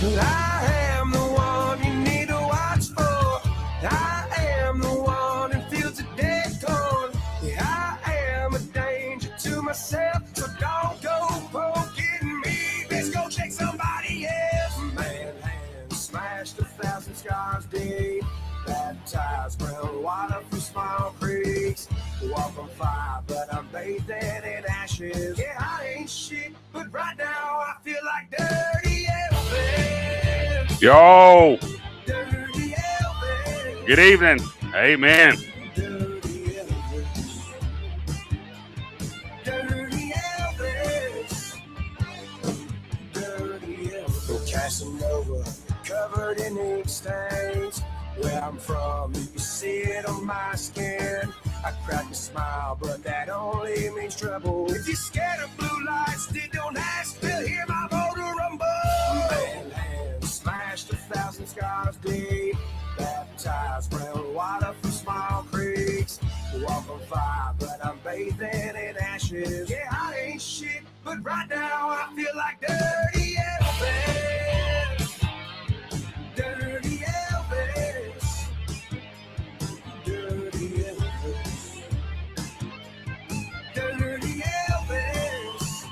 I am the one you need to watch for. I am the one who feels a dead corn. I am a danger to myself, so don't go poking me. Let's go check somebody else. Manhand smashed 1,000 scars deep. Baptized brown water from small creeks. Walk on fire, but I'm bathing in ashes. Yeah, I ain't shit, but right now I feel like dirty Elvis. Yo, Dirty Elvis. good evening. Amen. Dirty Elvis. Dirty Elvis. Dirty Elvis. Casanova, covered in ink stains. Where I'm from, you can see it on my skin. I crack a smile, but that only means trouble. If you're scared of blue lights, then don't ask to hear my motor rumble. Manhand smashed 1,000 scars deep. Baptized brown water from small creeks. Walk on fire, but I'm bathing in ashes. Yeah, I ain't shit, but right now I feel like dirty Elvis. Dirty Elvis. Dirty Elvis. Dirty Elvis.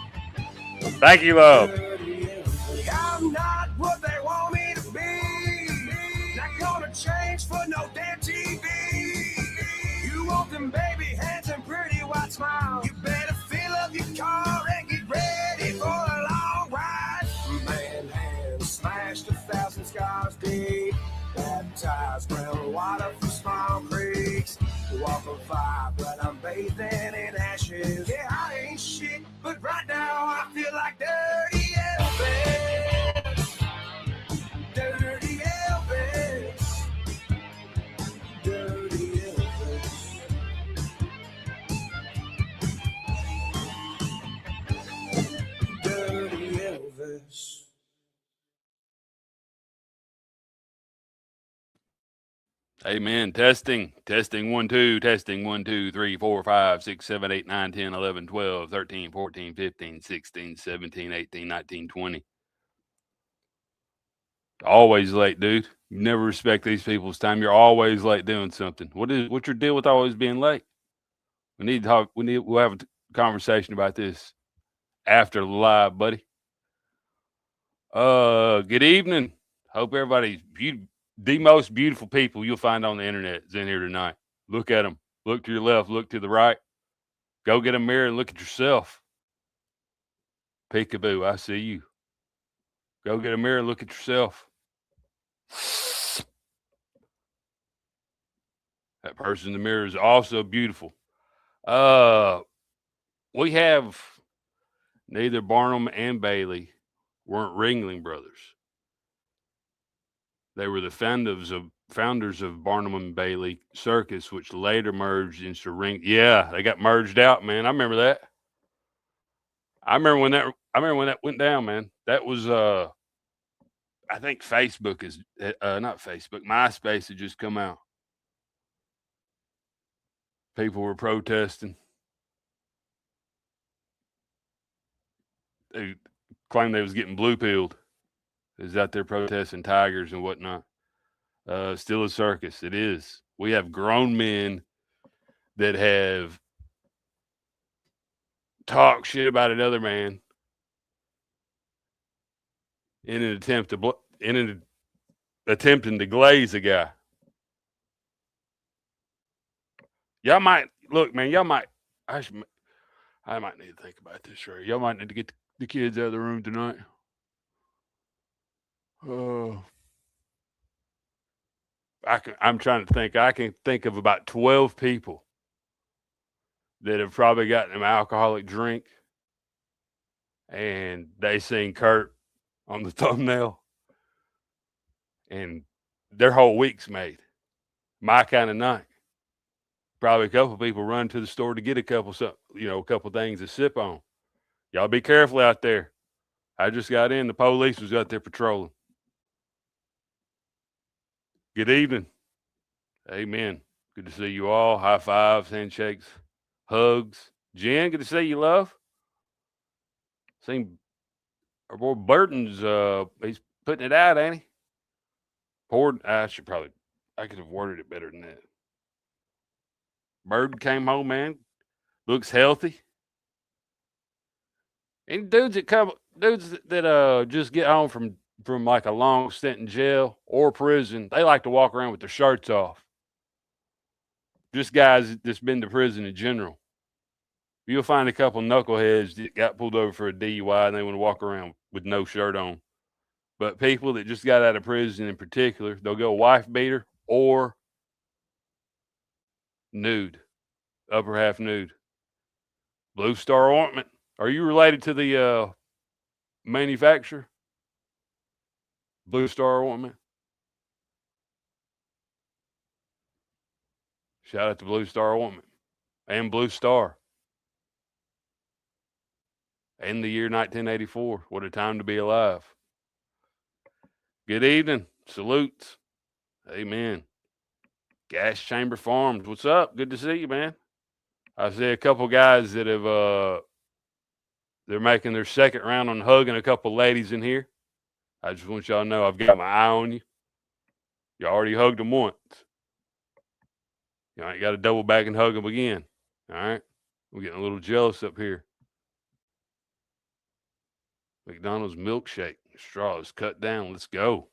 Thank you, love. Dirty Elvis. I'm not what they want me to be. Not gonna change for no damn TV. You want them baby hands and pretty white smile. You better fill up your car and get ready for a long ride. Manhand smashed 1,000 scars deep. Baptized brown water from small creeks. Walk on fire, but I'm bathing in ashes. Yeah, I ain't shit, but right now I feel like dirty Elvis. Dirty Elvis. Dirty Elvis. Dirty Elvis. Amen. Testing. 1 2. Testing 1 2 3 4 5 6 7 8 9 10 11 12 13 14 15 16 17 18 19 20. Always late, dude. You never respect these people's time. You're always late doing something. What's your deal with always being late? We need to talk. We'll have a conversation about this after the live, buddy. Good evening. Hope everybody's the most beautiful people you'll find on the internet is in here tonight. Look at them. Look to your left. Look to the right. Go get a mirror and look at yourself. Peekaboo, I see you. Go get a mirror and look at yourself. That person in the mirror is also beautiful. We have neither Barnum and Bailey weren't Ringling Brothers. They were the founders of Barnum and Bailey Circus, which later merged into Ring. Yeah, they got merged out, man. I remember that. I remember when that went down, man. That was I think Facebook is not Facebook. MySpace had just come out. People were protesting. They claimed they was getting blue pilled. They was out there protesting tigers and whatnot. Still a circus. It is. We have grown men that have talked shit about another man in an attempting to glaze a guy. Y'all might look, man. I might need to think about this, right? Y'all might need to get the kids out of the room tonight. I'm trying to think. I can think of about 12 people that have probably gotten an alcoholic drink, and they seen Kurt on the thumbnail, and their whole week's made. My kind of night. Probably a couple people run to the store to get a couple things to sip on. Y'all be careful out there. I just got in. The police was out there patrolling. Good evening. Amen. Good to see you all. High fives, handshakes, hugs. Jen, good to see you, love. Seen our boy Burton's. He's putting it out, ain't he? Poured. I could have worded it better than that. Bird came home, man. Looks healthy. And dudes that just get home from like a long stint in jail or prison, they like to walk around with their shirts off. Just guys that's been to prison in general. You'll find a couple knuckleheads that got pulled over for a DUI and they want to walk around with no shirt on. But people that just got out of prison in particular, they'll go wife beater or nude, upper half nude. Blue Star Ointment. Are you related to the manufacturer? Blue Star Ointment. Shout out to Blue Star Ointment and Blue Star. And the year 1984. What a time to be alive. Good evening. Salutes. Amen. Gas Chamber Farms. What's up? Good to see you, man. I see a couple guys that have they're making their second round on hugging a couple ladies in here. I just want y'all to know I've got my eye on you. You already hugged them once. You ain't got to double back and hug them again. All right? We're getting a little jealous up here. McDonald's milkshake. Straw is cut down. Let's go.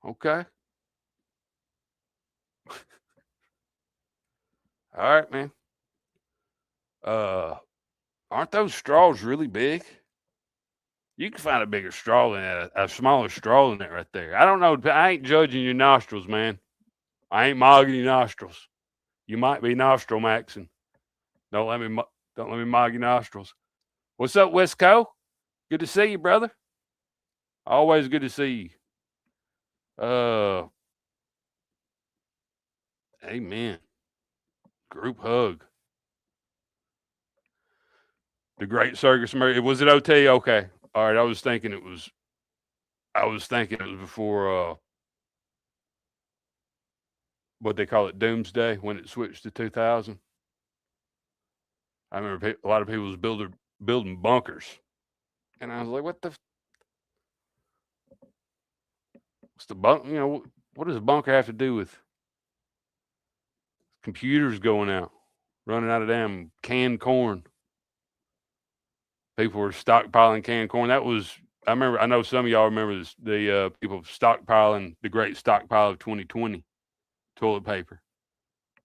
Okay. All right, man. Aren't those straws really big? You can find a bigger straw than that, a smaller straw than that right there. I don't know. I ain't judging your nostrils, man. I ain't mogging your nostrils. You might be nostril maxing. Don't let me mog your nostrils. What's up, Wesco? Good to see you, brother. Always good to see you. Amen. Group hug. The Great Circus. Was it OT? Okay. All right. I was thinking it was before what they call it, Doomsday, when it switched to 2000. I remember a lot of people was building bunkers, and I was like, "What's the bunk? You know, what does a bunker have to do with computers going out, running out of damn canned corn?" People were stockpiling canned corn. I know some of y'all remember this, the people stockpiling the great stockpile of 2020 toilet paper.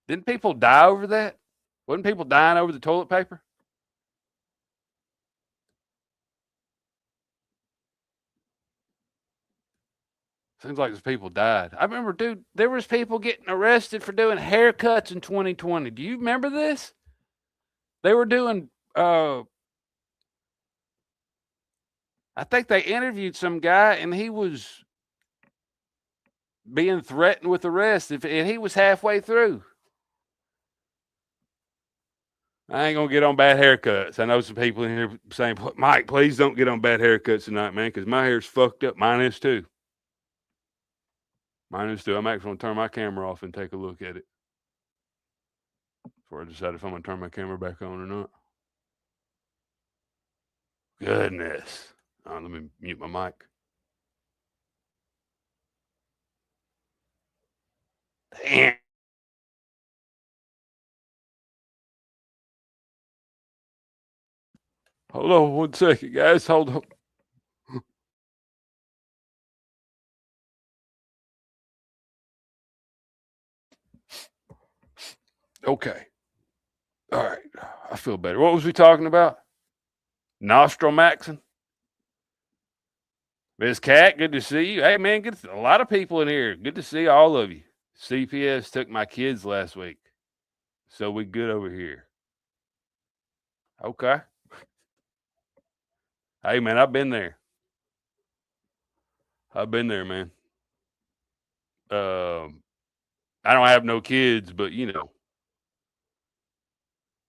Didn't people die over that? Wasn't people dying over the toilet paper? Seems like those people died. I remember, dude, there was people getting arrested for doing haircuts in 2020. Do you remember this? They were doing I think they interviewed some guy and he was being threatened with arrest and he was halfway through. I ain't gonna get on bad haircuts. I know some people in here saying, "Mike, please don't get on bad haircuts tonight, man, because my hair's fucked up. Mine is too. Mine is too." I'm actually gonna turn my camera off and take a look at it before I decide if I'm gonna turn my camera back on or not. Goodness. Let me mute my mic. Damn. Hold on 1 second, guys. Hold on. Okay. All right. I feel better. What was we talking about? Nostril maxing? Miss Cat, good to see you. Hey, man, a lot of people in here. Good to see all of you. CPS took my kids last week, so we good over here. Okay. Hey, man, I've been there. Man. I don't have no kids, but you know,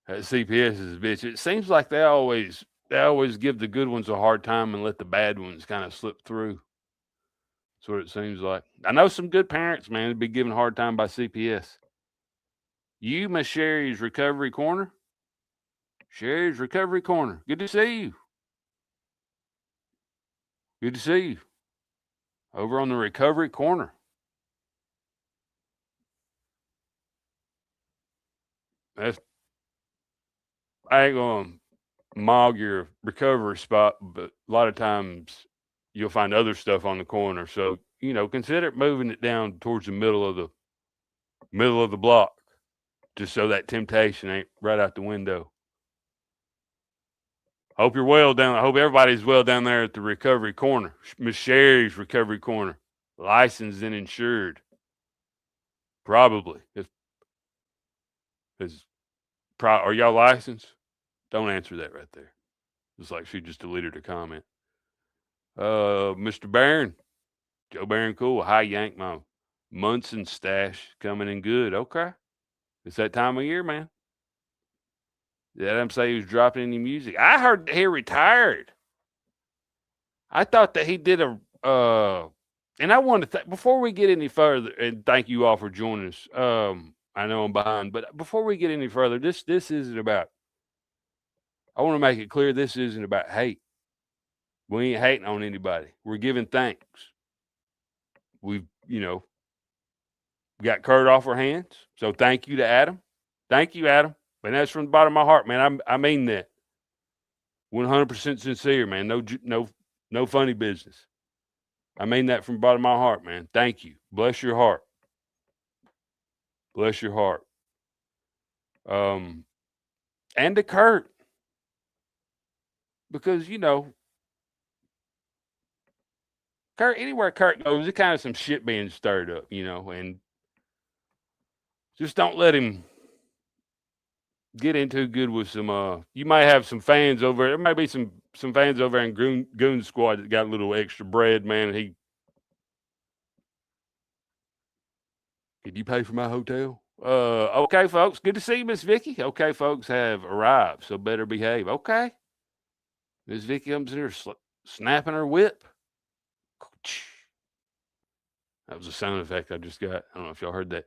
CPS is a bitch. It seems like they always give the good ones a hard time and let the bad ones kind of slip through. That's what it seems like. I know some good parents, man, would be given a hard time by CPS. You, Miss Sherry's Recovery Corner. Sherry's Recovery Corner. Good to see you. Good to see you. over on the recovery corner. I ain't gonna mog your recovery spot, but a lot of times you'll find other stuff on the corner. So, consider moving it down towards the middle of the block, just so that temptation ain't right out the window. Hope you're well down. I hope everybody's well down there at the recovery corner. Miss Sherry's recovery corner. Licensed and insured. Probably. Are y'all licensed? Don't answer that right there. It's like she just deleted a comment. Mr. Barron. Joe Barron, cool. Hi, Yank, my Munson stash coming in good. Okay. It's that time of year, man. Did Adam say he was dropping any music? I heard that he retired. I thought that he did and I want to before we get any further, and thank you all for joining us. I know I'm behind, but before we get any further, this isn't about. I want to make it clear this isn't about hate. We ain't hating on anybody. We're giving thanks. We've got Kurt off our hands, so thank you to Adam. Thank you, Adam. And that's from the bottom of my heart, man. I mean that. 100% sincere, man. No funny business. I mean that from the bottom of my heart, man. Thank you. Bless your heart. Bless your heart. And to Kurt. Because, Kurt, anywhere Kurt goes, there's kind of some shit being stirred up, and just don't let him get in too good with some, you might have some fans over, there might be some fans over in Goon Squad that got a little extra bread, man, and could you pay for my hotel? Okay, folks, good to see you, Miss Vicky. Okay, folks have arrived, so better behave. Okay. Miss Vicky comes in here snapping her whip. That was a sound effect I just got. I don't know if y'all heard that.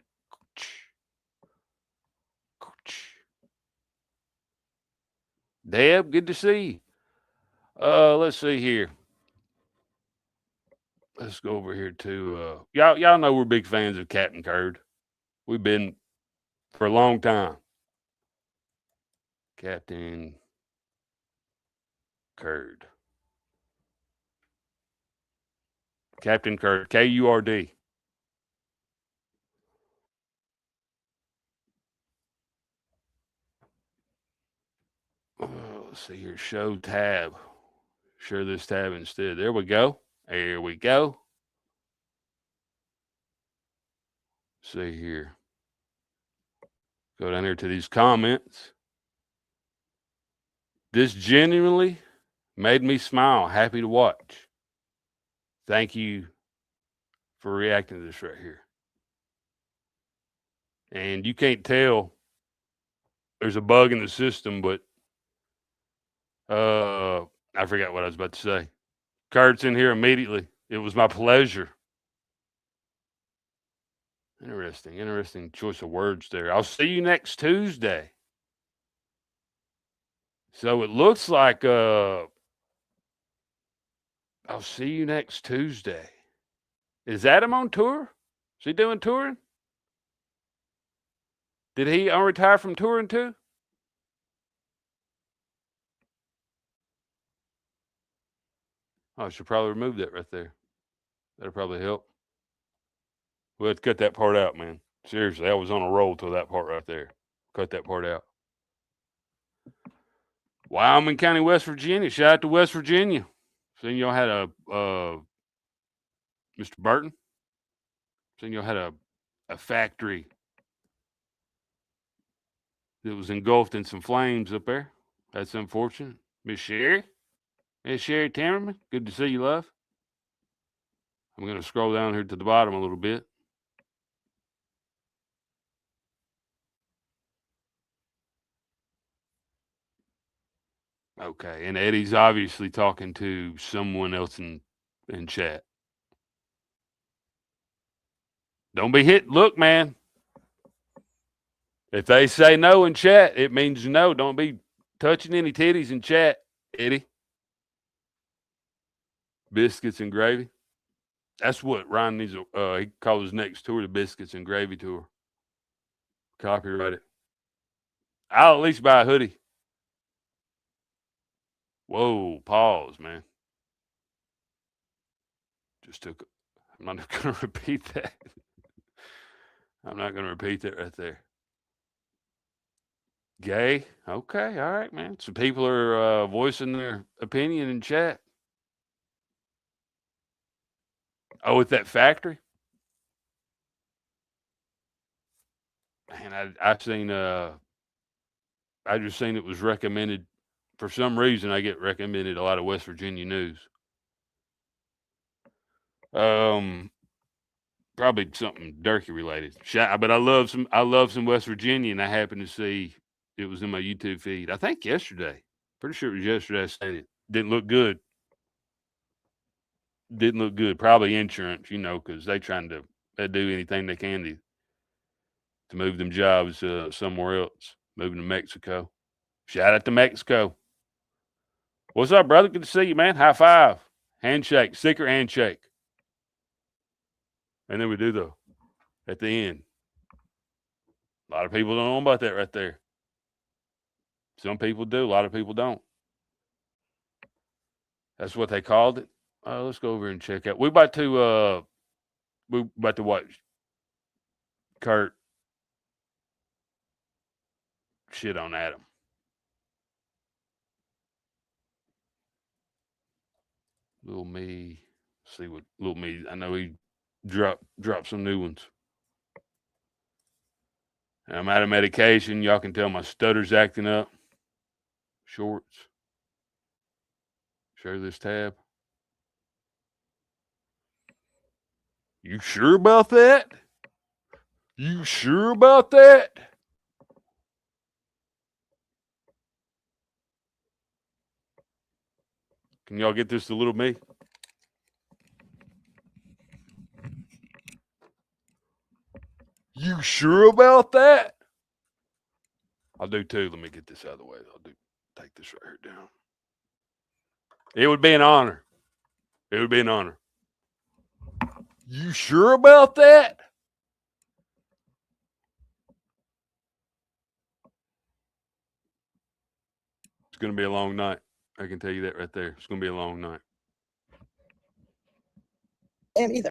Deb, good to see you. Let's see here. Let's go over here to y'all know we're big fans of Captain Kurd. We've been for a long time. Captain Kurd. Captain Kurd. Kurd. Let's see here. Show tab. Share this tab instead. There we go. There we go. See here. Go down here to these comments. This genuinely made me smile. Happy to watch. Thank you for reacting to this right here. And you can't tell there's a bug in the system, but I forgot what I was about to say. Kurt's in here immediately. It was my pleasure. Interesting choice of words there. I'll see you next Tuesday. So it looks like I'll see you next Tuesday. Is Adam on tour? Is he doing touring? Did he unretire from touring too? Oh, I should probably remove that right there. That'll probably help. We'll have to cut that part out, man. Seriously, I was on a roll till that part right there. Cut that part out. Wyoming County, West Virginia. Shout out to West Virginia. Seen y'all had a Mr. Burton. Seen y'all had a factory that was engulfed in some flames up there. That's unfortunate. Miss Sherry. Miss Sherry Timmerman. Good to see you, love. I'm going to scroll down here to the bottom a little bit. Okay, and Eddie's obviously talking to someone else in chat. Don't be hit. Look, man. If they say no in chat, it means no. Don't be touching any titties in chat, Eddie. Biscuits and gravy. That's what Ryan needs. He called his next tour the Biscuits and Gravy Tour. Copyright it. I'll at least buy a hoodie. Whoa, pause, man. Just took. I'm not going to repeat that. I'm not going to repeat that right there. Gay. Okay, all right, man. Some people are voicing their opinion in chat. Oh, at that factory. Man, I've seen. I just seen it was recommended. For some reason, I get recommended a lot of West Virginia news. Probably something Durkee related. But I love some West Virginia, and I happened to see it was in my YouTube feed. I think yesterday. Pretty sure it was yesterday. I seen it. Didn't look good. Didn't look good. Probably insurance, because they trying to do anything they can to move them jobs somewhere else. Moving to Mexico. Shout out to Mexico. What's up, brother? Good to see you, man. High five. Handshake. Secret handshake. And then we do at the end. A lot of people don't know about that right there. Some people do. A lot of people don't. That's what they called it. Let's go over and check out. We're about to watch Kurt shit on Adam. Little me. See what little me. I know he dropped some new ones. And I'm out of medication. Y'all can tell my stutter's acting up. Shorts. Share this tab. You sure about that? You sure about that? Can y'all get this to little me? You sure about that? I'll do two. Let me get this out of the way. Take this right here down. It would be an honor. It would be an honor. You sure about that? It's going to be a long night. I can tell you that right there. It's going to be a long night. Him either.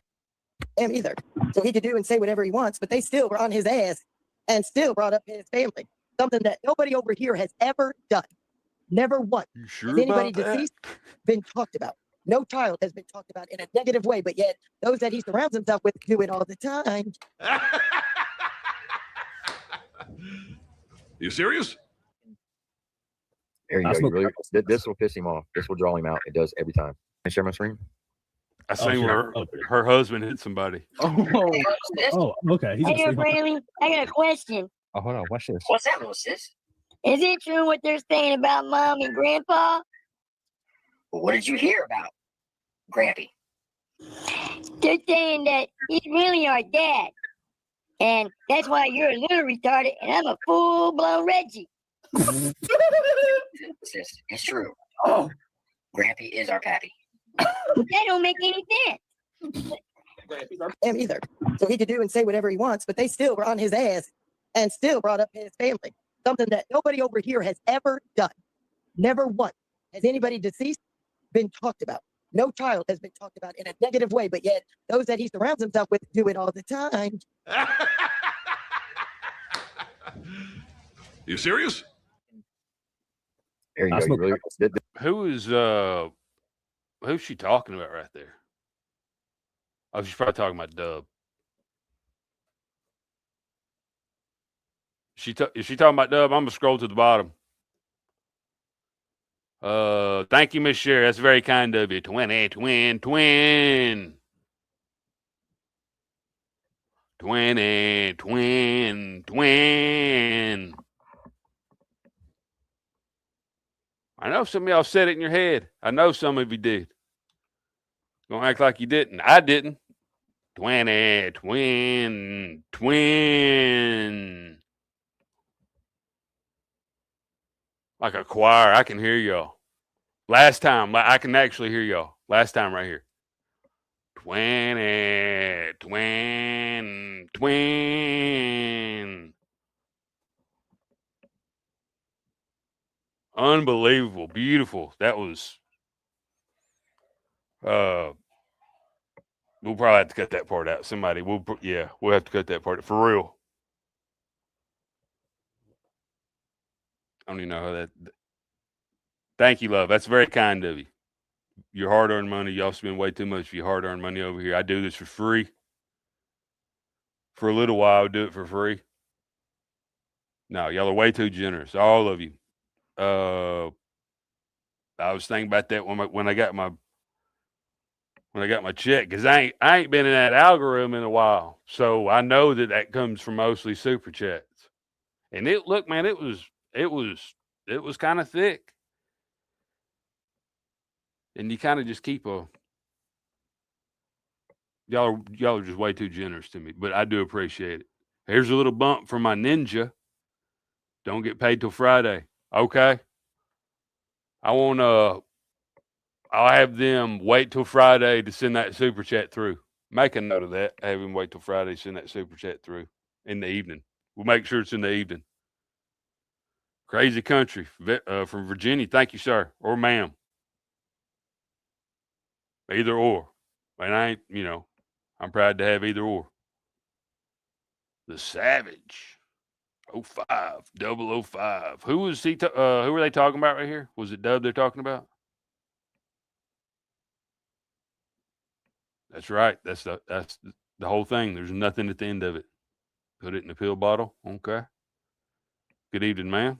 So he could do and say whatever he wants, but they still were on his ass and still brought up his family. Something that nobody over here has ever done. Never once You sure has anybody about that? deceased been talked about. No child has been talked about in a negative way, but yet those that he surrounds himself with do it all the time. You serious? There you go. You really, this will piss him off. This will draw him out. It does every time. Can I share my screen? I seen where her husband hit somebody. Oh, okay. He's Hey, Braley, I got a question. Oh, hold on. Watch this. What's that, little sis? Is it true what they're saying about Mom and Grandpa? What did you hear about Grampy? They're saying that he's really our dad. And that's why you're a little retarded and I'm a full-blown Reggie. Sis, it's true. Oh, Grampy is our pappy. That don't make any sense. Him either. So he could do and say whatever he wants, but they still were on his ass and still brought up his family. Something that nobody over here has ever done. Never once has anybody deceased been talked about. No child has been talked about in a negative way, but yet those that he surrounds himself with do it all the time. You serious? There you go. You really, Who's she talking about right there? Oh, she's probably talking about Dub. Is she talking about Dub? I'm gonna scroll to the bottom. Thank you, Miss Sherry. That's very kind of you. Twin. I know some of y'all said it in your head. I know some of you did. Don't act like you didn't. I didn't. Twin. Like a choir. I can hear y'all. Last time, I can actually hear y'all. Last time right here. Twin. Unbelievable. Beautiful. That was, we'll probably have to cut that part out. Somebody we'll have to cut that part out for real. I don't even know how that. Thank you, love. That's very kind of you. Your hard-earned money. Y'all spend way too much of your hard-earned money over here. I do this for free. For a little while, I do it for free. No, y'all are way too generous, all of you. I was thinking about that when I got my check, because I ain't been in that algorithm in a while, so I know that comes from mostly super chats. And it was kind of thick, and you kind of just keep y'all are just way too generous to me, but I do appreciate it. Here's a little bump from my ninja. Don't get paid till Friday, okay? I'll have them wait till Friday to send that super chat through. Make a note of that. Have him wait till Friday to send that super chat through in the evening. We'll make sure it's in the evening. Crazy Country from Virginia. Thank you, sir, or ma'am. Either or. And I'm proud to have either or. The Savage. 005. Who was he? Who were they talking about right here? Was it Dub they're talking about? That's right. That's the whole thing. There's nothing at the end of it. Put it in a pill bottle. Okay. Good evening, ma'am.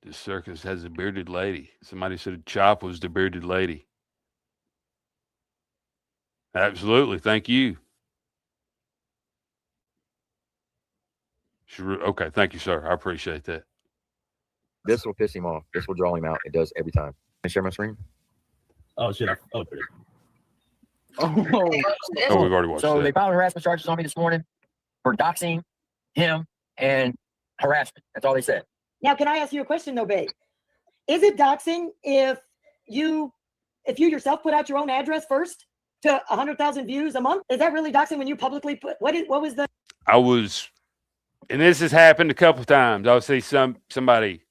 This circus has a bearded lady. Somebody said Chop was the bearded lady. Absolutely. Thank you. Okay. Thank you, sir. I appreciate that. This will piss him off. This will draw him out. It does every time. Can I share my screen? Oh shit! Oh, we've already watched So that. they filed harassment charges on me this morning for doxing him and harassment. That's all they said. Now, can I ask you a question though, babe? Is it doxing if you yourself put out your own address first to 100,000 views a month? Is that really doxing when you publicly put what was the? And this has happened a couple of times. I'll see somebody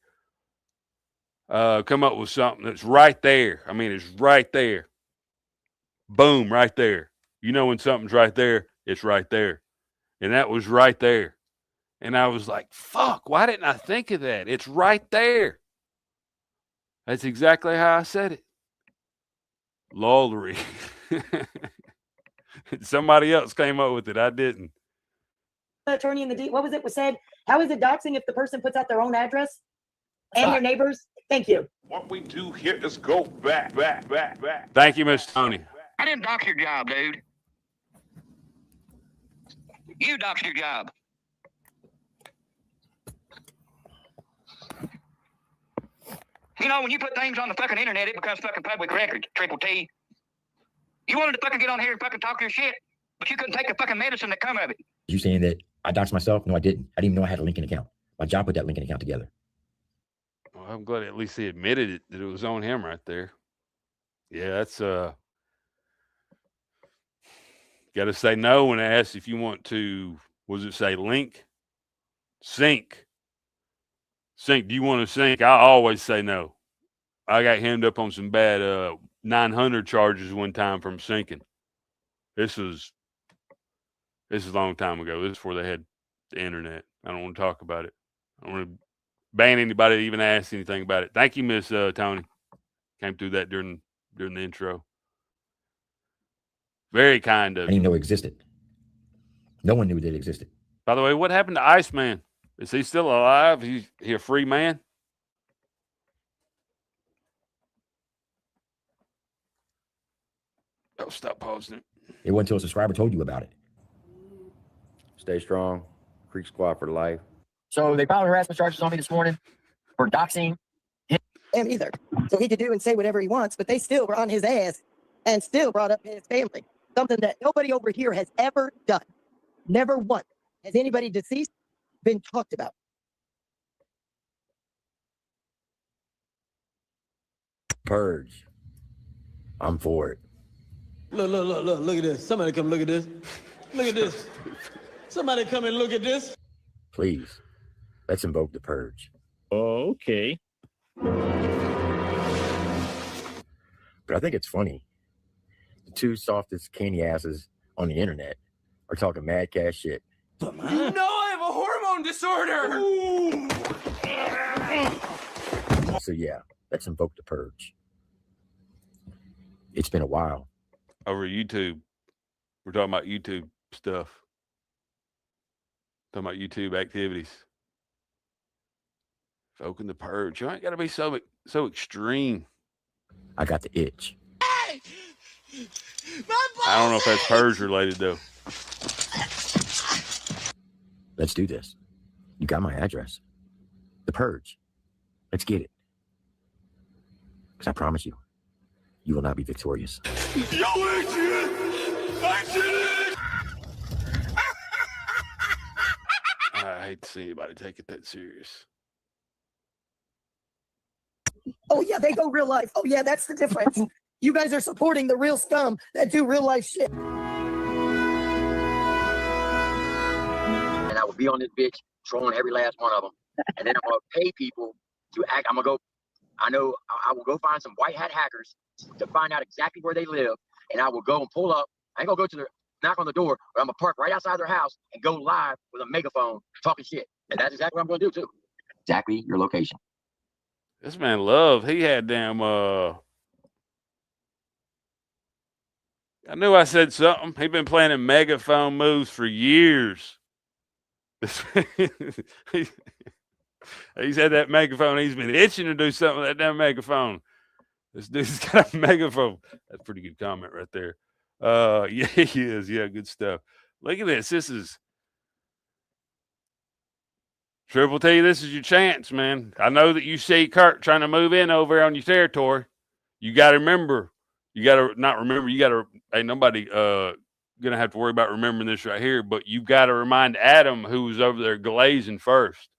come up with something that's right there. I mean, it's right there. Boom, right there. You know when something's right there, it's right there. And that was right there. And I was like, fuck, why didn't I think of that? It's right there. That's exactly how I said it. Lollery. Somebody else came up with it. I didn't. Attorney in the what was it was said? How is it doxing if the person puts out their own address and their neighbors? Thank you. What we do here is go back. Thank you, Miss Tony. I didn't dox your job, dude. You doxed your job. You know, when you put things on the fucking internet, it becomes fucking public record, Triple T. You wanted to fucking get on here and fucking talk your shit, but you couldn't take the fucking medicine that come of it. You saying that I doxed myself? No, I didn't. I didn't even know I had a LinkedIn account. My job put that LinkedIn account together. Well, I'm glad at least he admitted it, that it was on him right there. Yeah, that's got to say no when asked if you want to. What does it say? Sync. Do you want to sync? I always say no. I got hemmed up on some bad 900 charges one time from syncing. This is a long time ago. This is before they had the internet. I don't want to talk about it. I don't want to ban anybody that even ask anything about it. Thank you, Miss Tony. Came through that during the intro. Very kind of I didn't even know it existed. No one knew that it existed. By the way, what happened to Iceman? Is he still alive? He a free man? Oh, stop pausing it. It wasn't until a subscriber told you about it. Stay strong. Creek Squad for life. So they filed harassment charges on me this morning for doxing Him either. So he could do and say whatever he wants, but they still were on his ass and still brought up his family. Something that nobody over here has ever done. Never once has anybody deceased been talked about. Purge. I'm for it. Look at this. Somebody come look at this. Look at this. Somebody come and look at this. Please, let's invoke the purge. Oh, okay. But I think it's funny. The two softest candy asses on the internet are talking mad cash shit. No, I have a hormone disorder. So yeah, let's invoke the purge. It's been a while. Over YouTube, we're talking about YouTube stuff. Talking about YouTube activities. Invoking the purge. You ain't got to be so extreme. I got the itch. Hey! I don't know if that's purge related though. Let's do this. You got my address. The purge. Let's get it. Because I promise you, you will not be victorious. Yo, Adrian! I did it! I hate to see anybody take it that serious. Oh yeah, they go real life. Oh yeah, that's the difference. You guys are supporting the real scum that do real life shit. And I will be on this bitch trolling every last one of them. And then I'm going to pay people to act. I will go find some white hat hackers to find out exactly where they live. And I will go and pull up. I ain't going to go to the knock on the door, but I'm going to park right outside their house and go live with a megaphone talking shit. And that's exactly what I'm going to do too. Exactly your location. This man Love, he had damn I knew I said something. He'd been planning megaphone moves for years. He's had that megaphone. He's been itching to do something with that damn megaphone. This dude's got a megaphone. That's a pretty good comment right there. Yeah, he is. Yeah, good stuff. Look at this. This is Triple T. This is your chance, man. I know that you see Kurt trying to move in over on your territory. You got to remember. You got to not remember. You got to. Ain't nobody gonna have to worry about remembering this right here. But you got to remind Adam, who was over there glazing first.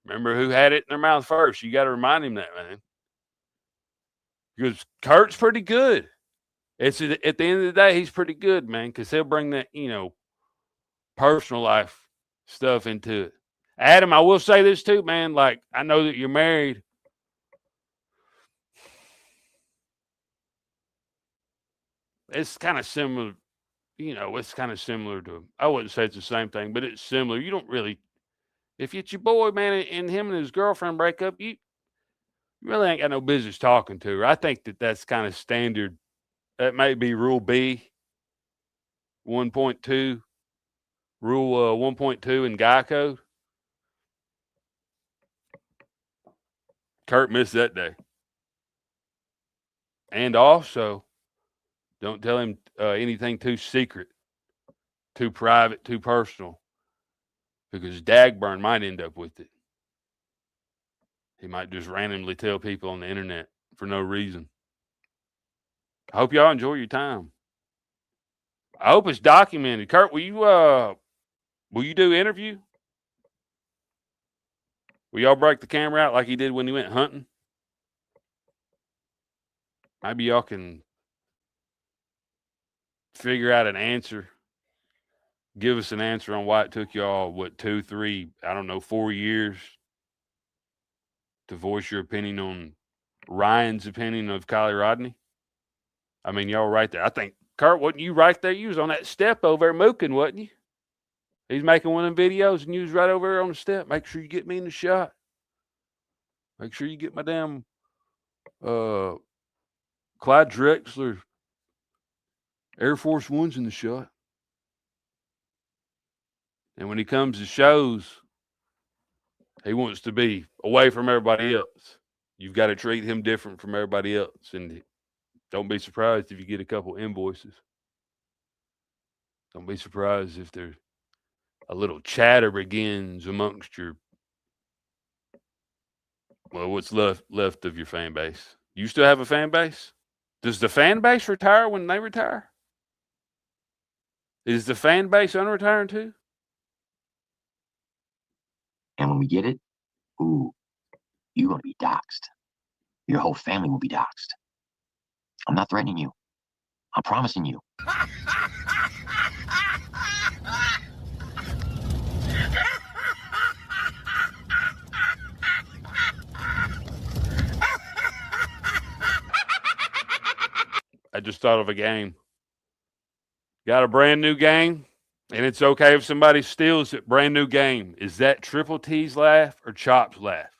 Remember who had it in their mouth first. You got to remind him that, man. Because Kurt's pretty good. It's at the end of the day, he's pretty good, man. Because he'll bring that, personal life stuff into it. Adam, I will say this too, man. Like, I know that you're married. It's kind of similar, it's kind of similar to, I wouldn't say it's the same thing, but it's similar. You don't really, if it's your boy, man, and him and his girlfriend break up, you really ain't got no business talking to her. I think that's kind of standard. That may be Rule B 1.2, Rule 1.2 in Guy Code. Kurt missed that day. And also, don't tell him anything too secret, too private, too personal, because Dagburn might end up with it. He might just randomly tell people on the internet for no reason. I hope y'all enjoy your time. I hope it's documented. Kurt, will you do interview? Will y'all break the camera out like he did when he went hunting? Maybe y'all can figure out an answer. Give us an answer on why it took y'all, 2, 3, 4 years to voice your opinion on Ryan's opinion of Kylie Rodney. I mean, y'all right there. I think, Kurt, wasn't you right there? You was on that step over there mooking, wasn't you? He's making one of them videos and you was right over there on the step. Make sure you get me in the shot. Make sure you get my damn Clyde Drexler Air Force Ones in the shot. And when he comes to shows, he wants to be away from everybody else. You've got to treat him different from everybody else. And don't be surprised if you get a couple invoices. Don't be surprised if there's a little chatter begins amongst what's left of your fan base. You still have a fan base? Does the fan base retire when they retire? Is the fan base unretiring too? And when we get it, you're going to be doxxed. Your whole family will be doxxed. I'm not threatening you. I'm promising you. I just thought of a game. Got a brand new game, and it's okay if somebody steals it. Brand new game. Is that Triple T's laugh or Chop's laugh?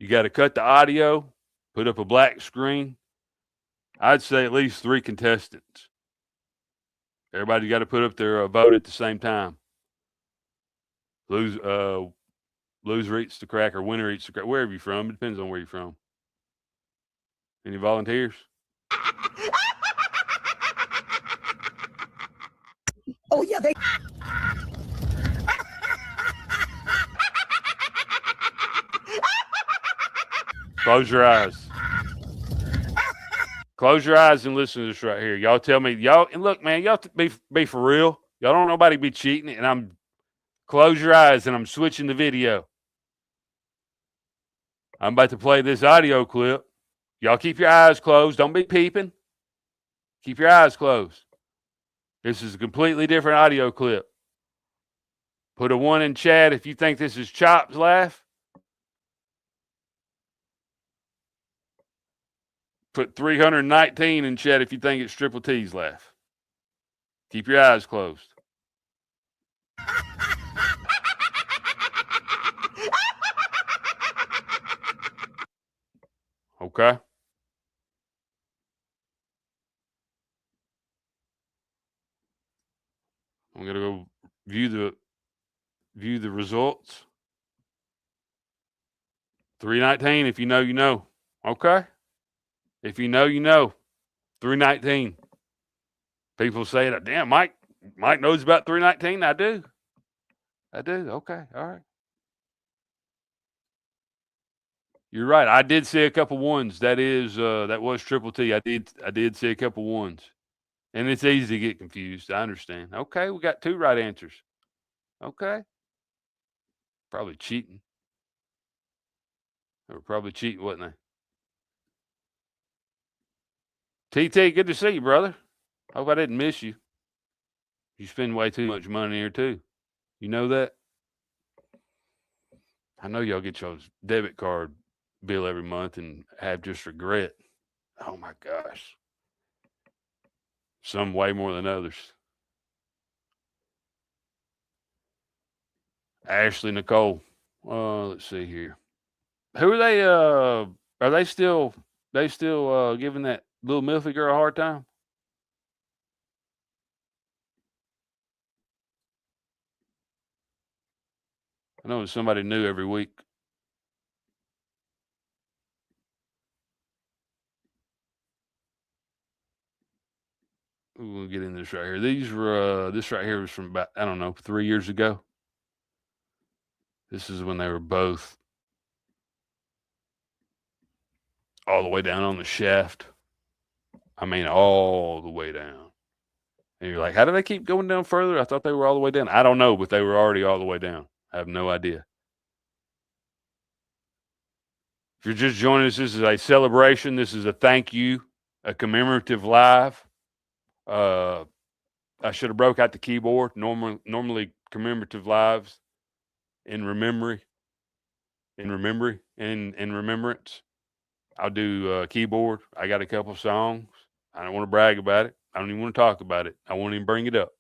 You got to cut the audio, put up a black screen. I'd say at least 3 contestants. Everybody got to put up their vote at the same time. Loser eats the cracker, winner eats the cracker. Wherever you're from, it depends on where you're from. Any volunteers? Oh yeah, they. Close your eyes. Close your eyes and listen to this right here. Y'all tell me, y'all, and look, man, y'all be for real. Y'all don't nobody be cheating, and I'm close your eyes and I'm switching the video. I'm about to play this audio clip. Y'all keep your eyes closed. Don't be peeping. Keep your eyes closed. This is a completely different audio clip. Put a 1 in chat if you think this is Chop's laugh. Put 319 in chat if you think it's Triple T's laugh. Keep your eyes closed. Okay. I'm gonna go view the results. 319. If you know, you know. Okay. If you know, you know. 319. People say that. Damn, Mike knows about 319. I do. Okay. All right. You're right. I did see a couple ones. That was Triple T. I did see a couple ones. And it's easy to get confused. I understand. Okay, we got 2 right answers. Okay. Probably cheating. They were probably cheating, wasn't they? TT, good to see you, brother. Hope I didn't miss you. You spend way too much money here, too. You know that? I know y'all get y'all's debit card bill every month and have just regret. Oh, my gosh. Some way more than others. Ashley Nicole. Let's see here. Who are they? Are they still giving that little Milfy girl a hard time? I know it's somebody new every week. We'll get in this right here. These were this right here was from about, I don't know, 3 years ago. This is when they were both all the way down on the shaft. I mean, all the way down. And you're like, how do they keep going down further? I thought they were all the way down. I don't know, but they were already all the way down. I have no idea. If you're just joining us, this is a celebration. This is a thank you, a commemorative live. I should have broke out the keyboard. Normally commemorative lives in remembrance. I'll do keyboard. I got a couple songs. I don't want to brag about it. I don't even want to talk about it. I won't even bring it up.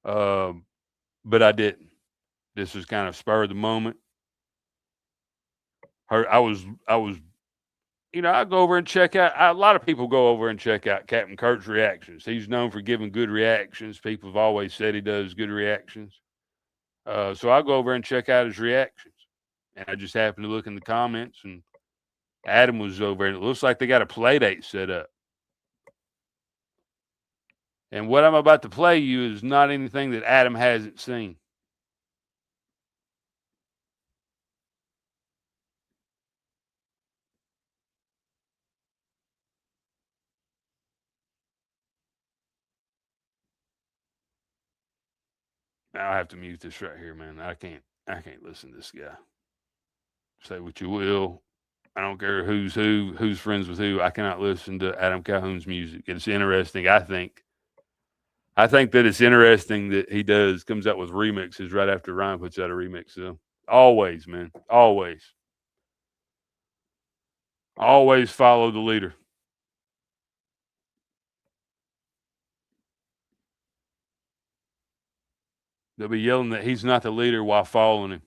But I didn't. This was kind of spur of the moment. I was, I go over and check out. A lot of people go over and check out Captain Kurt's reactions. He's known for giving good reactions. People have always said he does good reactions. So I go over and check out his reactions. And I just happened to look in the comments, and Adam was over, and it looks like they got a play date set up. And what I'm about to play you is not anything that Adam hasn't seen. Now I have to mute this right here, man. I can't listen to this guy. Say what you will. I don't care who's friends with who. I cannot listen to Adam Calhoun's music. It's interesting. I think that it's interesting that he comes out with remixes right after Ryan puts out a remix. So always, man, always follow the leader. They'll be yelling that he's not the leader while following him.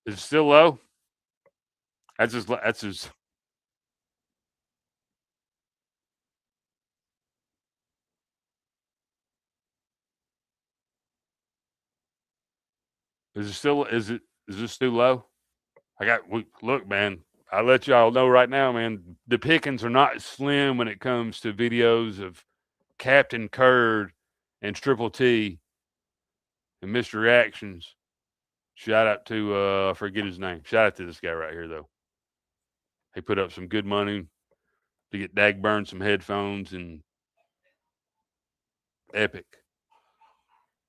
Is it still low? That's his. Is it still? Is this too low? Look, man. I let y'all know right now, man. The pickings are not slim when it comes to videos of Captain Kurd and Triple T and Mr. Reactions. Shout out to I forget his name. Shout out to this guy right here though. He put up some good money to get Dagburn some headphones and epic.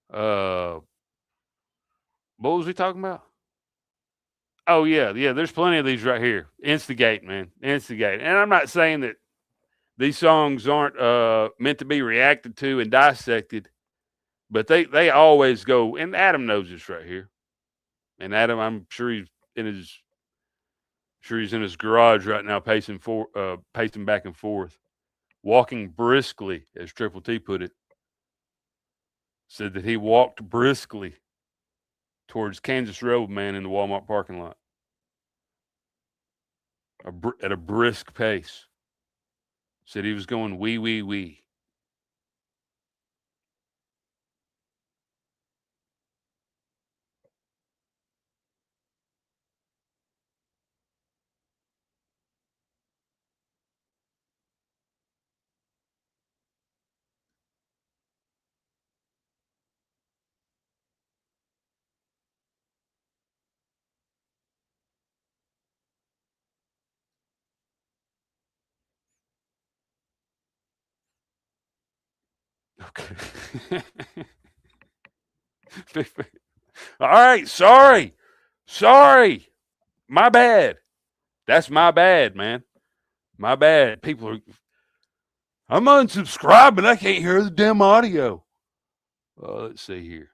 What was he talking about? Oh yeah. There's plenty of these right here. Instigate, man. Instigate. And I'm not saying that these songs aren't meant to be reacted to and dissected, but they always go. And Adam knows this right here. And Adam, I'm sure he's in his garage right now, pacing back and forth, walking briskly, as Triple T put it. Said that he walked briskly towards Kansas Roadman in the Walmart parking lot at a brisk pace. Said he was going wee, wee, wee. Okay. All right. Sorry. My bad. That's my bad, man. My bad. I'm unsubscribing. I can't hear the damn audio. Let's see here.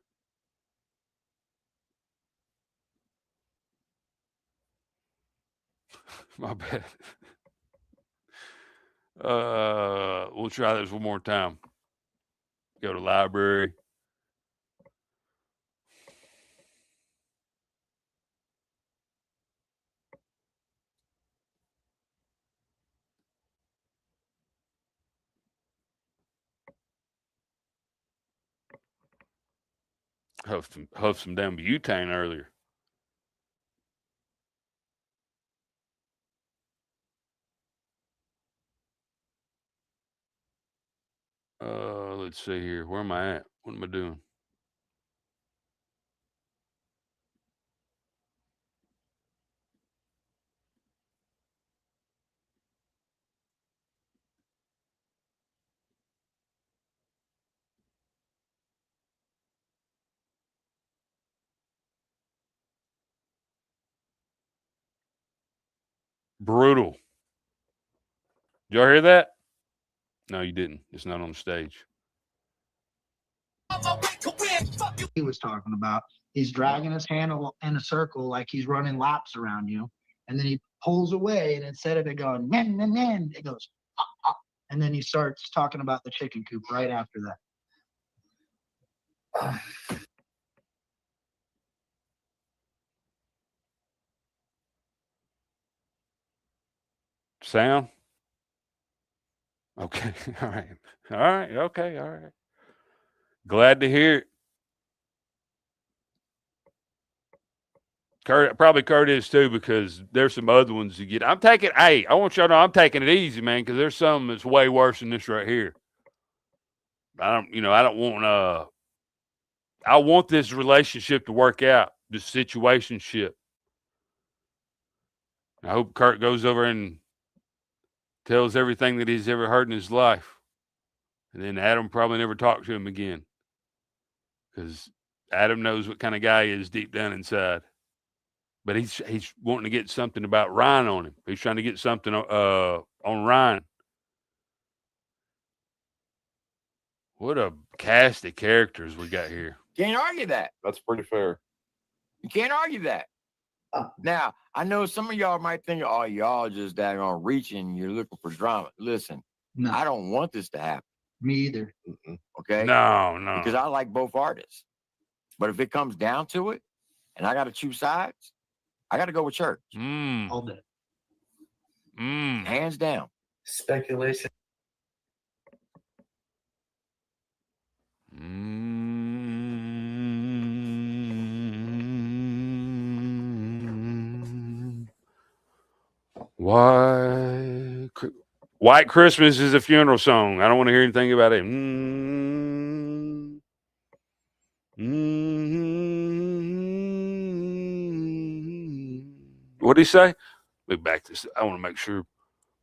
My bad. We'll try this one more time. Go to library. Huffed some damn butane earlier. Let's see here. Where am I at? What am I doing? Brutal. Did y'all hear that? No, you didn't. It's not on the stage. He was talking about. He's dragging his hand in a circle like he's running laps around you, and then he pulls away, and instead of it going nen, nen, nen, it goes ah, ah, and then he starts talking about the chicken coop right after that. Sound? Okay. All right. All right. Okay. All right. Glad to hear it. Kurt is too, because there's some other ones you get. I want y'all to know I'm taking it easy, man, because there's some that's way worse than this right here. I want this relationship to work out, this situationship. I hope Kurt goes over and tells everything that he's ever heard in his life. And then Adam probably never talked to him again, because Adam knows what kind of guy he is deep down inside. But he's wanting to get something about Ryan on him. He's trying to get something on Ryan. What a cast of characters we got here. Can't argue that. That's pretty fair. You can't argue that. Now, I know some of y'all might think, oh, y'all just daggone reaching. You're looking for drama. Listen, No, I don't want this to happen. me either. Okay? No. Because I like both artists. But if it comes down to it, and I got to choose sides, I got to go with Church. All day. Hands down. Speculation. White Christmas is a funeral song. I don't want to hear anything about it. What did he say? Look back this. I want to make sure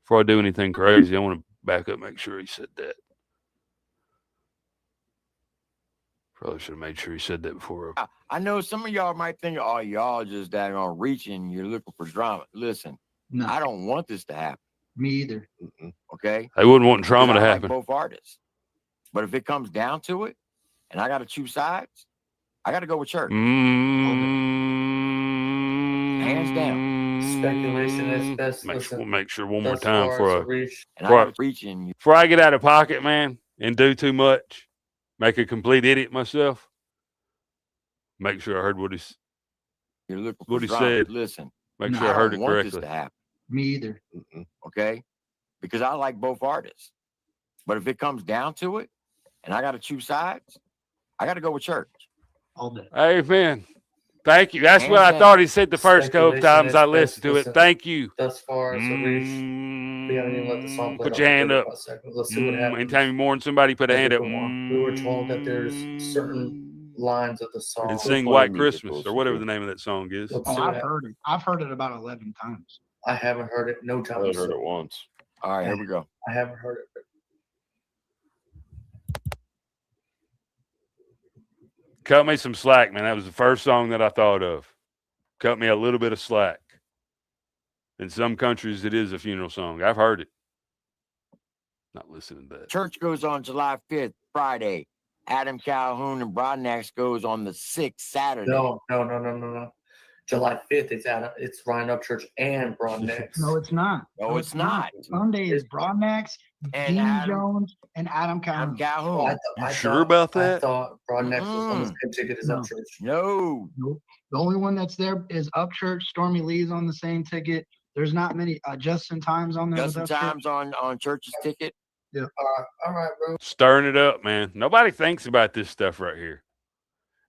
before I do anything crazy. I want to back up, make sure he said that. Probably should have made sure he said that before. I know some of y'all might think, oh, y'all just daggone reaching. You're looking for drama. Listen, No, I don't want this to happen. me either. Okay? They wouldn't want trauma to Because I happen. like both artists. But if it comes down to it, and I got to choose sides, I got to go with Church. Hands down. Speculation is best. We'll make sure one more thus time far, it's a reach. And I got reaching. before I get out of pocket, man, and do too much, make a complete idiot myself. Make sure I heard what You're looking for what he drama. said. Listen, Make No, sure I I heard don't it want this correctly. to happen. Me either. Okay? Because I like both artists. But if it comes down to it, and I got to choose sides, I got to go with Church. All day. Amen. Thank you. That's Hands what I down. thought he said the first couple Speculation times is I best. listened to it. Listen, Thank you. Thus far, it's a reach. We haven't even let the song play. Put your hand up. Let's see what happens. Anytime more than somebody put a hand up. We were told that there's certain lines of the song. And sing White Christmas or whatever the name of that song is. Let's Oh, see what I've happens. heard it. I've heard it about 11 times. I haven't heard it no I time. only heard it once. All right, here we go. I haven't heard it. Cut me some slack, man. That was the first song that I thought of. Cut me a little bit of slack. In some countries, it is a funeral song. I've heard it. Not listening to that. Church goes on July 5th, Friday. Adam Calhoun and Broadnax goes on the 6th, Saturday. No. July 5th, it's Ryan Upchurch and Broadnax. No, it's not. No, it's not. Sunday is Broadnax, And Dean Adam- Jones, and Adam Adam Calhoun. Calhoun. You sure about that? I thought Broadnax was on the same ticket as No. Upchurch. No. Nope. The only one that's there is Upchurch. Stormy Lee's on the same ticket. There's not many. Justin Times on there. with Justin Upchurch. Times on Church's ticket. All right, bro. Stirring it up, man. Nobody thinks about this stuff right here.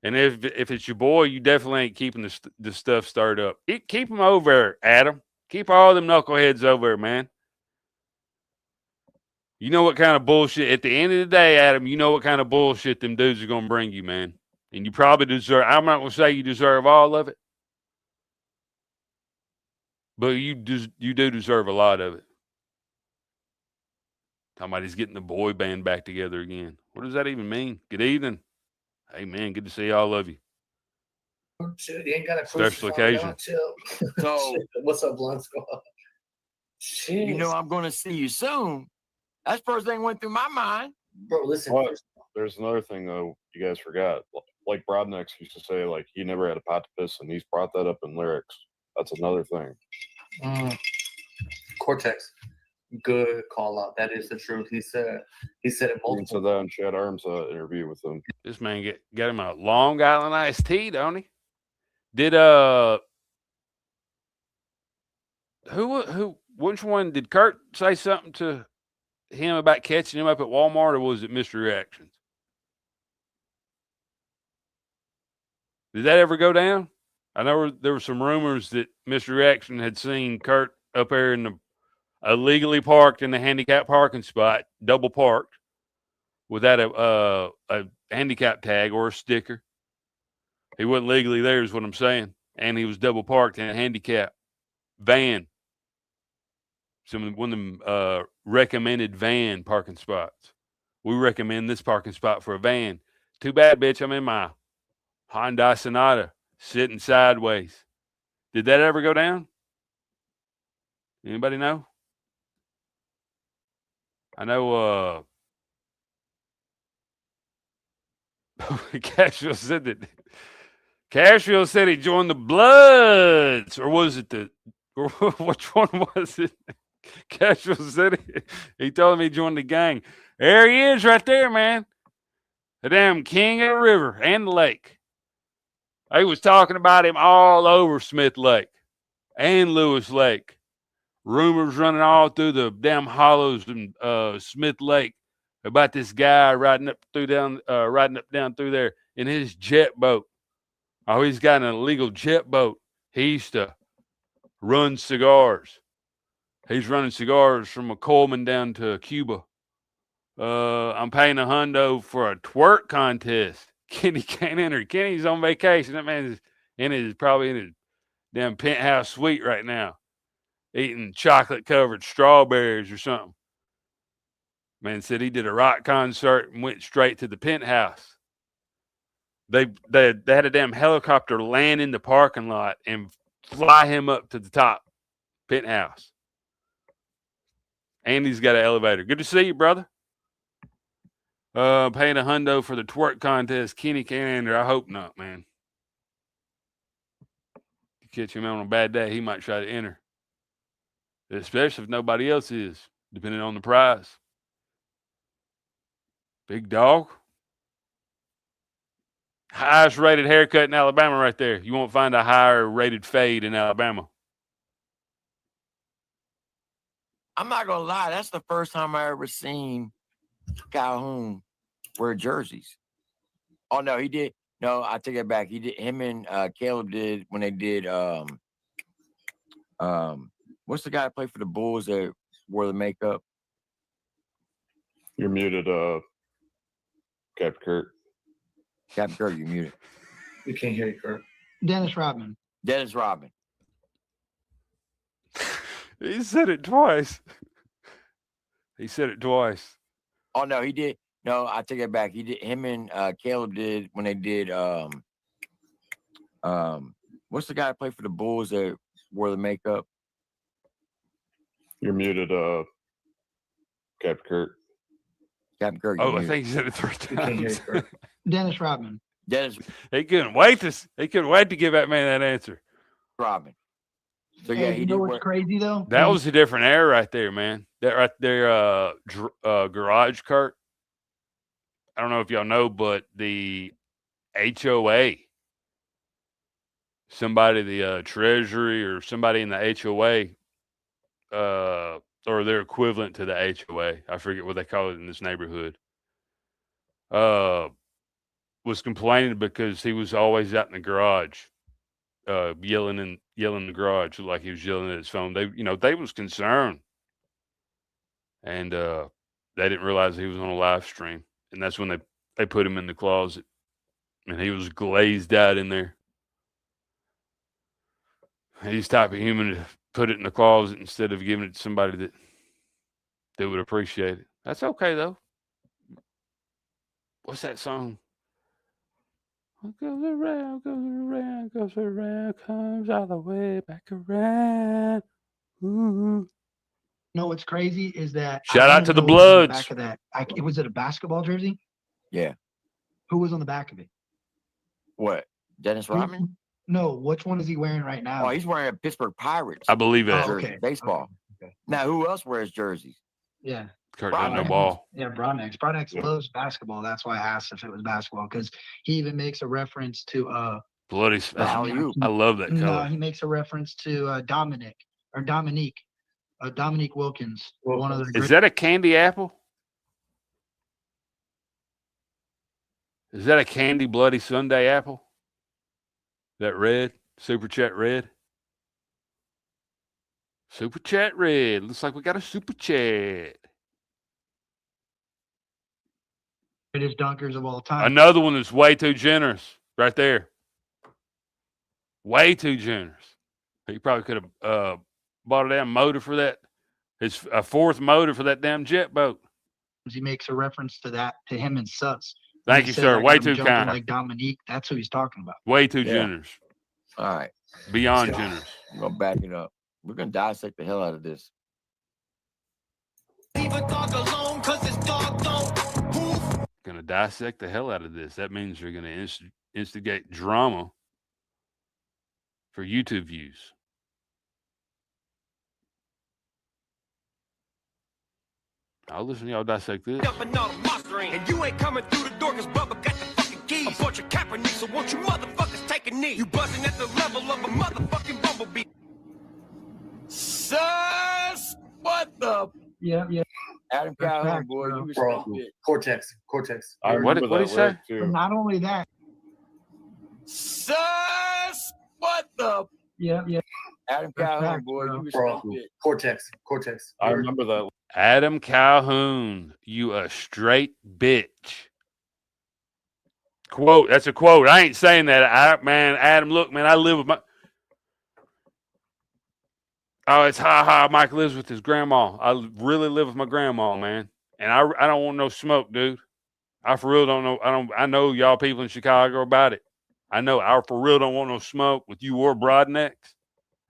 And if it's your boy, you definitely ain't keeping the stuff stirred up. Keep them over there, Adam. Keep all them knuckleheads over there, man. You know what kind of bullshit, at the end of the day, Adam, you know what kind of bullshit them dudes are going to bring you, man. And you probably deserve, I'm not going to say you deserve all of it, but you do deserve a lot of it. Somebody's getting the boy band back together again. What does that even mean? Good evening. Hey, man, good to see all of you. Oh, shit, you ain't got a Special crucify, occasion. y'all, chill. So- What's up, Blunt Squad? Jeez. You know I'm going to see you soon. That's the first thing went through my mind. Bro, listen. What? There's another thing though you guys forgot. Like Broadnax used to say, like he never had a pot to piss, and he's brought that up in lyrics. That's another thing. Cortex. Good call out. That is the truth. He said it He said multiple. that in Chad Arms' interview with him. This man got him a Long Island iced tea, don't he? Did which one did Kurt say something to him about catching him up at Walmart, or was it misdirections? Did that ever go down? I know there were some rumors that Misdirection had seen Kurt up there in the illegally parked in the handicap parking spot, double parked, without a handicap tag or a sticker. He wasn't legally there, is what I'm saying, and he was double parked in a handicap van. One of them recommended van parking spots. We recommend this parking spot for a van. Too bad, bitch, I'm in my Hyundai Sonata sitting sideways. Did that ever go down? Anybody know? I know Cashville said he joined the Bloods, or was it which one was it? Cashville said he told me he joined the gang. There he is right there, man. The damn king of the river and the lake. They was talking about him all over Smith Lake and Lewis Lake. Rumors running all through the damn hollows in Smith Lake about this guy riding up down through there in his jet boat. Oh, he's got an illegal jet boat. He used to run cigars. He's running cigars from a Coleman down to Cuba. I'm paying $100 for a twerk contest. Kenny can't enter. Kenny's on vacation. That man is probably in his damn penthouse suite right now, eating chocolate-covered strawberries or something. Man said he did a rock concert and went straight to the penthouse. They had a damn helicopter land in the parking lot and fly him up to the top penthouse. Andy's got an elevator. Good to see you, brother. Paying $100 for the twerk contest. Kenny can't enter. I hope not, man. You catch him on a bad day, he might try to enter. Especially if nobody else is, depending on the prize. Big dog. Highest rated haircut in Alabama right there. You won't find a higher rated fade in Alabama. I'm not gonna lie, that's the first time I ever seen Calhoun wear jerseys. Oh no, he did. No, I take it back. He did. Him and Caleb did when they did. What's the guy that played for the Bulls that wore the makeup? You're muted, Captain Kurt. Captain Kurt, you're muted. We can't hear you, Kurt. Dennis Rodman. Dennis Rodman. He said it twice. He said it twice. Oh no, he did. No, I take it back. He did. Him and Caleb did when they did. What's the guy that played for the Bulls that wore the makeup? You're muted, Captain Kurt. Captain Kurt. Oh, I think he said it 3 times. Dennis Rodman. Dennis. He couldn't wait to give that man that answer. Rodman. So yeah, Hey, he you did. know what's crazy though? That was a different era right there, man. That right there, garage Kurt. I don't know if y'all know, but the HOA, somebody, the Treasury or somebody in the HOA, or their equivalent to the HOA, I forget what they call it in this neighborhood, was complaining because he was always out in the garage, yelling in the garage like he was yelling at his phone. They was concerned, and they didn't realize he was on a live stream, and that's when they put him in the closet, and he was glazed out in there. He's the type of human to put it in the closet instead of giving it to somebody that would appreciate it. That's okay though. What's that song? What goes around, goes around, comes all the way back around. Ooh. No, what's crazy is that Shout out to the who was on the Bloods. back of that. Was it a basketball jersey? Yeah. Who was on the back of it? What? Dennis Rodman? No, which one is he wearing right now? Oh, he's wearing a Pittsburgh Pirates. I believe that. Oh, jersey, okay. baseball. Okay. Now, who else wears jerseys? Yeah. Kurt got no ball. Yeah, Broadnex. Broadnex loves basketball. That's why I asked if it was basketball, because he even makes a reference to Bloody. I love that color. No, he makes a reference to Dominique. Dominique Wilkins, one of the Is great. that a candy apple? Is that a candy bloody Sunday apple? That red? Super chat red? Super chat red. Looks like we got a super chat. Greatest dunkers of all time. Another one that's way too generous right there. Way too generous. He probably could have bought a damn motor for that. His a fourth motor for that damn jet boat. He makes a reference to that, to him and Suts. Thank you, sir. Way too kind. Like Dominique. That's who he's talking about. Way too generous. All right. Beyond generous. I'm going to back it up. We're going to dissect the hell out of this. Going to dissect the hell out of this. That means you're going to instigate drama for YouTube views. I'll listen to y'all dissect this. And you ain't coming through the door because Bubba got the fucking keys. A bunch of capin, so won't you motherfuckers take a knee? You buzzing at the level of a motherfucking bumblebee. Sus! What the? Yeah. Adam Calhoun, boy, you was stupid. Cortex. I remember What that did he say? lyric too. Not only that. Sus! What the? Yeah. Adam Calhoun, boy, you was stupid. Cortex. I remember that. Adam Calhoun, you a straight bitch. Quote. That's a quote. I ain't saying that. Adam, look, man, I live with my. Oh, it's Mike lives with his grandma. I really live with my grandma, man. And I don't want no smoke, dude. I for real don't know. I know y'all people in Chicago about it. I know I for real don't want no smoke with you or broadnecks.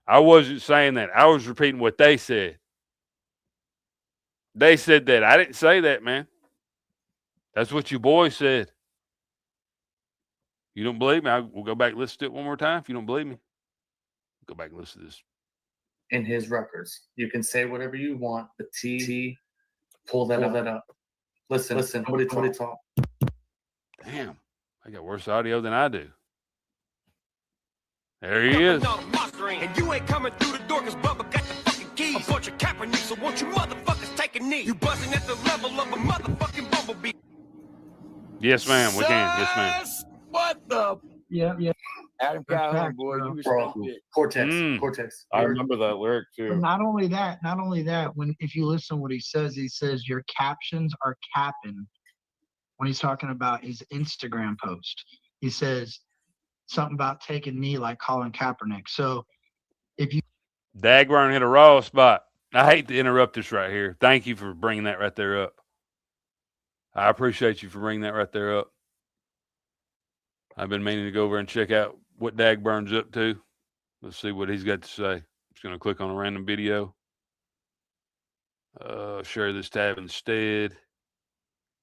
I wasn't saying that. I was repeating what they said. They said that. I didn't say that, man. That's what your boy said. You don't believe me? We'll go back and listen to it one more time. If you don't believe me, go back and listen to this. In his records, you can say whatever you want. The T, pull that up. Listen. What did he talk? Damn, I got worse audio than I do. There he is. And you ain't coming through the door because Bubba got the fucking keys. A bunch of capin, so won't you motherfuckers take a knee? You buzzing at the level of a motherfucking bumblebee. Yes, ma'am. We can. Yes, ma'am. What the? Yeah. Adam Calhoun, boy, you was stupid. Cortex. I remember that lyric too. But not only that, if you listen to what he says your captions are capping. When he's talking about his Instagram post, he says something about taking knee like Colin Kaepernick. So if you Dagburn hit a raw spot. I hate to interrupt this right here. Thank you for bringing that right there up. I appreciate you for bringing that right there up. I've been meaning to go over and check out what Dagburn's up to. Let's see what he's got to say. I'm just going to click on a random video. Share this tab instead.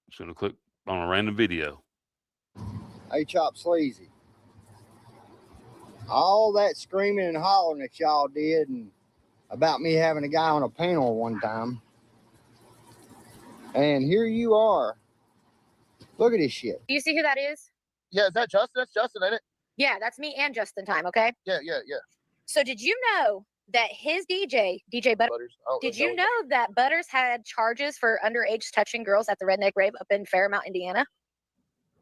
Just going to click on a random video. Hey, Chop Sleazy. All that screaming and hollering that y'all did and about me having a guy on a panel one time. And here you are. Look at this shit. Do you see who that is? Yeah, is that Justin? That's Justin, ain't it? Yeah, that's me and Justin Time, okay? Yeah. So did you know that his DJ Butters, did you know that Butters had charges for underage touching girls at the Redneck Rave up in Fairmount, Indiana?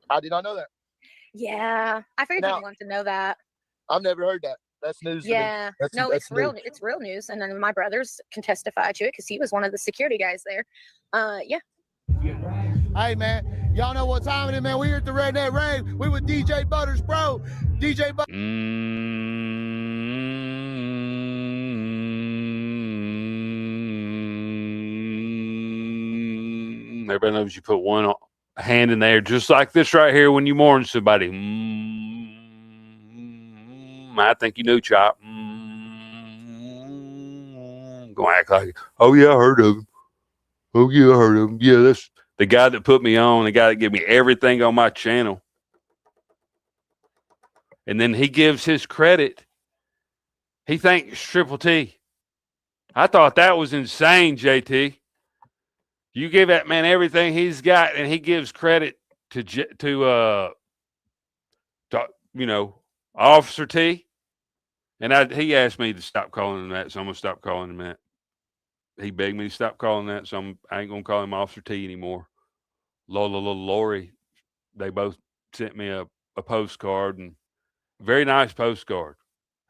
I did not know that. Yeah, I figured you'd want to know that. I've never heard that. That's news. Yeah, it's real. It's real news, and then my brothers can testify to it because he was one of the security guys there. Yeah. Hey man, y'all know what time it is, man. We here at the Redneck Rave. We with DJ Butters, bro. DJ Butters. Everybody knows you put one hand in there just like this right here when you mourn somebody. I think you know, Chop. Gonna act like, oh yeah, I heard of him. Oh yeah, I heard of him. Yeah, that's the guy that put me on, the guy that gave me everything on my channel. And then he gives his credit. He thanks Triple T. I thought that was insane, JT. You give that man everything he's got, and he gives credit to Officer T. And he asked me to stop calling him that, so I'm gonna stop calling him that. he begged me to stop calling that, so I ain't gonna call him Officer T anymore. Lola, Lori, they both sent me a postcard, and very nice postcard.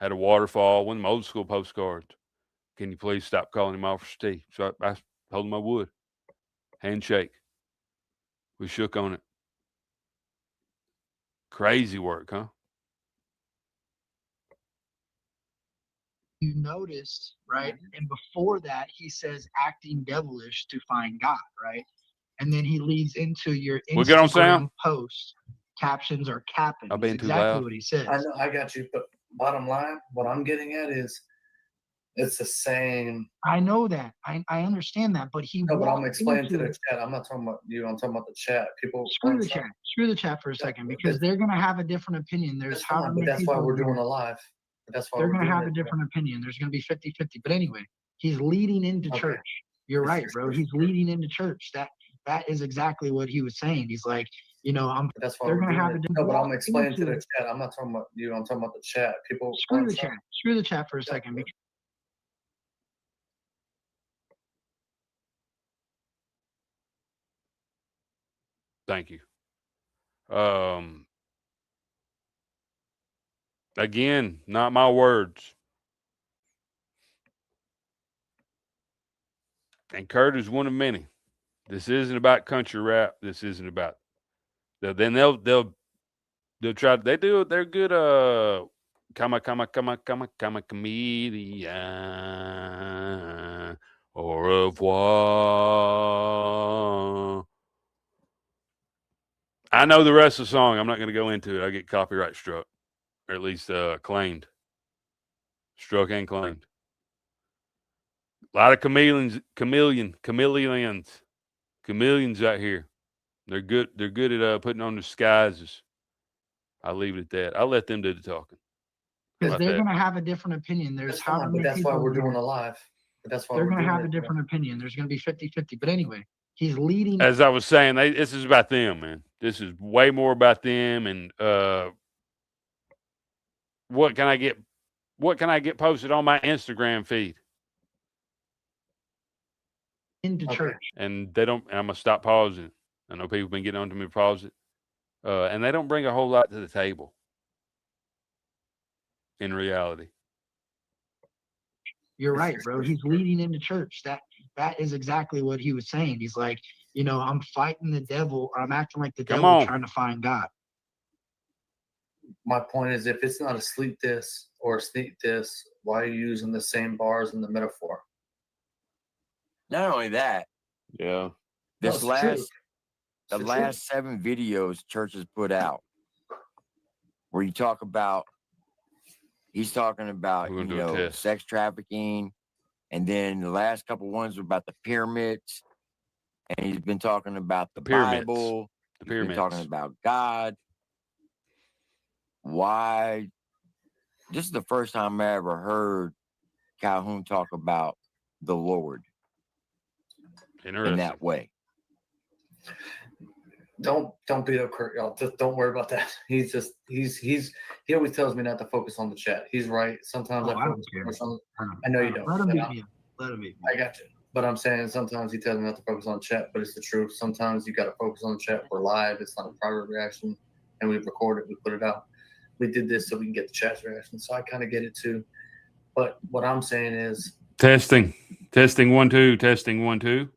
Had a waterfall, one of them old school postcards. Can you please stop calling him Officer T? So I told him I would. Handshake. We shook on it. Crazy work, huh? You noticed, right? And before that, he says acting devilish to find God, right? And then he leads into your We good on sound? Instagram post captions are capping. I'm That's being too exactly loud. what he says. I know, I got you. But bottom line, what I'm getting at is it's the same. I know that. I understand that, but he No, but I'm walked explaining to into the it. chat. I'm not talking about you. I'm talking about the chat. People. Screw the chat. Screw the chat for a second, because they're gonna have a different opinion. There's That's however fine, but many that's why people we're doing here. a live. That's why They're we're gonna doing have a it. different opinion. There's gonna be 50-50. But anyway, he's leading into Okay. church. You're right, Sure, bro. sure, He's sure. leading into church. That is exactly what he was saying. He's like, you know, That's why they're we're gonna doing have a it. different No, but I'm walk explaining to into the it. chat. I'm not talking about you. I'm talking about the chat. People. Screw the chat. Screw the chat for a second. Because Thank you. Again, not my words. And Kurt is one of many. This isn't about country rap. This isn't about. Then they'll try. They do. They're good. Comedian. Au revoir. I know the rest of the song. I'm not going to go into it. I get copyright struck, or at least claimed. Struck and claimed. A lot of chameleons out here. They're good. They're good at putting on disguises. I'll leave it at that. I'll let them do the talking. they're About that. gonna have a different opinion. There's That's however fine, but many that's why people we're doing here. a live. But that's why They're we're gonna doing have a it. different opinion. There's gonna be 50-50. But anyway, he's leading. As I was saying, this is about them, man. This is way more about them. And what can I get? What can I get posted on my Instagram feed? Into church. And they don't. I'm gonna stop pausing. I know people been getting on to me to pause it, and they don't bring a whole lot to the table. In reality, You're right, bro. He's leading into church. That is exactly what he was saying. He's like, you know, I'm fighting the devil, or I'm acting like the Come devil on. trying to find God. My point is, if it's not a sleep this or a sneak this, why are you using the same bars in the metaphor? Not only that, Yeah. this it's last true. the It's last 7 videos churches put out where you talk about he's talking about, We're you gonna do a know, test. sex trafficking, and then the last couple ones were about the pyramids, and he's been talking about the Pyramids. Bible. The He's been talking pyramids. about God. Why? This is the first time I ever heard Calhoun talk about the Lord in Interesting. that way. Don't beat up Kurt, y'all. Just don't worry about that. He always tells me not to focus on the chat. He's right. Sometimes Oh, I I don't focus care. too much on. I know you don't. Let him but beat I'm- me up. Let him beat me I got you. But I'm saying sometimes he tells me not to focus on the chat, but it's the truth. Sometimes you got to focus on the chat. We're live. It's not a private reaction, and we record it. We put it out. We did this so we can get the chat's reaction. So I kind of get it too. But what I'm saying is, Testing 1 2. Testing 1 2.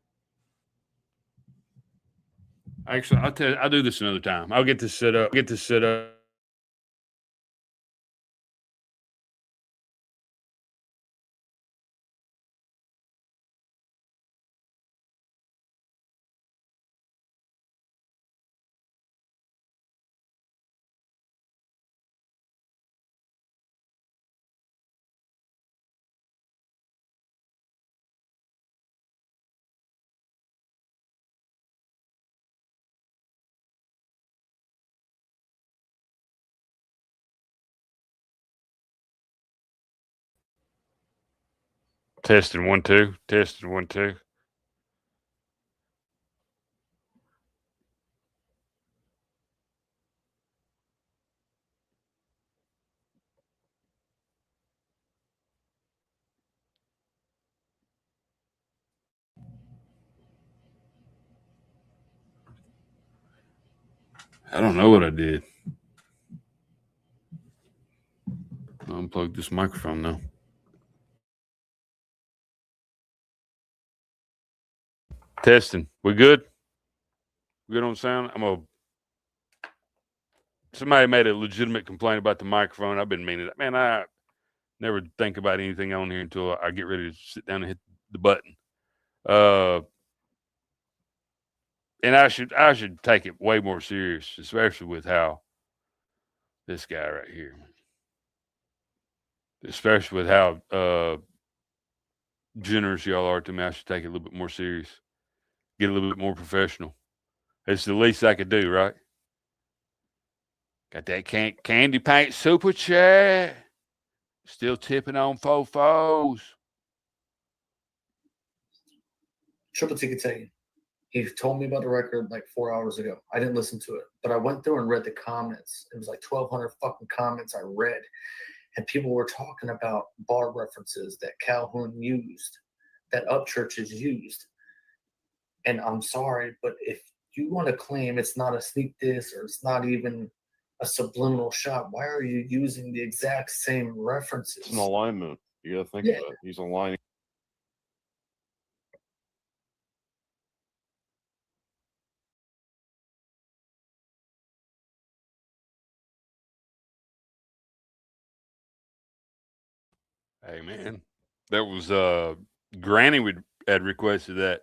Actually, I'll do this another time. I'll get this set up. Testing 1 2. Testing 1 2. I don't know what I did. I'll unplug this microphone now. Testing. We good? We good on sound? Somebody made a legitimate complaint about the microphone. I've been meaning that. Man, I never think about anything on here until I get ready to sit down and hit the button. And I should take it way more serious, especially with how this guy right here, especially with how generous y'all are to me. I should take it a little bit more serious, get a little bit more professional. It's the least I could do, right? Got that candy paint super chat. Still tipping on fofos. Triple T could tell you. He told me about the record like 4 hours ago. I didn't listen to it, but I went through and read the comments. It was like 1,200 fucking comments I read. And people were talking about bar references that Calhoun used, that Upchurches used. And I'm sorry, but if you want to claim it's not a sneak diss or it's not even a subliminal shot, why are you using the exact same references? It's an alignment. You gotta think about it. He's aligning. Hey man, that was Granny had requested that.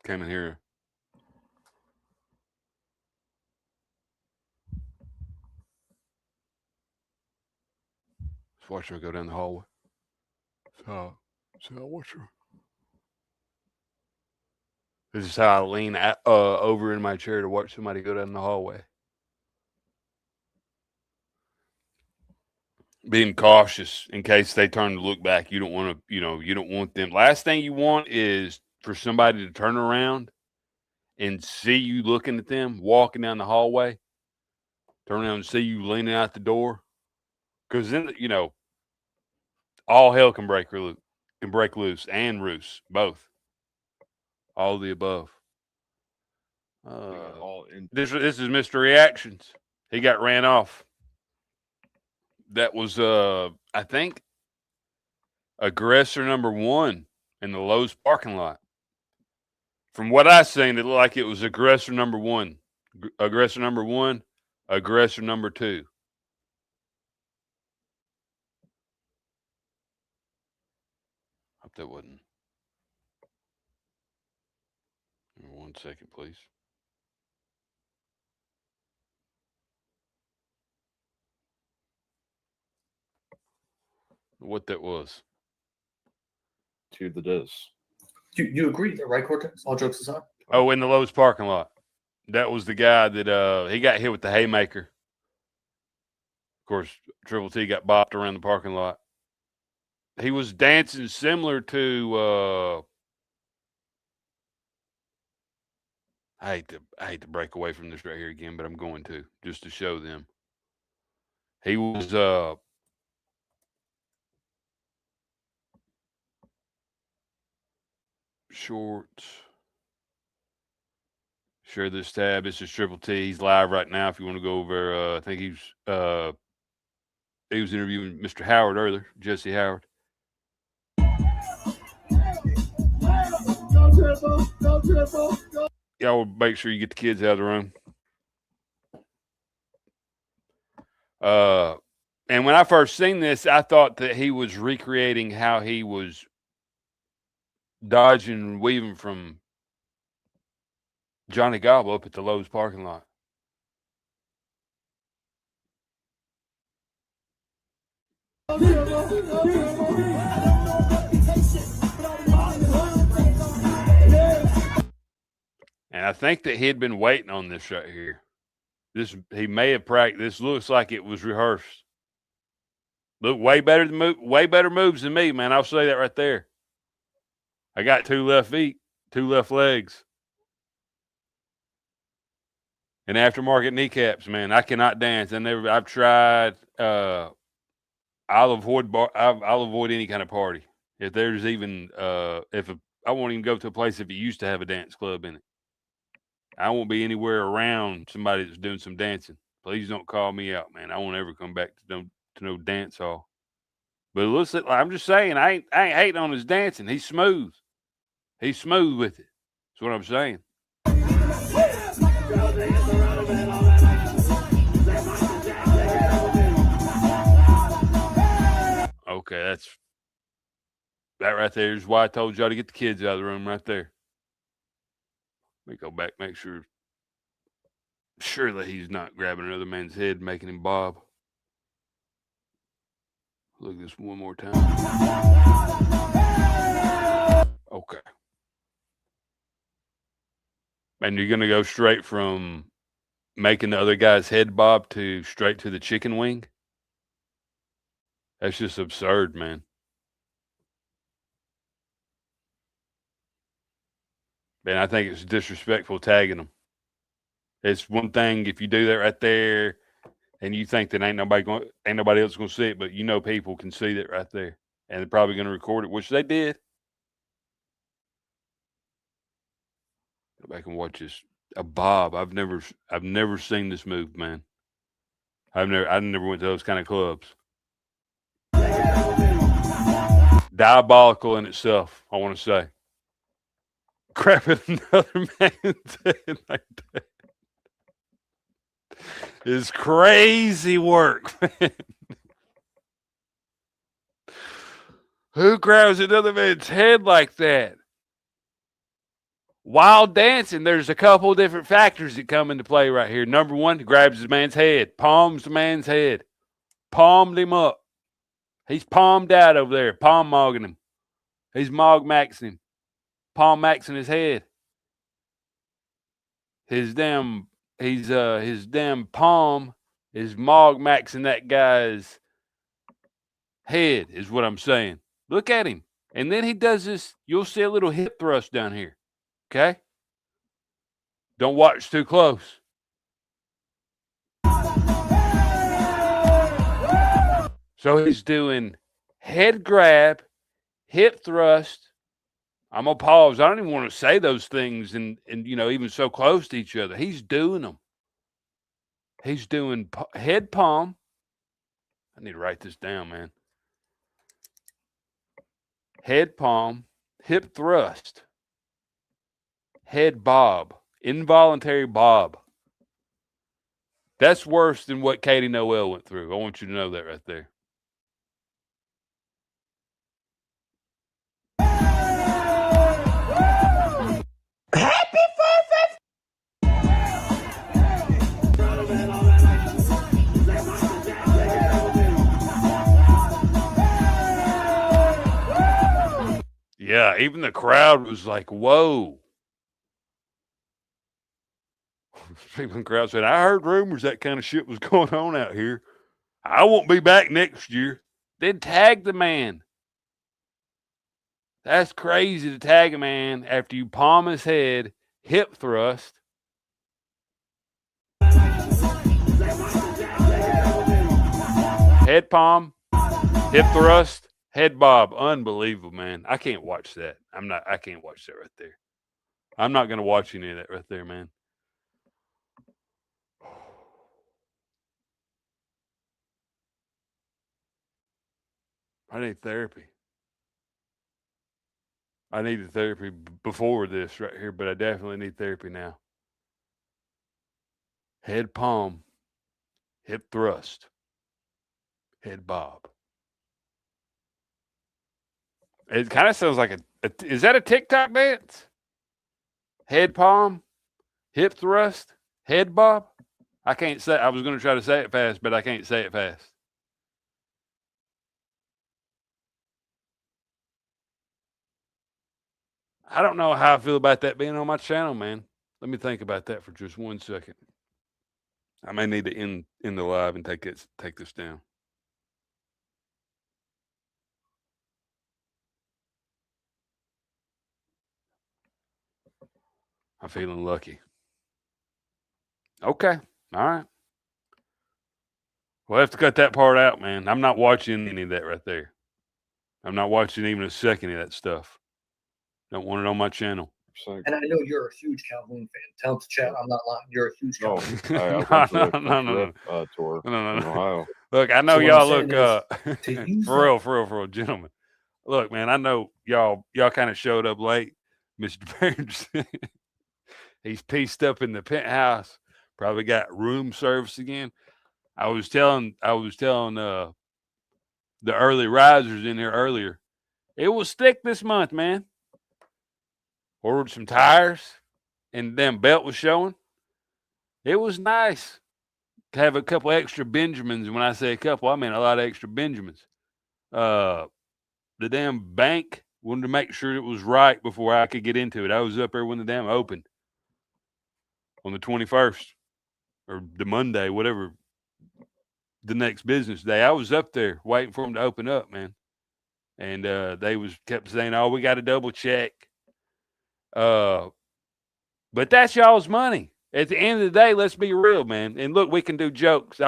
Came in here. Just watch her go down the hallway. So watch her. This is how I lean over in my chair to watch somebody go down the hallway. Being cautious in case they turn to look back. You don't want to, you don't want them. Last thing you want is for somebody to turn around and see you looking at them walking down the hallway. Turn around and see you leaning out the door. Because then, all hell can break loose and Roos, both. All the above. This is Mr. Reactions. He got ran off. That was, I think, aggressor number 1 in the Lowe's parking lot. From what I seen, it looked like it was aggressor number 1. Aggressor number 1, aggressor number 2. Hope that wasn't. 1 second, please. What that was. To the diss. You agree, that right, Cortex? All jokes aside. Oh, in the Lowe's parking lot. That was the guy that he got hit with the haymaker. Of course, Triple T got bopped around the parking lot. He was dancing similar to I hate to break away from this right here again, but I'm going to just to show them. He was shorts. Share this tab. This is Triple T. He's live right now. If you want to go over, I think he was interviewing Mr. Howard earlier, Jesse Howard. Y'all make sure you get the kids out of the room. And when I first seen this, I thought that he was recreating how he was dodging and weaving from Johnny Gobble up at the Lowe's parking lot. And I think that he had been waiting on this right here. He may have practiced. This looks like it was rehearsed. Look, way better moves than me, man. I'll say that right there. I got 2 left feet, 2 left legs, and aftermarket kneecaps, man. I cannot dance. I've tried. I'll avoid any kind of party. If there's even I won't even go to a place if it used to have a dance club in it. I won't be anywhere around somebody that's doing some dancing. Please don't call me out, man. I won't ever come back to no dance hall. But listen, I'm just saying, I ain't hating on his dancing. He's smooth. He's smooth with it. That's what I'm saying. Okay, that right there is why I told y'all to get the kids out of the room right there. Let me go back, make sure that he's not grabbing another man's head and making him bob. Look at this one more time. Okay. And you're going to go straight from making the other guy's head bob to straight to the chicken wing? That's just absurd, man. Man, I think it's disrespectful tagging them. It's one thing if you do that right there and you think that ain't nobody else gonna see it, but you know people can see that right there. And they're probably gonna record it, which they did. Go back and watch this. A bob. I've never seen this move, man. I never went to those kind of clubs. Diabolical in itself, I want to say. Crapping another man's head like that is crazy work, man. Who grabs another man's head like that? While dancing, there's a couple different factors that come into play right here. Number one, he grabs the man's head, palms the man's head, palmed him up. He's palmed out over there, palm mogging him. He's mog maxing him, palm maxing his head. His damn palm is mog maxing that guy's head, is what I'm saying. Look at him. And then he does this. You'll see a little hip thrust down here. Okay? Don't watch too close. So he's doing head grab, hip thrust. I'm going to pause. I don't even want to say those things and even so close to each other. He's doing them. He's doing head palm. I need to write this down, man. Head palm, hip thrust, head bob, involuntary bob. That's worse than what Katie Noel went through. I want you to know that right there. Happy 4th. Yeah, even the crowd was like, whoa. People in the crowd said, I heard rumors that kind of shit was going on out here. I won't be back next year. Then tag the man. That's crazy to tag a man after you palm his head, hip thrust. Head palm, hip thrust, head bob. Unbelievable, man. I can't watch that. I can't watch that right there. I'm not going to watch any of that right there, man. I need therapy. I needed therapy before this right here, but I definitely need therapy now. Head palm, hip thrust, head bob. It kind of sounds like is that a TikTok dance? Head palm, hip thrust, head bob. I can't say. I was going to try to say it fast, but I can't say it fast. I don't know how I feel about that being on my channel, man. Let me think about that for just 1 second. I may need to end the live and take this down. I'm feeling lucky. Okay. All right. We'll have to cut that part out, man. I'm not watching any of that right there. I'm not watching even a second of that stuff. Don't want it on my channel. And I know you're a huge Calhoun fan. Tell the chat I'm not lying. You're a huge Oh, Calhoun fan. I No, went to the no, country no, no, rep tour no, in no. Ohio. Look, I know So what y'all I'm look saying is, to use for real, gentlemen. Look, man, I know y'all kind of showed up late, Mr. Burns. He's pieced up in the penthouse. Probably got room service again. I was telling the early risers in here earlier. It was thick this month, man. Ordered some tires, and damn belt was showing. It was nice to have a couple extra Benjamins. When I say a couple, I mean a lot of extra Benjamins. The damn bank wanted to make sure it was right before I could get into it. I was up there when the damn opened on the 21st or the Monday, whatever the next business day. I was up there waiting for them to open up, man. And they kept saying, "Oh, we got to double check." But that's y'all's money. At the end of the day, let's be real, man. And look, we can do jokes.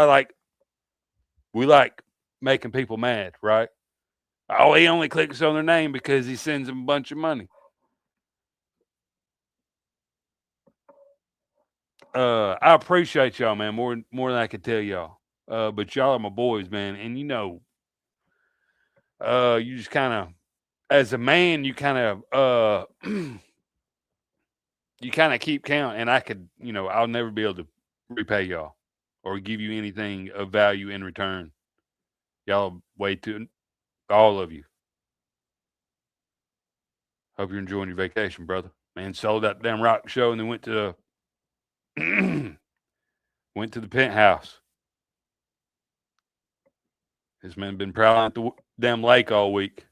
We like making people mad, right? Oh, he only clicks on their name because he sends them a bunch of money. I appreciate y'all, man, more than I could tell y'all. But y'all are my boys, man. And you know, you just kind of, as a man, you kind of, you kind of keep count. And I could, I'll never be able to repay y'all or give you anything of value in return. Y'all way too, all of you. Hope you're enjoying your vacation, brother. Man, sold that damn rock show and then went to the penthouse. This man been prowling at the damn lake all week,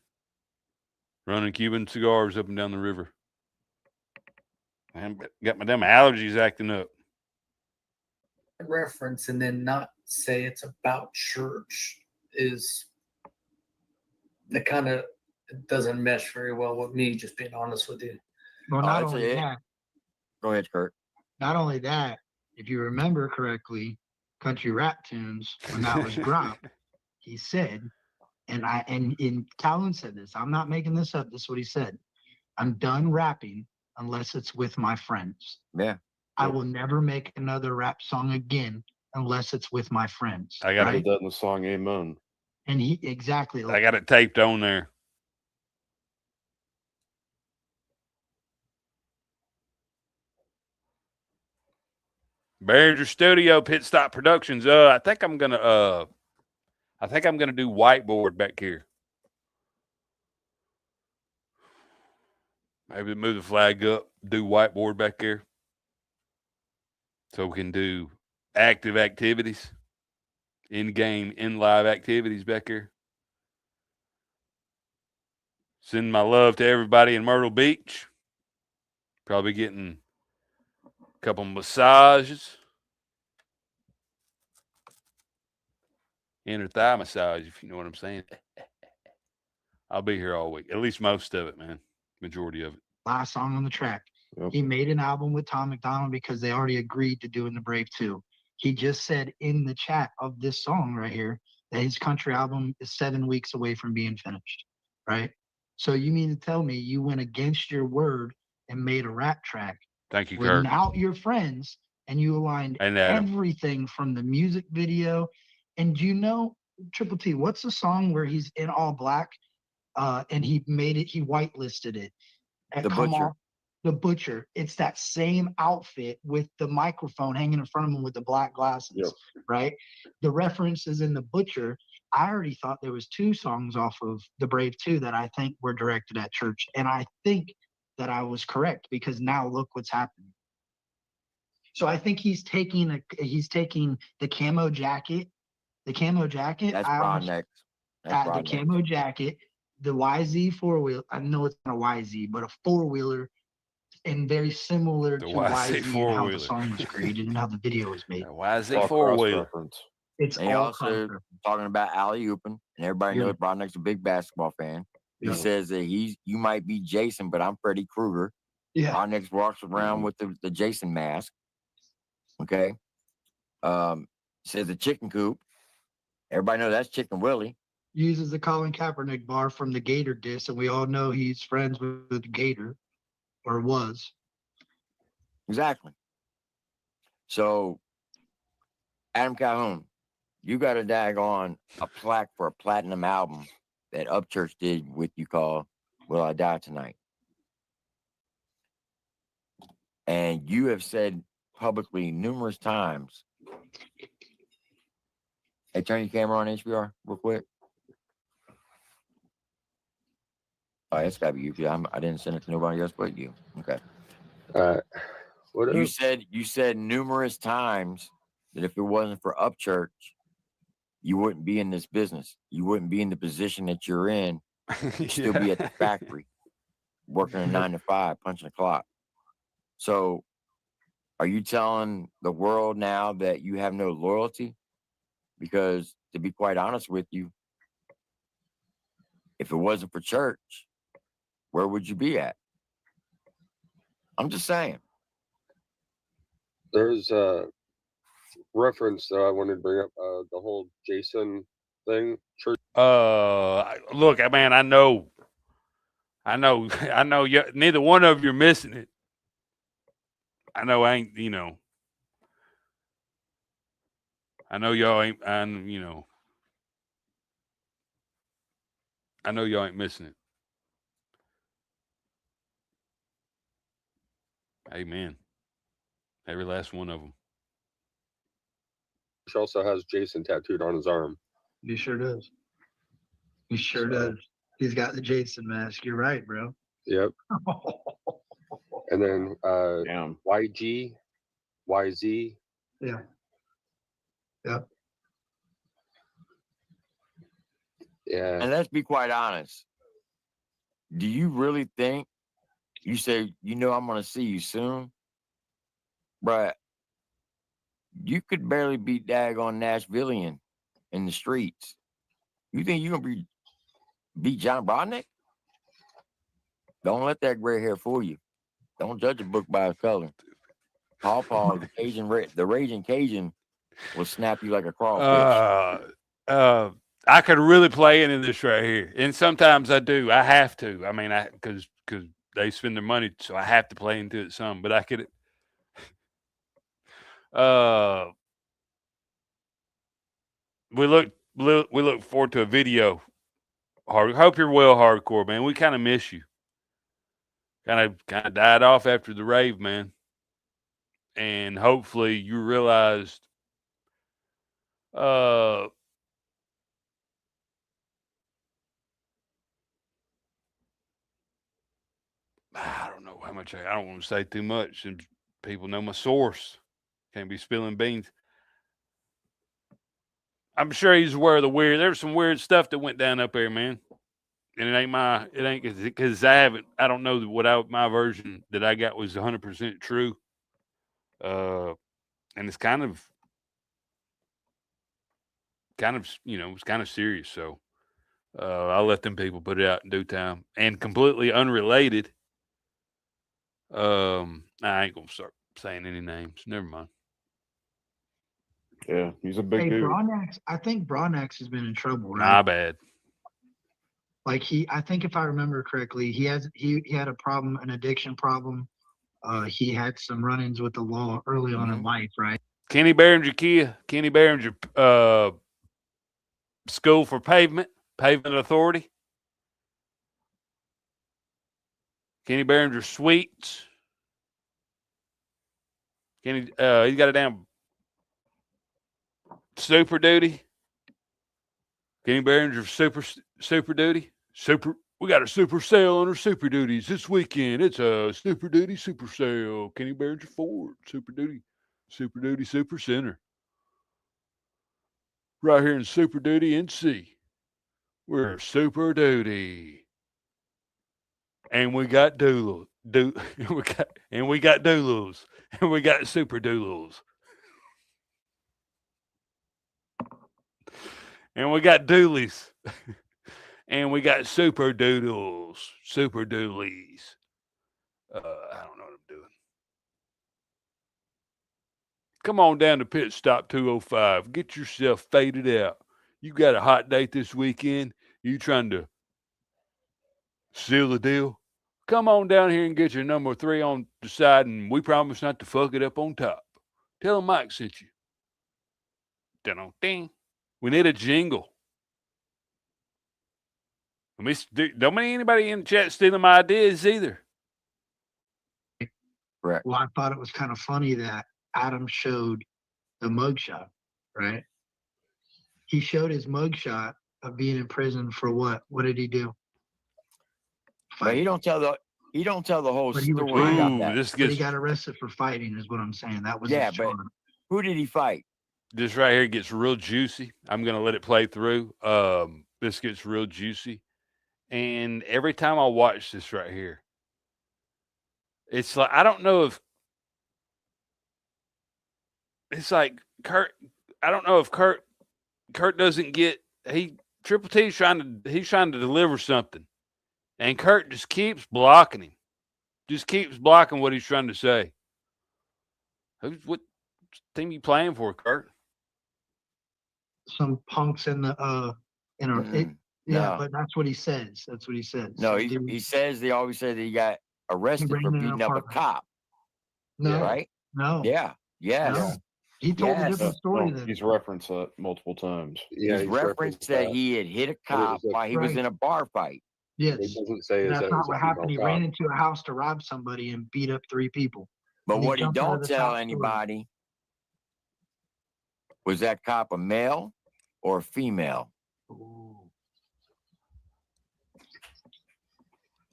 running Cuban cigars up and down the river. Man, got my damn allergies acting up. Reference and then not say it's about church is the kind of doesn't mesh very well with me, just being honest with you. Well, not only that. Go ahead, Kurt. Not only that, if you remember correctly, Country Rap Tunes, when that was dropped, he said, and Calhoun said this, I'm not making this up, this is what he said. I'm done rapping unless it's with my friends. Yeah. I will never make another rap song again unless it's with my friends. I got that in the song Amen. And he exactly. I got it taped on there. Behringer Studio, Pit Stop Productions. I think I'm gonna do whiteboard back here. Maybe move the flag up, do whiteboard back here. So we can do active activities, in-game, in-live activities back here. Send my love to everybody in Myrtle Beach. Probably getting a couple massages. Inner thigh massage, if you know what I'm saying. I'll be here all week. At least most of it, man. Majority of it. Last song on the track. Yep. He made an album with Tom McDonald because they already agreed to doing the Brave 2. He just said in the chat of this song right here that his country album is 7 weeks away from being finished, right? So you mean to tell me you went against your word and made a rap track? Thank you, Kurt. Without your friends, and you aligned everything from the music video. And do you know, Triple T, what's the song where he's in all black and he whitelisted it? The Butcher. The Butcher. It's that same outfit with the microphone hanging in front of him with the black glasses, right? The reference is in The Butcher. I already thought there was 2 songs off of The Brave 2 that I think were directed at church. And I think that I was correct because now look what's happening. So I think he's taking the camo jacket. The camo jacket. That's Broadneck. The camo jacket, the YZ 4-wheel. I know it's not a YZ, but a 4-wheeler, and very similar to YZ and how the song was created and how the video was made. YZ 4-wheeler. It's they all also talking about alley ooping, and everybody knows Broadneck's a big basketball fan. He says that you might be Jason, but I'm Freddy Krueger. Yeah. Broadneck walks around with the Jason mask. Okay. Says the chicken coop. Everybody knows that's Chicken Willie. Uses the Colin Kaepernick bar from the Gator diss, and we all know he's friends with the Gator. or was. Exactly. So, Adam Calhoun, you got a daggone a plaque for a platinum album that Upchurch did with you called Will I Die Tonight? And you have said publicly numerous times. Hey, turn your camera on HBR real quick. Oh, it's gotta be you. I didn't send it to nobody else but you. Okay. What You else? said numerous times that if it wasn't for Upchurch, you wouldn't be in this business. You wouldn't be in the position that you're in. You'd still be at the factory, working a 9 to 5, punching a clock. So, are you telling the world now that you have no loyalty? Because to be quite honest with you, if it wasn't for church, where would you be at? I'm just saying. There's a reference that I wanted to bring up, the whole Jason thing. Church. Look, man, I know. You. Neither one of you're missing it. I know. I ain't. I know y'all ain't. I know y'all ain't missing it. Amen. Every last one of them. Which also has Jason tattooed on his arm. He sure does. He sure does. He's got the Jason mask. You're right, bro. Yep. And then YG, YZ. Yeah. Yep. Yeah. And let's be quite honest. Do you really think you say, I'm going to see you soon? But you could barely beat daggone Nashvilleian in the streets. You think you're going to beat John Brodnick? Don't let that gray hair fool you. Don't judge a book by its color. Paw, the Raging Cajun will snap you like a crawfish. I could really play into this right here, and sometimes I do. I have to. I mean, because they spend their money, so I have to play into it some. But I could. We look forward to a video. Hope you're well, hardcore man. We kind of miss you. Kind of died off after the rave, man. And hopefully you realized. I don't know how much. I don't want to say too much, and people know my source. Can't be spilling beans. I'm sure he's aware of the weird. There's some weird stuff that went down up there, man. And it ain't because I don't know what my version that I got was 100% true. And it's kind of it's kind of serious. So I'll let them people put it out in due time. And completely unrelated. I ain't gonna start saying any names. Never mind. Yeah, he's a big dude. I think Brodnax has been in trouble, right? Nah, bad. Like I think if I remember correctly, he had a problem, an addiction problem. He had some run-ins with the law early on in life, right? Kenny Behringer, School for Pavement Authority. Kenny Behringer Suites. He's got a damn Super Duty. Kenny Behringer Super Duty. We got a super sale on our Super Duties this weekend. It's a Super Duty super sale. Kenny Behringer Ford Super Duty Super Center. Right here in Super Duty NC. We're Super Duty. And we got doulos. And we got doulos. And we got super doulos. And we got doolies. And we got super doodles. Super doolies. I don't know what I'm doing. Come on down to Pit Stop 205. Get yourself faded out. You got a hot date this weekend. You trying to seal the deal? Come on down here and get your number 3 on the side, and we promise not to fuck it up on top. Tell him Mike sent you. Ding. We need a jingle. Don't need anybody in the chat stealing my ideas either. Right. Well, I thought it was kind of funny that Adam showed the mugshot, right? He showed his mugshot of being in prison for what? What did he do? But he don't tell the whole But he was story about fighting. that. But he got arrested for fighting, is what I'm saying. That was his charge. Who did he fight? This right here gets real juicy. I'm gonna let it play through. This gets real juicy, and every time I watch this right here, it's like I don't know if it's like Kurt. I don't know if Kurt doesn't get Triple T's trying to deliver something, and Kurt just keeps blocking him, just keeps blocking what he's trying to say. What team you playing for, Kurt? Some punks in the No. but that's what he says. That's what he says. No, So he says they always say that he got arrested ran for in an beating up a apartment. cop. No, Right? no. Yeah. Yes. No. He told a different story No, then. he's referenced that multiple times. Yeah, He's referenced that he had hit a cop while he was Right. in a bar fight. Yes. It doesn't say is That's that it not was what a happened. He female ran cop. into a house to rob somebody and beat up 3 people. But And what he jumped out of don't the tell top story. anybody was that cop a male or a female.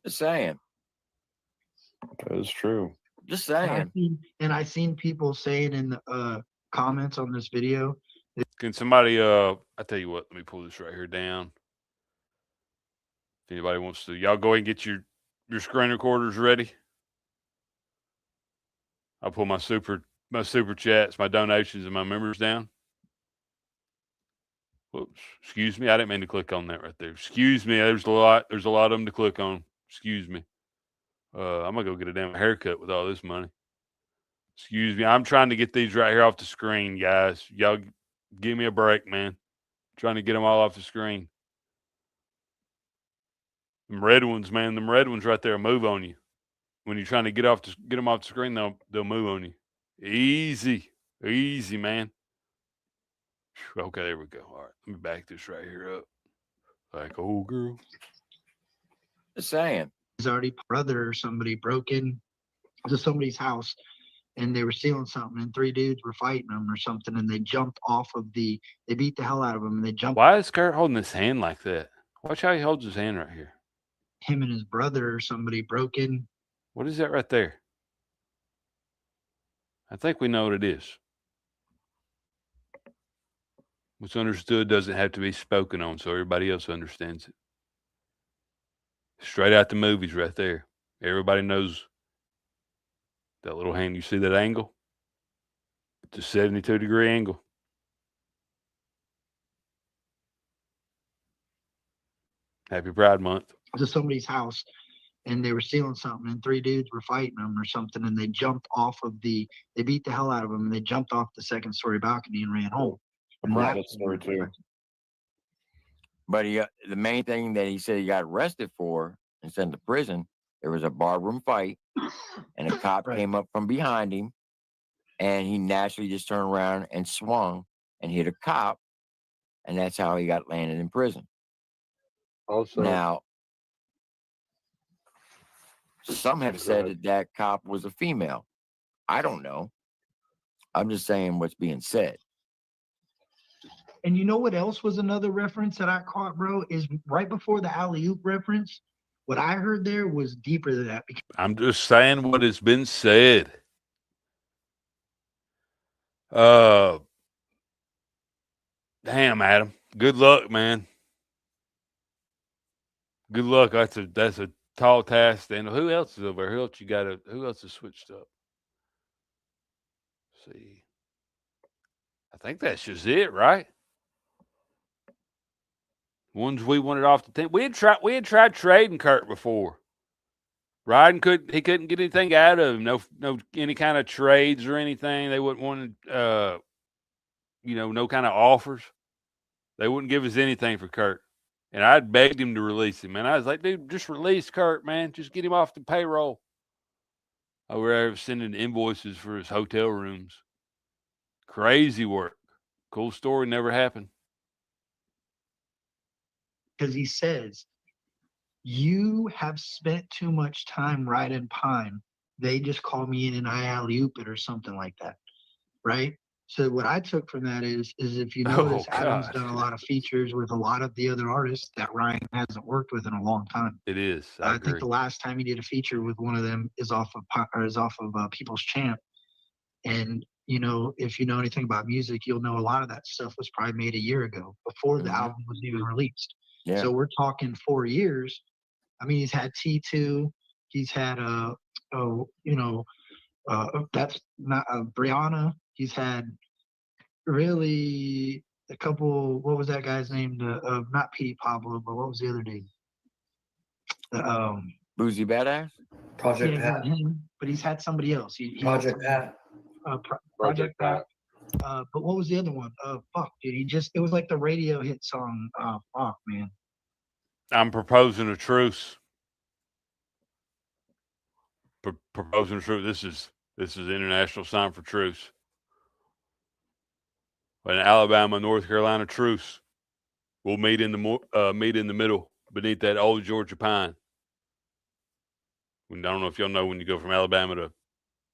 Just saying. That is true. Just saying. And I seen people saying in the comments on this video. Can somebody I tell you what, let me pull this right here down. If anybody wants to, y'all go ahead and get your screen recorders ready. I'll pull my super chats, my donations, and my members down. Whoops. Excuse me. I didn't mean to click on that right there. Excuse me. There's a lot of them to click on. Excuse me. I'm gonna go get a damn haircut with all this money. Excuse me. I'm trying to get these right here off the screen, guys. Y'all give me a break, man. Trying to get them all off the screen. Them red ones, man. Them red ones right there will move on you. When you're trying to get them off the screen, they'll move on you. Easy, man. Okay, there we go. All right, let me back this right here up. Like, old girl. Just saying. His already brother or somebody broke in to somebody's house and they were stealing something and 3 dudes were fighting them or something and they jumped off of they beat the hell out of him and they jumped. Why is Kurt holding his hand like that? Watch how he holds his hand right here. Him and his brother or somebody broke in. What is that right there? I think we know what it is. What's understood doesn't have to be spoken on, so everybody else understands it. Straight out the movies right there. Everybody knows that little hand. You see that angle? It's a 72-degree angle. Happy Pride Month. To somebody's house and they were stealing something and 3 dudes were fighting them or something and they jumped off of they beat the hell out of them and they jumped off the 2nd story balcony and ran home. I've heard that story too. But the main thing that he said he got arrested for and sent to prison, there was a barroom fight, and a cop came up from behind him, and he naturally just turned around and swung and hit a cop, and that's how he got landed in prison. Also, Now, some have said that cop was a female. I don't know. I'm just saying what's being said. And you know what else was another reference that I caught, bro, is right before the alley-oop reference. What I heard there was deeper than that. I'm just saying what has been said. Damn, Adam. Good luck, man. Good luck. That's a tall task. And who else is over here? Who else is switched up? Let's see. I think that's just it, right? Ones we wanted off the team. We had tried trading Kurt before. Ryden couldn't get anything out of him. No any kind of trades or anything. They wouldn't want no kind of offers. They wouldn't give us anything for Kurt. And I'd begged him to release him. And I was like, dude, just release Kurt, man. Just get him off the payroll. Over there sending invoices for his hotel rooms. Crazy work. Cool story, never happened. Because he says, you have spent too much time riding Pine. They just call me in and I alley-oop it or something like that. Right? So what I took from that is if you notice, Adam's God. done a lot of features with a lot of the other artists that Ryan hasn't worked with in a long time. It is. I agree. think the last time he did a feature with one of them is off of People's Champ. And you know, if you know anything about music, you'll know a lot of that stuff was probably made a year ago before the album was even released. Yeah. So we're talking 4 years. I mean, he's had T2, he's had that's not Brianna. He's had really a couple. What was that guy's name? Not P. Pablo, but what was the other dude? Boozy Badass? Project Yeah, Pat. him, but he's had somebody else. He Project Pat. Project Pat. But what was the other one? Fuck, dude. It was like the radio hit song. Fuck, man. I'm proposing a truce. Proposing a truce. This is international sign for truce. An Alabama, North Carolina truce. We'll meet in the middle beneath that old Georgia pine. I don't know if y'all know when you go from Alabama to.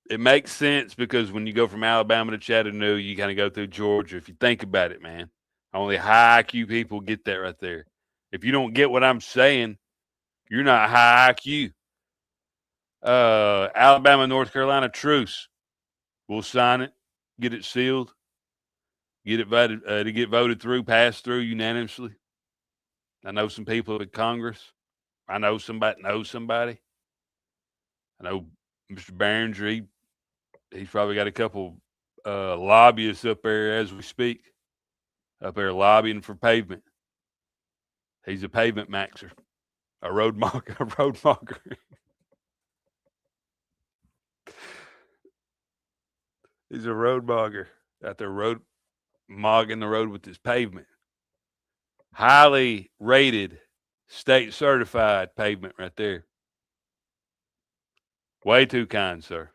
It makes sense because when you go from Alabama to Chattanooga, you kind of go through Georgia. If you think about it, man, only high IQ people get that right there. If you don't get what I'm saying, you're not high IQ. Alabama, North Carolina truce. We'll sign it, get it sealed, get it voted to get voted through, passed through unanimously. I know some people in Congress. I know somebody knows somebody. I know Mr. Behringer, he's probably got a couple lobbyists up there as we speak, up there lobbying for pavement. He's a pavement maxer, a road mogger. He's a road mogger out there mogging the road with his pavement. Highly rated, state certified pavement right there. Way too kind, sir.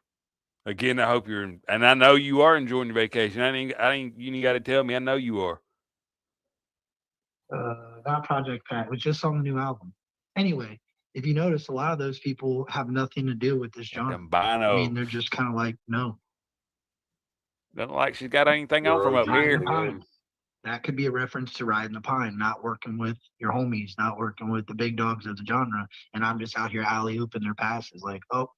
Again, I hope and I know you are enjoying your vacation. You ain't got to tell me. I know you are. Not Project Pat. It was just on the new album. Anyway, if you notice, a lot of those people have nothing to do with this genre. I mean, they're just kind of like, no. Doesn't like she's got anything on from up here. That could be a reference to Riding the Pine, not working with your homies, not working with the big dogs of the genre. And I'm just out here alley-ooping their passes. Like, oh,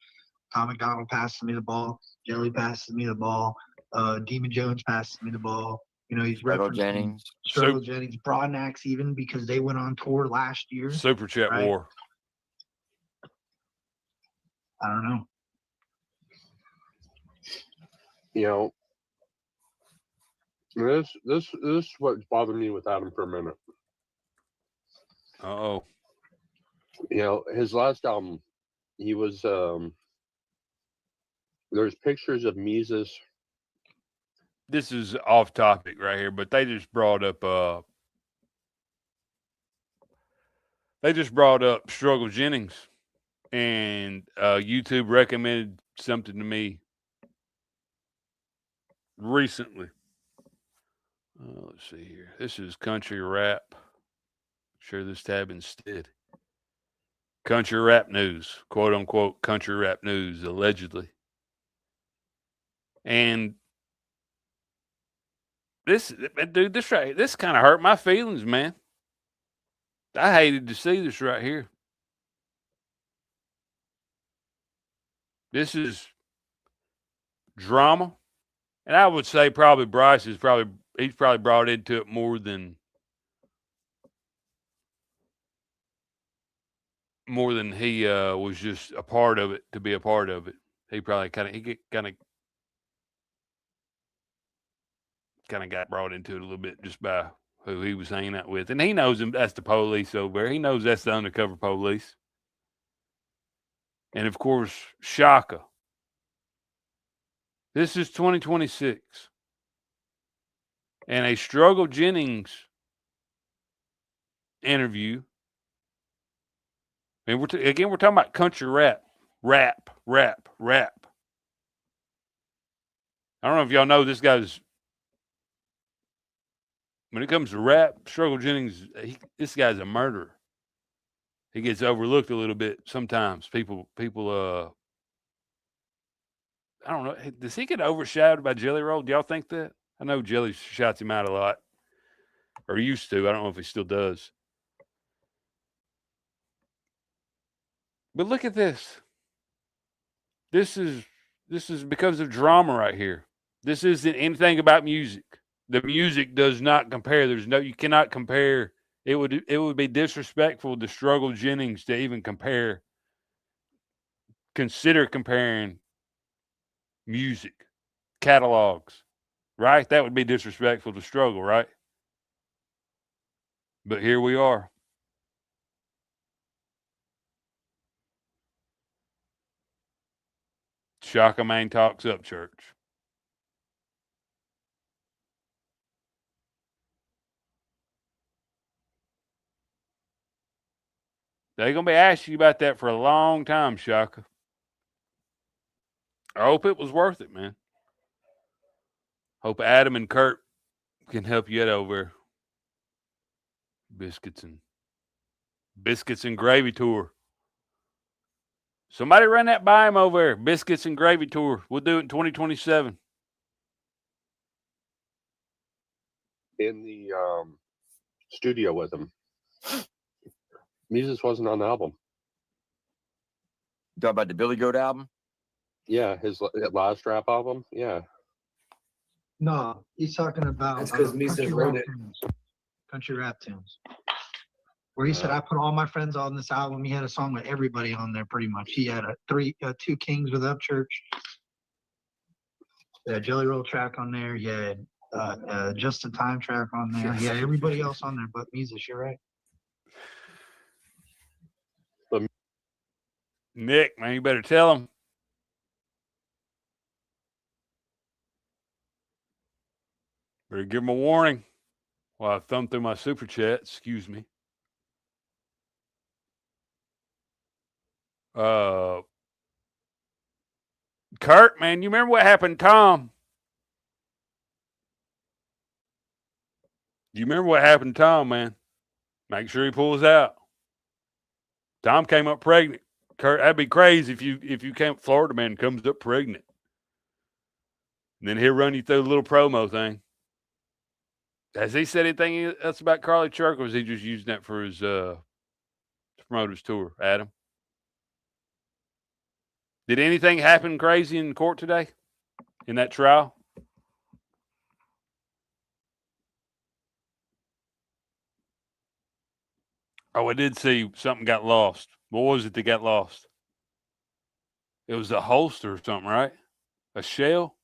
Tom McDonald passes me the ball. Jelly passes me the ball. Demon Jones passes me the ball. You know, he's referencing Struggle Jennings, Broadnax even, because they went on tour last year. Super Chat War. I don't know. You know, this is what bothered me with Adam for a minute. Oh. You know, his last album, he was there's pictures of Mises. This is off topic right here, but they just brought up Struggle Jennings, and YouTube recommended something to me recently. Let's see here. This is country rap. Share this tab instead. Country rap news, quote unquote country rap news, allegedly. And this kind of hurt my feelings, man. I hated to see this right here. This is drama. And I would say probably Bryce he's probably brought into it more than he was just a part of it to be a part of it. He probably kind of got brought into it a little bit just by who he was hanging out with. And he knows him. That's the police over there. He knows that's the undercover police. And of course, Shaka. This is 2026. And a Struggle Jennings interview. And we're talking about country rap. Rap. I don't know if y'all know this guy's. When it comes to rap, Struggle Jennings, this guy's a murderer. He gets overlooked a little bit sometimes. People, I don't know. Does he get overshadowed by Jelly Roll? Do y'all think that? I know Jelly shouts him out a lot, or used to. I don't know if he still does. But look at this. This is because of drama right here. This isn't anything about music. The music does not compare. You cannot compare. It would be disrespectful to Struggle Jennings to even consider comparing music catalogs, right? That would be disrespectful to Struggle, right? But here we are. Shaka Main talks up church. They're going to be asking you about that for a long time, Shaka. I hope it was worth it, man. Hope Adam and Kurt can help you out over Biscuits and Gravy Tour. Somebody run that by him over there. Biscuits and Gravy Tour. We'll do it in 2027. In the studio with him. Mises wasn't on the album. You talking about the Billy Goat album? Yeah, his last rap album. Yeah. No, he's talking about That's because Mises wrote it. Country rap tunes. Where he said, I put all my friends on this album. He had a song with everybody on there pretty much. He had two Kings with Upchurch. He had Jelly Roll track on there. He had Just in Time track on there. He had everybody else on there but Mises, you're right. Nick, man, you better tell him. Better give him a warning while I thumb through my super chat. Excuse me. Kurt, man, you remember what happened to Tom? You remember what happened to Tom, man? Make sure he pulls out. Tom came up pregnant. Kurt, that'd be crazy if you came, Florida man comes up pregnant. And then he'll run you through the little promo thing. Has he said anything else about Carly Church, or is he just using that for his to promote his tour, Adam? Did anything happen crazy in court today? In that trial? Oh, I did see something got lost. What was it that got lost? It was a holster or something, right? A shell?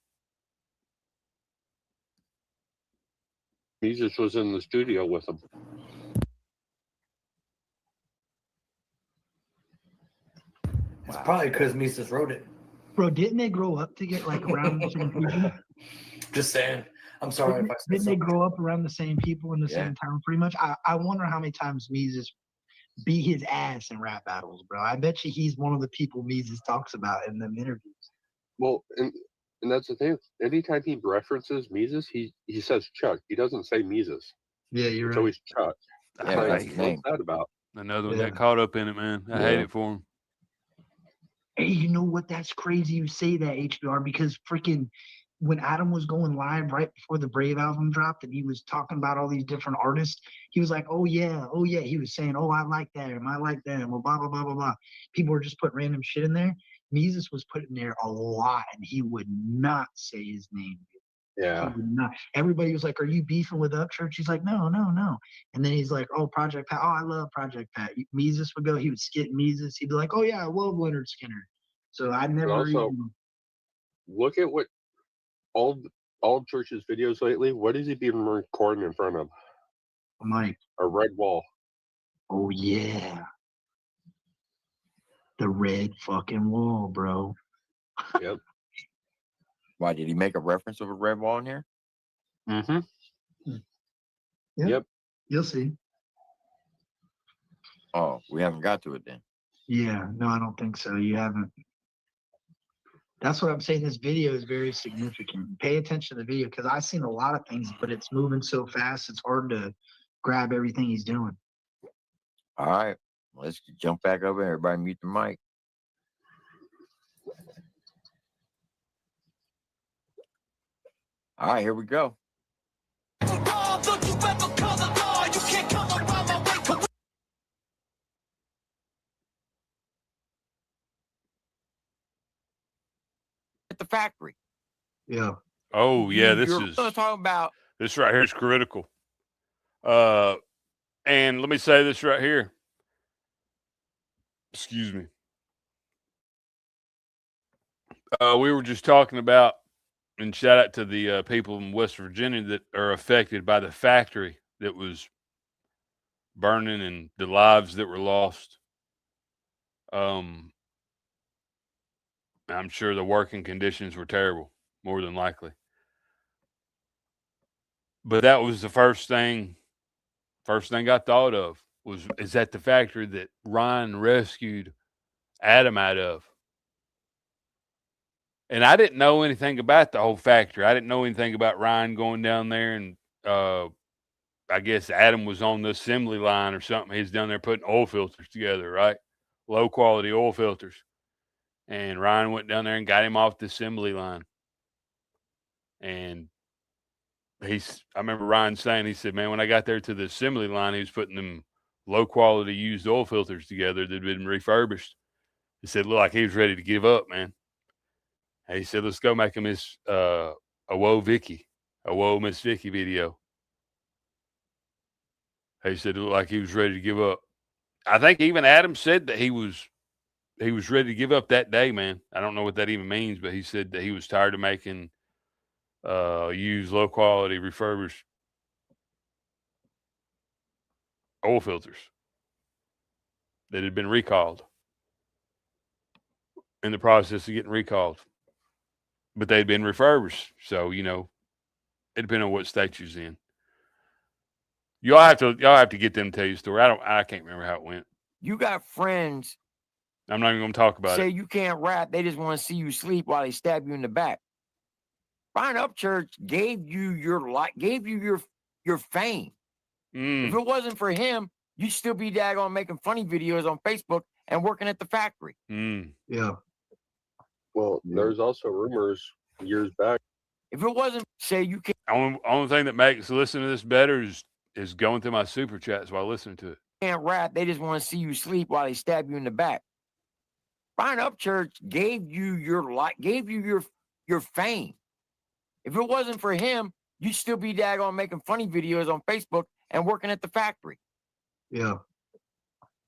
Mises was in the studio with him. It's probably because Mises wrote it. Bro, didn't they grow up to get like around the same people? Just saying. I'm sorry if I said Didn't they something. grow up around the same people in the same town pretty much? I wonder how many times Mises beat his ass in rap battles, bro. I bet you he's one of the people Mises talks about in them interviews. Well, and that's the thing. Anytime he references Mises, he says Chuck. He doesn't say Mises. Yeah, you're it's right. always Chuck. Yeah, What's that about? Another one got caught up in it, man. I hate it for him. Hey, you know what? That's crazy you say that, HBR, because freaking when Adam was going live right before the Brave album dropped and he was talking about all these different artists, he was like, oh yeah. He was saying, oh, I like them. I like them. Well, blah, blah, blah, blah, blah. People were just putting random shit in there. Mises was putting there a lot and he would not say his name. Yeah. He would not. Everybody was like, are you beefing with Upchurch? He's like, no. And then he's like, oh, Project Pat. Oh, I love Project Pat. Mises would go, he would skit Mises. He'd be like, oh yeah, I love Leonard Skinner. So I never also look at what all Church's videos lately. What is he being recording in front of? A mic. A red wall. Oh yeah. The red fucking wall, bro. Yep. Why did he make a reference of a red wall in here? Mm-hmm. Yep. You'll see. Oh, we haven't got to it then. Yeah, no, I don't think so. You haven't. That's what I'm saying. This video is very significant. Pay attention to the video because I've seen a lot of things, but it's moving so fast, it's hard to grab everything he's doing. All right, let's jump back over. Everybody mute the mic. All right, here we go. At the factory. Yeah. Oh yeah, this You're is talking about this right here is critical. And let me say this right here. Excuse me. We were just talking about, and shout out to the people in West Virginia that are affected by the factory that was burning and the lives that were lost. I'm sure the working conditions were terrible, more than likely. But that was the first thing I thought of is that the factory that Ryan rescued Adam out of. And I didn't know anything about the whole factory. I didn't know anything about Ryan going down there, and I guess Adam was on the assembly line or something. He's down there putting oil filters together, right? Low quality oil filters. And Ryan went down there and got him off the assembly line. And I remember Ryan saying, he said, man, when I got there to the assembly line, he was putting them low quality used oil filters together that had been refurbished. He said, look like he was ready to give up, man. And he said, let's go make him his a Whoa Miss Vicky video. He said it looked like he was ready to give up. I think even Adam said that he was ready to give up that day, man. I don't know what that even means, but he said that he was tired of making used low quality refurbished oil filters that had been recalled, in the process of getting recalled. But they'd been refurbished. So, it depends on what state you're in. Y'all have to get them to tell you the story. I can't remember how it went. You got friends. I'm not even going to talk about it. Say you can't rap. They just want to see you sleep while they stab you in the back. Brian Upchurch gave you your fame. If it wasn't for him, you'd still be daggone making funny videos on Facebook and working at the factory. Yeah. Well, there's also rumors years back. If it wasn't, say you can't. Only thing that makes listening to this better is going through my super chats while listening to it. Can't rap. They just want to see you sleep while they stab you in the back. Brian Upchurch gave you your fame. If it wasn't for him, you'd still be daggone making funny videos on Facebook and working at the factory. Yeah.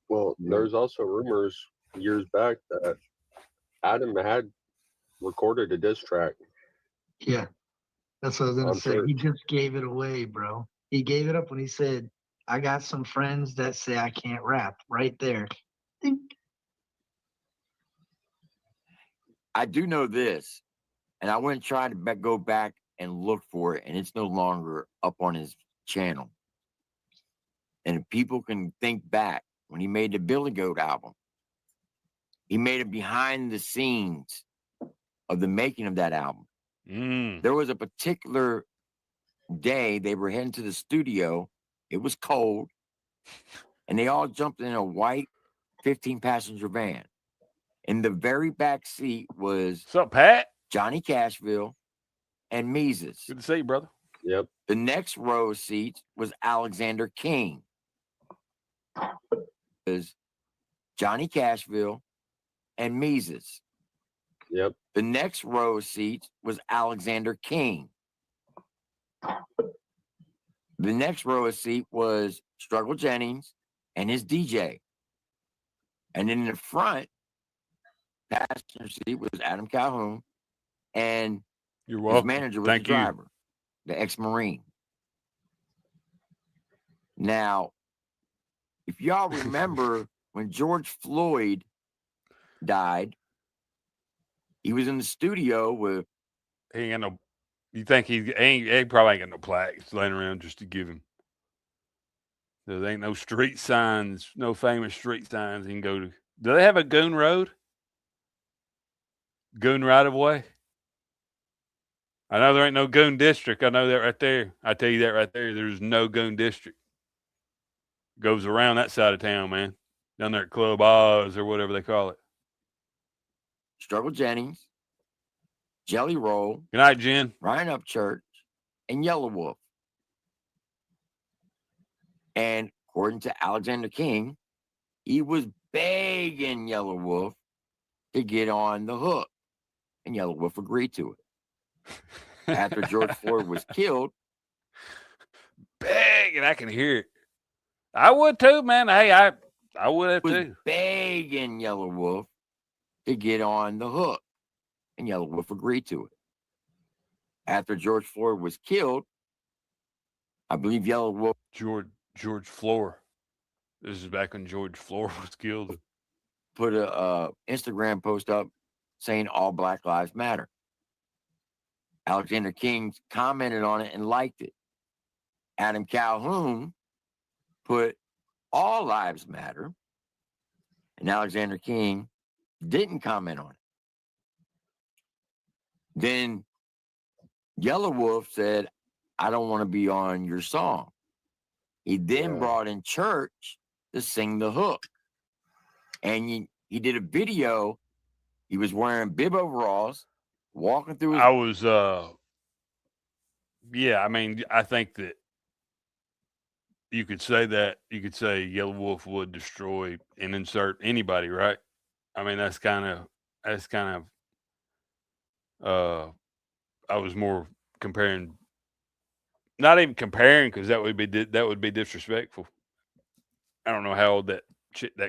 Well, there's also rumors years back that Adam had recorded a diss track. Yeah. That's what I was going to say. He just gave it away, bro. He gave it up when he said, I got some friends that say I can't rap right there. I do know this, and I went and tried to go back and look for it, and it's no longer up on his channel. And if people can think back, when he made the Billy Goat album, he made it behind the scenes of the making of that album. There was a particular day they were heading to the studio. It was cold, and they all jumped in a white 15-passenger van. In the very back seat was what's up, Pat? Johnny Cashville and Mises. Good to see you, brother. Yep. The next row of seats was Alexander King. Was Johnny Cashville and Mises. Yep. The next row of seats was Alexander King. The next row of seat was Struggle Jennings and his DJ. And in the front passenger seat was Adam Calhoun, and you're welcome. His manager was Thank the you. driver, the ex-Marine. Now, if y'all remember when George Floyd died, he was in the studio with. He ain't got no. You think he probably ain't got no plaques laying around just to give him. So there ain't no street signs, no famous street signs you can go to. Do they have a goon road? Goon right of way? I know there ain't no goon district. I know that right there. I tell you that right there. There's no goon district. Goes around that side of town, man. Down there at Club Oz or whatever they call it. Struggle Jennings, Jelly Roll. Good night, Jen. Ryan Upchurch, and Yellow Wolf. And according to Alexander King, he was begging Yellow Wolf to get on the hook. And Yellow Wolf agreed to it. After George Floyd was killed. Begging, I can hear it. I would too, man. Hey, I would have was too. Begging Yellow Wolf to get on the hook. And Yellow Wolf agreed to it. After George Floyd was killed, I believe Yellow Wolf. George Floor. This is back when George Floor was killed. Put a Instagram post up saying all Black Lives Matter. Alexander King commented on it and liked it. Adam Calhoun put all lives matter, and Alexander King didn't comment on it. Then Yellow Wolf said, I don't want to be on your song. He then brought in Church to sing the hook. And he did a video. He was wearing bib overalls, walking through his... I was, yeah, I mean, I think that you could say that. You could say Yellow Wolf would destroy and insert anybody, right? I mean, that's kind of, I was more comparing, not even comparing, because that would be disrespectful. I don't know how old that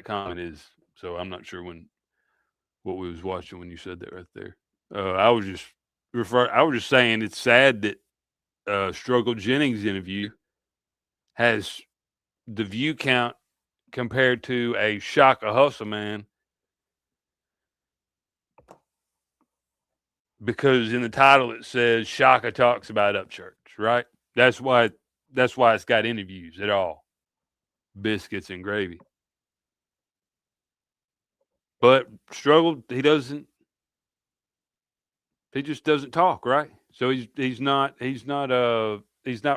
comment is, so I'm not sure what we was watching when you said that right there. I was just saying it's sad that Struggle Jennings interview has the view count compared to a Shaka Hustle Man, because in the title it says Shaka talks about Upchurch, right? That's why it's got interviews at all. Biscuits and gravy. But Struggle, he just doesn't talk, right? So he's not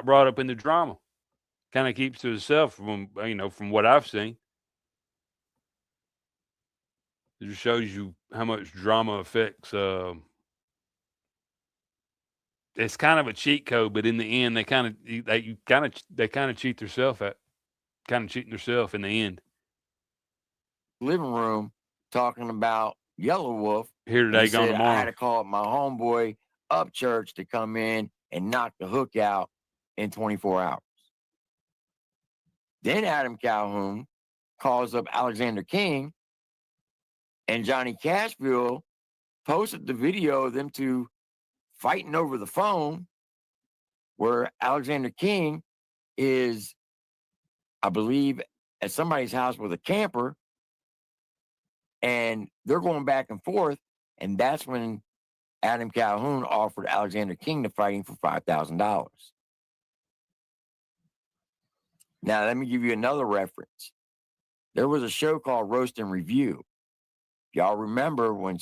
brought up in the drama. Kind of keeps to himself from what I've seen. It just shows you how much drama affects. It's kind of a cheat code, but in the end, they kind of cheat themselves cheating themselves in the end. Living room talking about Yellow Wolf. Here today, gone tomorrow. I had to call up my homeboy Upchurch to come in and knock the hook out in 24 hours. Then Adam Calhoun calls up Alexander King, and Johnny Cashville posted the video of them two fighting over the phone, where Alexander King is, I believe, at somebody's house with a camper, and they're going back and forth, and that's when Adam Calhoun offered Alexander King to fight him for $5,000. Now, let me give you another reference. There was a show called Roast and Review. Y'all remember when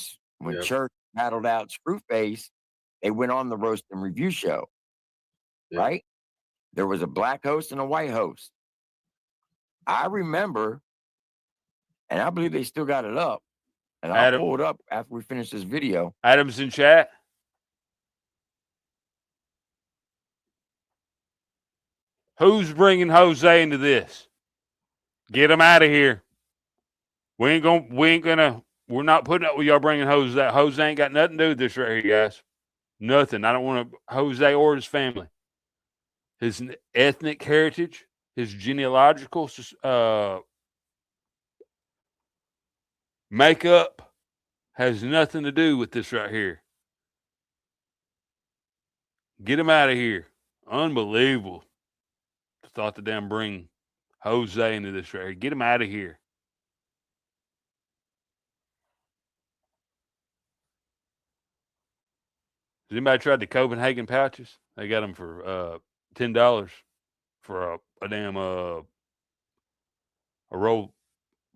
Church battled out Screwface, they went on the Roast and Review show, right? There was a black host and a white host. I remember, and I believe they still got it up, and I'll pull it up after we finish this video. Adam's in chat. Who's bringing Jose into this? Get him out of here. We're not putting up with y'all bringing Jose. Jose ain't got nothing to do with this right here, guys. Nothing. I don't want Jose or his family. His ethnic heritage, his genealogical makeup has nothing to do with this right here. Get him out of here. Unbelievable. Thought to damn bring Jose into this right here. Get him out of here. Has anybody tried the Copenhagen pouches? They got them for $10 for a damn a roll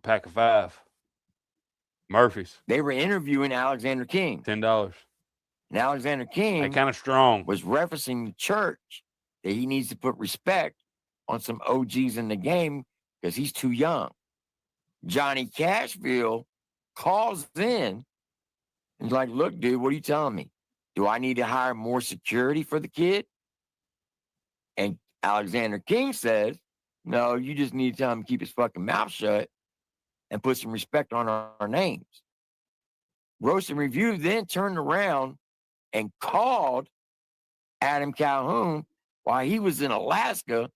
pack of 5. Murphy's. They were interviewing Alexander King. $10. And Alexander King Kind of strong. was referencing the church that he needs to put respect on some OGs in the game because he's too young. Johnny Cashville calls in and is like, look, dude, what are you telling me? Do I need to hire more security for the kid? And Alexander King says, no, you just need to tell him to keep his fucking mouth shut and put some respect on our names. Roast and Review then turned around and called Adam Calhoun while he was in Alaska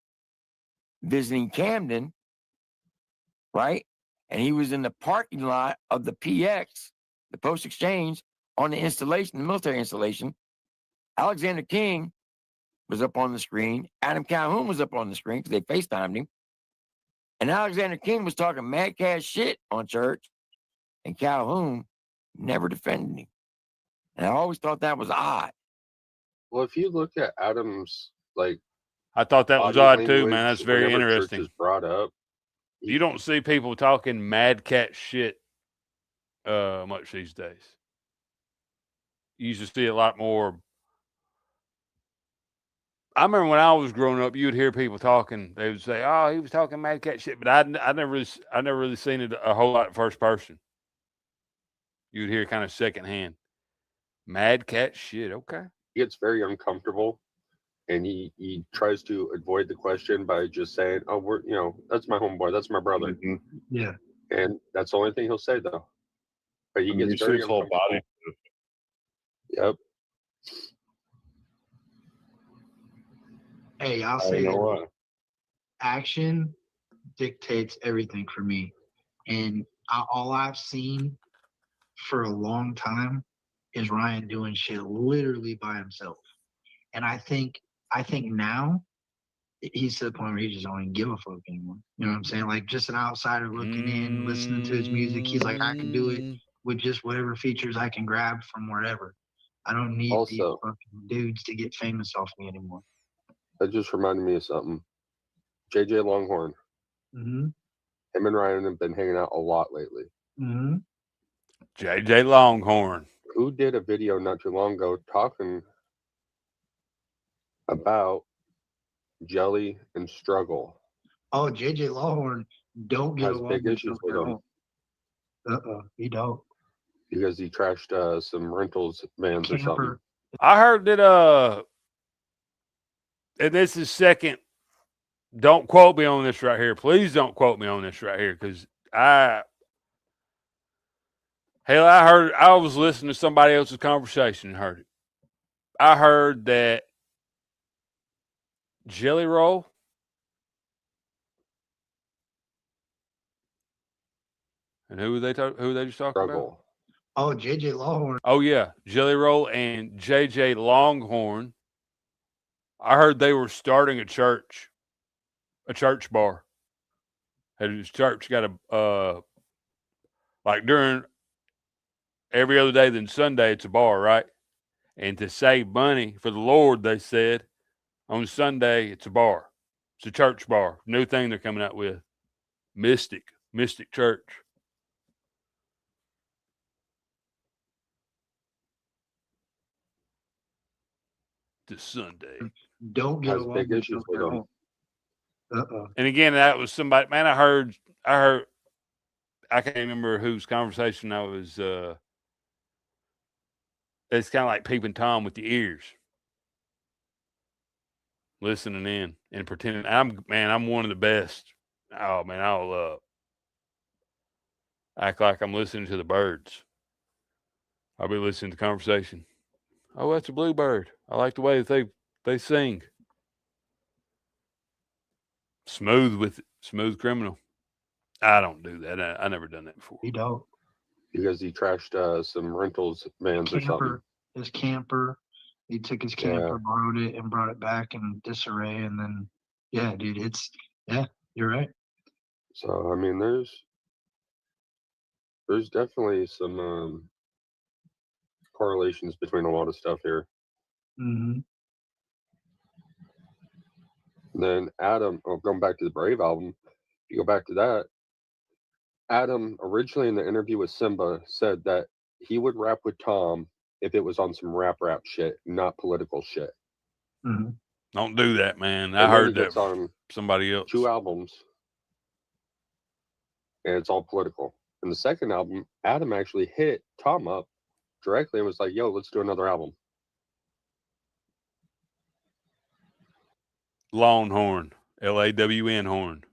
visiting Camden, right? And he was in the parking lot of the PX, the Post Exchange, on the installation, the military installation. Alexander King was up on the screen. Adam Calhoun was up on the screen because they FaceTimed him. And Alexander King was talking mad cash shit on church, and Calhoun never defended him. And I always thought that was odd. Well, if you look at Adam's, like, I thought that was body odd too, language man. That's very whenever church interesting. is brought up, You don't see people talking mad cat shit much these days. You used to see a lot more. I remember when I was growing up, you'd hear people talking. They would say, "Oh, he was talking mad cat shit," but I never really seen it a whole lot first person. You'd hear kind of secondhand. Mad cat shit. Okay. he gets very uncomfortable, and he tries to avoid the question by just saying, "Oh, we're that's my homeboy, that's my brother." Yeah. And that's the only thing he'll say though. But he I mean, gets you see very his whole uncomfortable. body. Yep. Hey, I'll I say know this. what. Action dictates everything for me. And all I've seen for a long time is Ryan doing shit literally by himself. And I think now he's to the point where he just don't even give a fuck anymore. You know what I'm saying? Like just an outsider looking in, listening to his music. He's like, I can do it with just whatever features I can grab from wherever. I don't need these Also, fucking dudes to get famous off me anymore. that just reminded me of something. JJ Longhorn. Mm-hmm. Him and Ryan have been hanging out a lot lately. Mm-hmm. JJ Longhorn. Who did a video not too long ago talking about Jelly and Struggle? Oh, JJ Longhorn don't get Has along big with issues with Joe him Calhoun. He don't. because he trashed some rentals vans or something. Camper. I heard that and this is second. Don't quote me on this right here. Please don't quote me on this right here, because I was listening to somebody else's conversation and heard it. I heard that Jelly Roll and who were they just talking about? Oh, JJ Longhorn. Oh yeah, Jelly Roll and JJ Longhorn. I heard they were starting a church bar. And his church got like during every other day than Sunday, it's a bar, right? And to save money for the Lord, they said, on Sunday, it's a bar. It's a church bar. New thing they're coming out with. Mystic Church. This Sunday. Don't get Has along big with issues Joe with him. Calhoun. And again, that was somebody, man, I heard, I can't remember whose conversation I was, it's kind of like peeping Tom with the ears. Listening in and pretending I'm one of the best. Oh man, I'll act like I'm listening to the birds. I'll be listening to the conversation. Oh, that's a bluebird. I like the way that they sing. Smooth criminal. I don't do that. I never done that before. He don't. Because he trashed some rentals vans or something. His camper. He took his camper, borrowed it, and brought it back in disarray. And then, yeah, dude, you're right. So I mean, there's definitely some correlations between a lot of stuff here. Mm-hmm. Then Adam, going back to the Brave album, if you go back to that, Adam, originally in the interview with Simba, said that he would rap with Tom if it was on some rap shit, not political shit. Mm-hmm. Don't do that, man. I And then heard he that gets on somebody else. 2 albums, and it's all political. In the second album, Adam actually hit Tom up directly and was like, "Yo, let's do another album." Longhorn, L-A-W-N horn.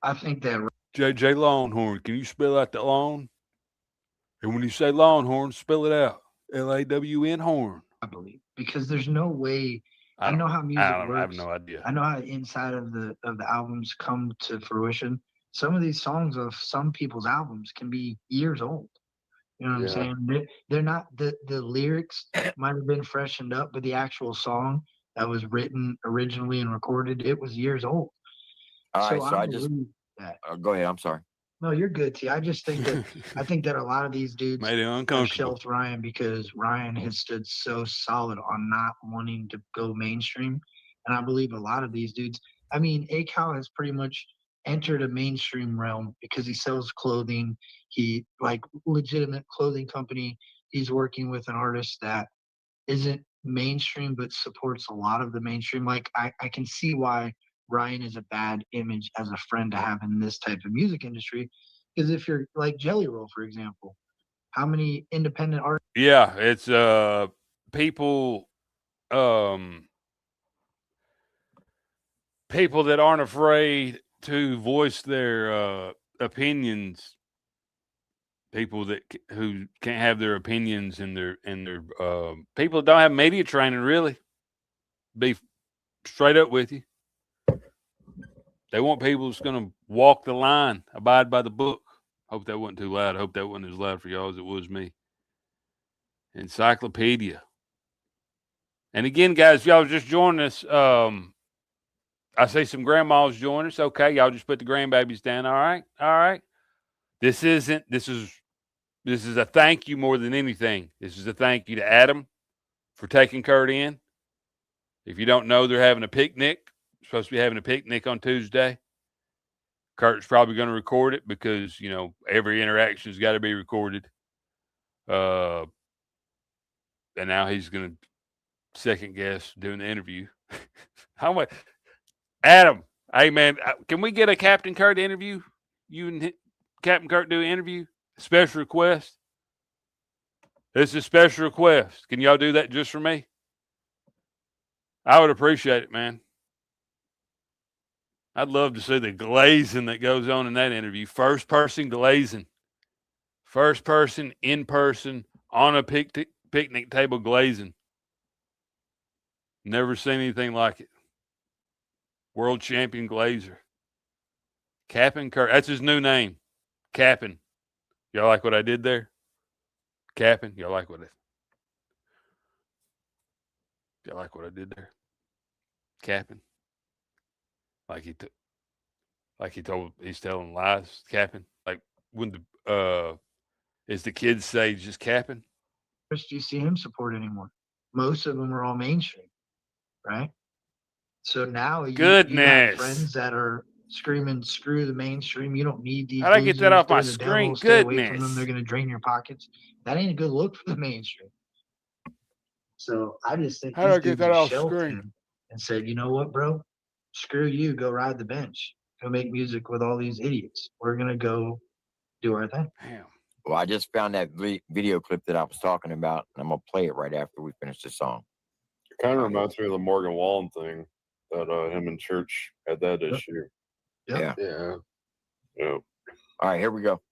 I think that JJ Longhorn. Can you spell out the long? And when you say Longhorn, spell it out. L-A-W-N horn. I believe, because there's no way. I don't know how music I works. have no idea. I know how inside of the albums come to fruition. Some of these songs of some people's albums can be years old. You know what I'm Yeah. saying? They're not the lyrics might have been freshened up, but the actual song that was written originally and recorded, it was years old. All right, so I I just believe that. go ahead. I'm sorry. No, you're good, T. I just think that I think that a lot of these dudes Made it have uncomfortable. shelved Ryan because Ryan has stood so solid on not wanting to go mainstream. And I believe a lot of these dudes, I mean, ACAL has pretty much entered a mainstream realm because he sells clothing. He like legitimate clothing company. He's working with an artist that isn't mainstream but supports a lot of the mainstream. Like I can see why Ryan is a bad image as a friend to have in this type of music industry. Because if you're like Jelly Roll, for example, how many independent artists? Yeah, it's people people that aren't afraid to voice their opinions. People that who can't have their opinions and their people that don't have media training, really. Be straight up with you. They want people that's going to walk the line, abide by the book. Hope that wasn't too loud. I hope that wasn't as loud for y'all as it was me. Encyclopedia. And again, guys, if y'all just joining us, I see some grandmas join us. Okay, y'all just put the grandbabies down. All right, all right. This is a thank you more than anything. This is a thank you to Adam for taking Kurt in. If you don't know, they're having a picnic. Supposed to be having a picnic on Tuesday. Kurt's probably going to record it because, you know, every interaction's got to be recorded. And now he's going to second guess doing the interview. How much? Adam, hey, man, can we get a Captain Kurt interview? You and Captain Kurt do an interview? Special request? This is a special request. Can y'all do that just for me? I would appreciate it, man. I'd love to see the glazing that goes on in that interview. First person glazing. First person, in person, on a picnic table glazing. Never seen anything like it. World champion glazer. Capin Kurt. That's his new name. Capin. Y'all like what I did there? Capin. Y'all like what I did there? Capin. He's telling lies, capping. Like when as the kids say, just capping. Do you see him support anymore? Most of them are all mainstream, right? So now you have friends that are screaming, "Screw the mainstream! You don't need these." How'd I get that off my They're the screen? devil. Stay away from them. Goodness. They're going to drain your pockets. That ain't a good look for the mainstream. So I just think How'd I these get dudes that have off shelved screen? him and said, "You know what, bro? Screw you. Go ride the bench. Go make music with all these idiots. We're gonna go do our thing." Damn. Well, I just found that video clip that I was talking about, and I'm gonna play it right after we finish this song. It kind of reminds me of the Morgan Wallen thing that him and Church had that issue. Yeah. Yeah. Yeah. All right, here we go.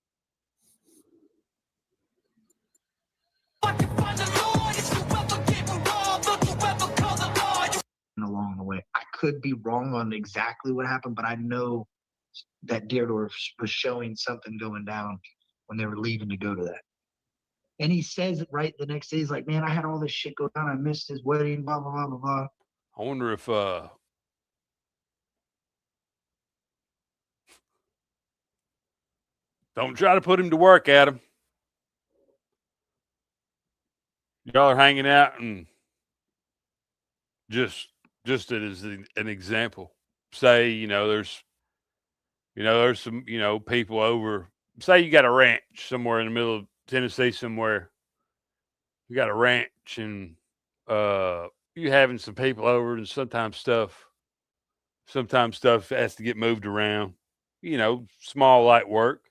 Along the way, I could be wrong on exactly what happened, but I know that Deardorff was showing something going down when they were leaving to go to that. And he says it right the next day. He's like, "Man, I had all this shit go down. I missed his wedding, blah, blah, blah, blah, blah." I wonder if don't try to put him to work, Adam. Y'all are hanging out and just as an example. Say, you know, there's You know, there's some, you know, people over, say you got a ranch somewhere in the middle of Tennessee somewhere. You got a ranch and you having some people over, and sometimes stuff has to get moved around. You know, small light work.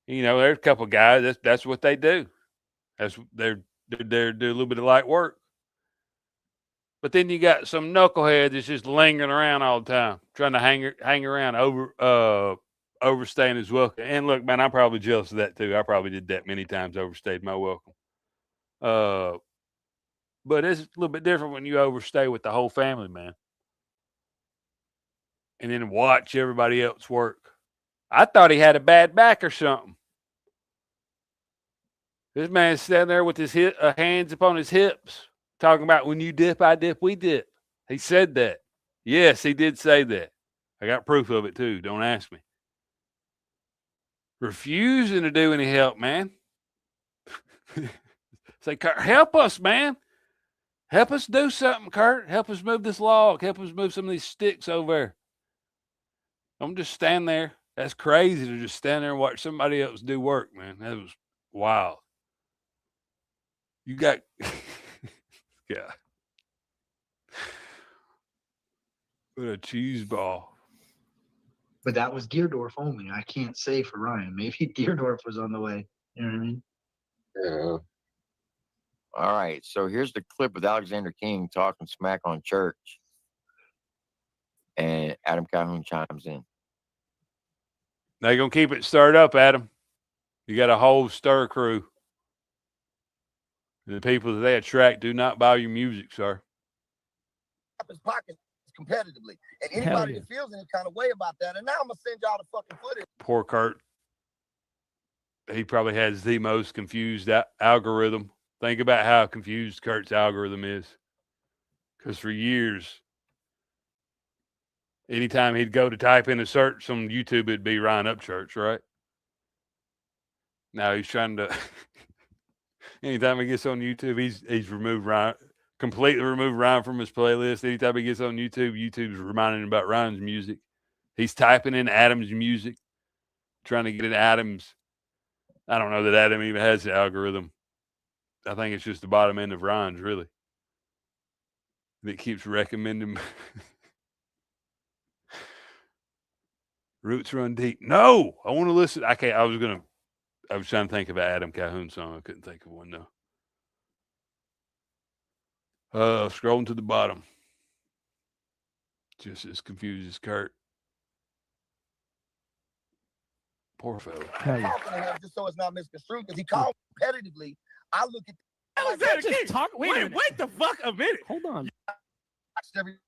You know, there's a couple of guys, that's what they do. They're there to do a little bit of light work. But then you got some knucklehead that's just lingering around all the time, trying to hang around, overstaying his welcome. And look, man, I'm probably jealous of that too. I probably did that many times, overstayed my welcome. But it's a little bit different when you overstay with the whole family, man. And then watch everybody else work. I thought he had a bad back or something. This man's standing there with his hands upon his hips, talking about when you dip, I dip, we dip. He said that. Yes, he did say that. I got proof of it too. Don't ask me. Refusing to do any help, man. Say, Kurt, help us, man. Help us do something, Kurt. Help us move this log. Help us move some of these sticks over there. I'm just stand there. That's crazy to just stand there and watch somebody else do work, man. That was wild. You got, yeah. What a cheese ball. But that was Deerdorf only. I can't say for Ryan. Maybe Deerdorf was on the way. You know what I mean? Yeah. All right. So here's the clip with Alexander King talking smack on church. And Adam Calhoun chimes in. They're going to keep it stirred up, Adam. You got a whole stir crew. The people that they attract do not buy your music, sir. His pockets competitively. And anybody that feels any kind of way about that, and now I'm going to send y'all the fucking footage. Poor Kurt. He probably has the most confused algorithm. Think about how confused Kurt's algorithm is. Because for years, anytime he'd go to type in a search on YouTube, it'd be Ryan Upchurch, right? Now he's trying to... Anytime he gets on YouTube, he's removed Ryan, completely removed Ryan from his playlist. Anytime he gets on YouTube, YouTube's reminding him about Ryan's music. He's typing in Adam's music, trying to get in Adam's. I don't know that Adam even has the algorithm. I think it's just the bottom end of Ryan's, really. That keeps recommending. Roots run deep. No, I want to listen. I can't. I was trying to think of an Adam Calhoun song. I couldn't think of one though. Scrolling to the bottom. Just as confused as Kurt. Poor fellow. Just so it's not misconstrued, because he called competitively. I look at. Wait the fuck a minute. Hold on. Watched everything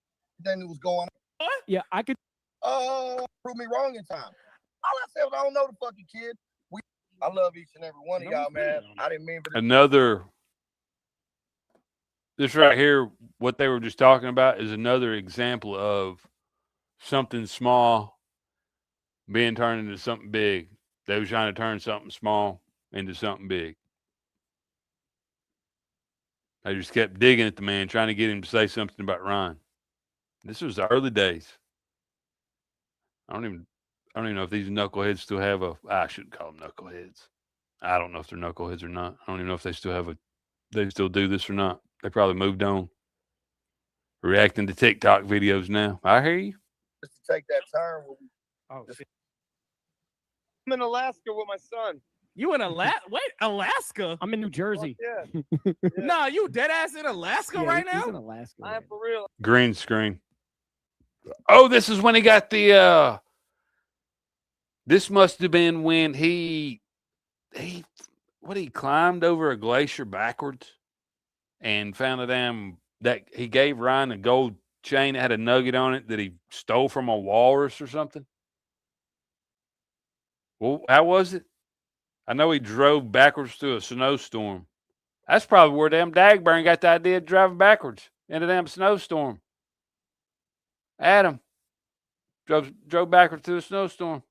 that was going on. Yeah, I could. Prove me wrong in time. All I said was, I don't know the fucking kid. I love each and every one of y'all, man. I didn't mean for this. This right here, what they were just talking about, is another example of something small being turned into something big. They were trying to turn something small into something big. They just kept digging at the man, trying to get him to say something about Ryan. This was the early days. I don't even know if these knuckleheads still have I shouldn't call them knuckleheads. I don't know if they're knuckleheads or not. I don't even know if they still do this or not. They probably moved on. Reacting to TikTok videos now. I hear you. Just to take that turn. I'm in Alaska with my son. You in Alaska? Wait, Alaska? I'm in New Jersey. Yeah. Nah, you dead ass in Alaska right now? He's in Alaska. I am for real. Green screen. Oh, this is when he got the this must have been when he climbed over a glacier backwards and found that he gave Ryan a gold chain that had a nugget on it that he stole from a walrus or something. Well, how was it? I know he drove backwards through a snowstorm. That's probably where damn Dagburn got the idea of driving backwards in a damn snowstorm. Adam drove backwards through a snowstorm.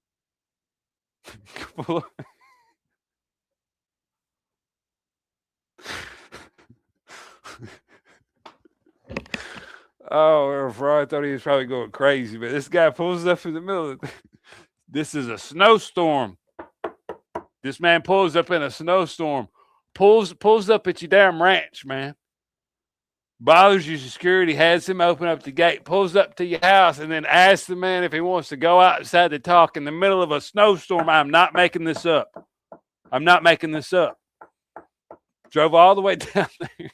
Oh, I thought he was probably going crazy, but this guy pulls up in the middle of This is a snowstorm. This man pulls up in a snowstorm, pulls up at your damn ranch, man. Bothers your security, has him open up the gate, pulls up to your house, and then asks the man if he wants to go outside to talk in the middle of a snowstorm. I'm not making this up. I'm not making this up. Drove all the way down there.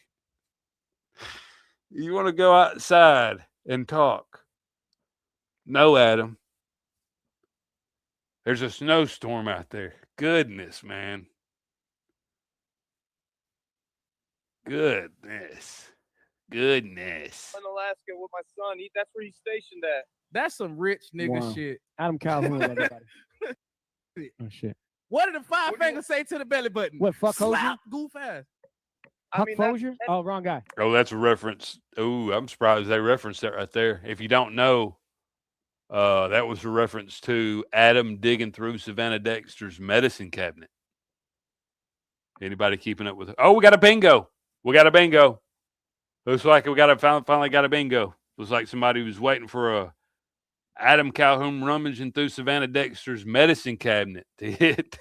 You want to go outside and talk? No, Adam. There's a snowstorm out there. Goodness, man. Goodness. In Alaska with my son. That's where he's stationed at. That's some rich nigga shit. Adam Calhoun, everybody. Oh shit. What did the five fingers say to the belly button? What, fuck Slap goof ass. Huck Fosier? Oh, wrong guy. Oh, that's a reference. Oh, I'm surprised they referenced that right there. If you don't know, that was a reference to Adam digging through Savannah Dexter's medicine cabinet. Anybody keeping up with it? Oh, we got a bingo. Looks like we finally got a bingo. Looks like somebody was waiting for a Adam Calhoun rummaging through Savannah Dexter's medicine cabinet to hit.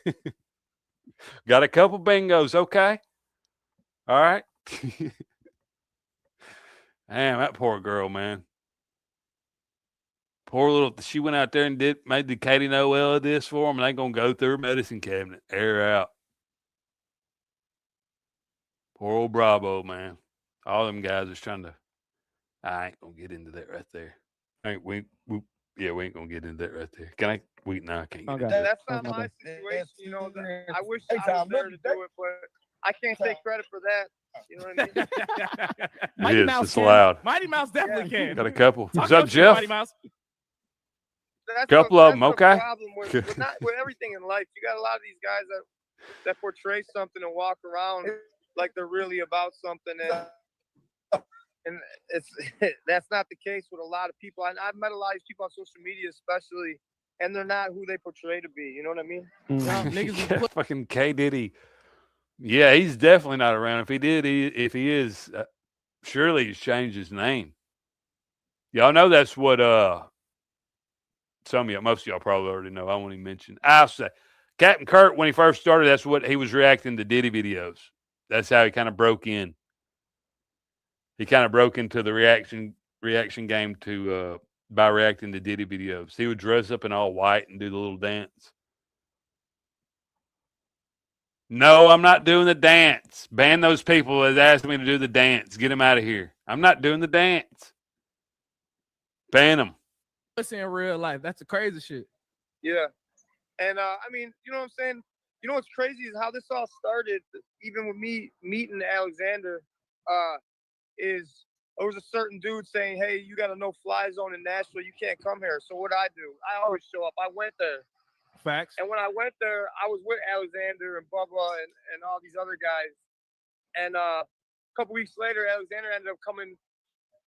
Got a couple bingos. Okay. All right. Damn, that poor girl, man. Poor little, she went out there and made the Katie Noel of this for him, and they gonna go through her medicine cabinet, air out. Poor old Bravo, man. All them guys is trying to. I ain't gonna get into that right there. We ain't gonna get into that right there. Can I? I can't. Get into that. That's not my situation. You know, I wish I was there to do it, but I can't take credit for that. You know what I mean? It's loud. Mighty Mouse definitely can. Got a couple. What's up, Jeff? Mighty Mouse. Couple of them, okay. Problem with everything in life, you got a lot of these guys that portray something and walk around like they're really about something, and it's that's not the case with a lot of people. I've met a lot of these people on social media, especially, and they're not who they portray to be. You know what I mean? Yeah, fucking K Diddy. Yeah, he's definitely not around. If he is, surely he's changed his name. Y'all know that's what most of y'all probably already know. I won't even mention. I'll say Captain Kurt, when he first started, that's what he was reacting to Diddy videos. That's how he kind of broke in. He kind of broke into the reaction game by reacting to Diddy videos. He would dress up in all white and do the little dance. No, I'm not doing the dance. Ban those people that asked me to do the dance. Get them out of here. I'm not doing the dance. Ban them. It's in real life. That's the crazy shit. Yeah. And I mean, you know what I'm saying? You know what's crazy is how this all started, even with me meeting Alexander, is there was a certain dude saying, hey, you got a no-fly zone in Nashville. You can't come here. So what I do? I always show up. I went there. Facts. And when I went there, I was with Alexander and Bubba and all these other guys. And a couple weeks later, Alexander ended up coming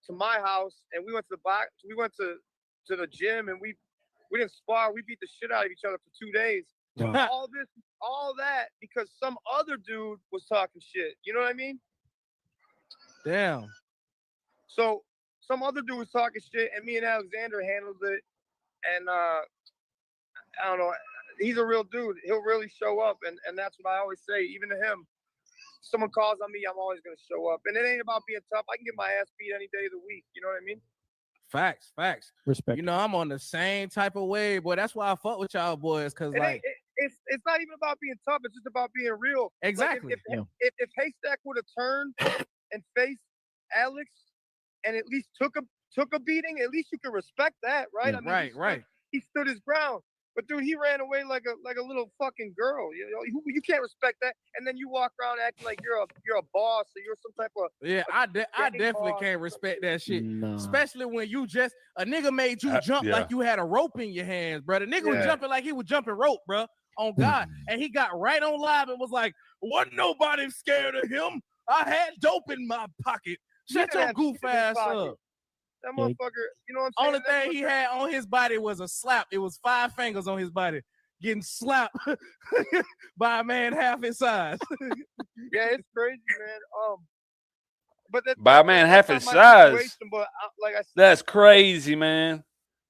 to my house, and we went to the box. We went to the gym, and we didn't spar. We beat the shit out of each other for 2 days. Wow. all that because some other dude was talking shit. You know what I mean? Damn. So some other dude was talking shit, and me and Alexander handled it. And I don't know. He's a real dude. He'll really show up, and that's what I always say. Even to him, someone calls on me, I'm always gonna show up. And it ain't about being tough. I can get my ass beat any day of the week. You know what I mean? Facts. Respect. You know, I'm on the same type of way, boy. That's why I fuck with y'all boys, cause it's not even about being tough. It's just about being real. Exactly. Like if Haystack would have turned and faced Alex and at least took a beating, at least you could respect that, right? Yeah, I mean, right. He stood his ground. But dude, he ran away like a little fucking girl. You know, you can't respect that. And then you walk around acting like you're a boss or you're some type of I definitely can't respect that shit. No. Especially when you just a nigga made you jump like you had a rope in your hands, bro. The nigga was jumping like he was jumping rope, bro. On God, and he got right on live and was like, "Wasn't nobody scared of him? I had dope in my pocket. Shut your goof ass up." That motherfucker, you know what I'm saying? Only thing he had on his body was a slap. It was 5 fingers on his body, getting slapped by a man half his size. Yeah, it's crazy, man. But by a man half his size. But like I said, that's crazy, man.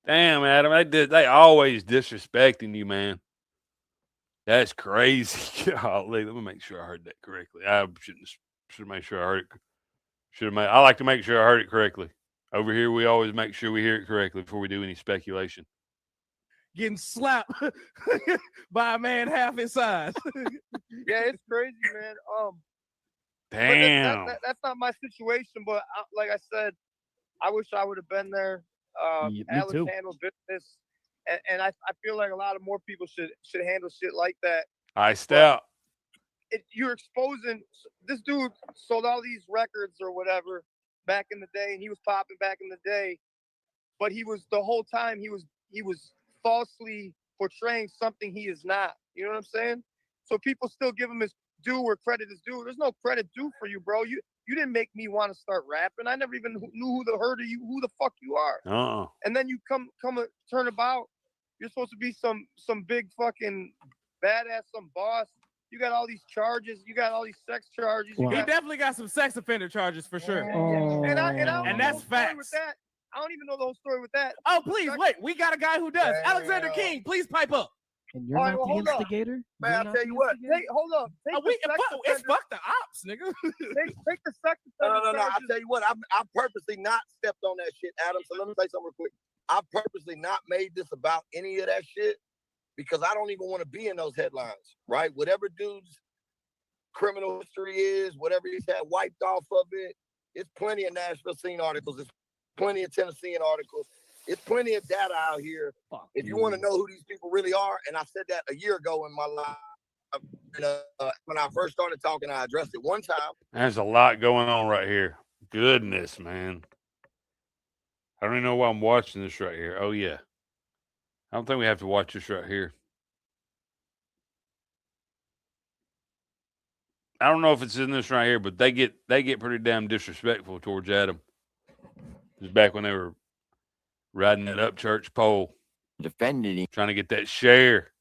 Damn, Adam, they always disrespecting you, man. That's crazy. Golly, let me make sure I heard that correctly. I should make sure I heard it. I like to make sure I heard it correctly. Over here, we always make sure we hear it correctly before we do any speculation. Getting slapped by a man half his size. Yeah, it's crazy, man. Damn. That's not my situation, but like I said, I wish I would have been there. Me Alex too. handles business, and I feel like a lot of more people should handle shit like that. Iced out. You're exposing this dude sold all these records or whatever back in the day, and he was popping back in the day, but he was the whole time he was falsely portraying something he is not. You know what I'm saying? So people still give him his due where credit is due. There's no credit due for you, bro. You didn't make me want to start rapping. I never even knew who the fuck you are. And then you come turn about. You're supposed to be some big fucking badass, some boss. You got all these charges. You got all these sex charges. He definitely got some sex offender charges for sure. And that's facts. I don't even know the whole story with that. Oh, please wait. We got a guy who does. Alexander King, please pipe up. And you're not the instigator? Man, I'll tell you what. Hold up. It's fuck the ops, nigga. Take the sex offender. No. I'll tell you what. I purposely not stepped on that shit, Adam. So let me say something real quick. I purposely not made this about any of that shit because I don't even want to be in those headlines, right? Whatever dude's criminal history is, whatever he's had wiped off of it, it's plenty of Nashville scene articles. It's plenty of Tennessean articles. It's plenty of data out here. If you want to know who these people really are, and I said that a year ago in my life, when I first started talking, I addressed it one time. There's a lot going on right here. Goodness, man. I don't even know why I'm watching this right here. Oh, yeah. I don't think we have to watch this right here. I don't know if it's in this right here, but they get pretty damn disrespectful towards Adam. It was back when they were riding that Upchurch pole. Defended him. Trying to get that share.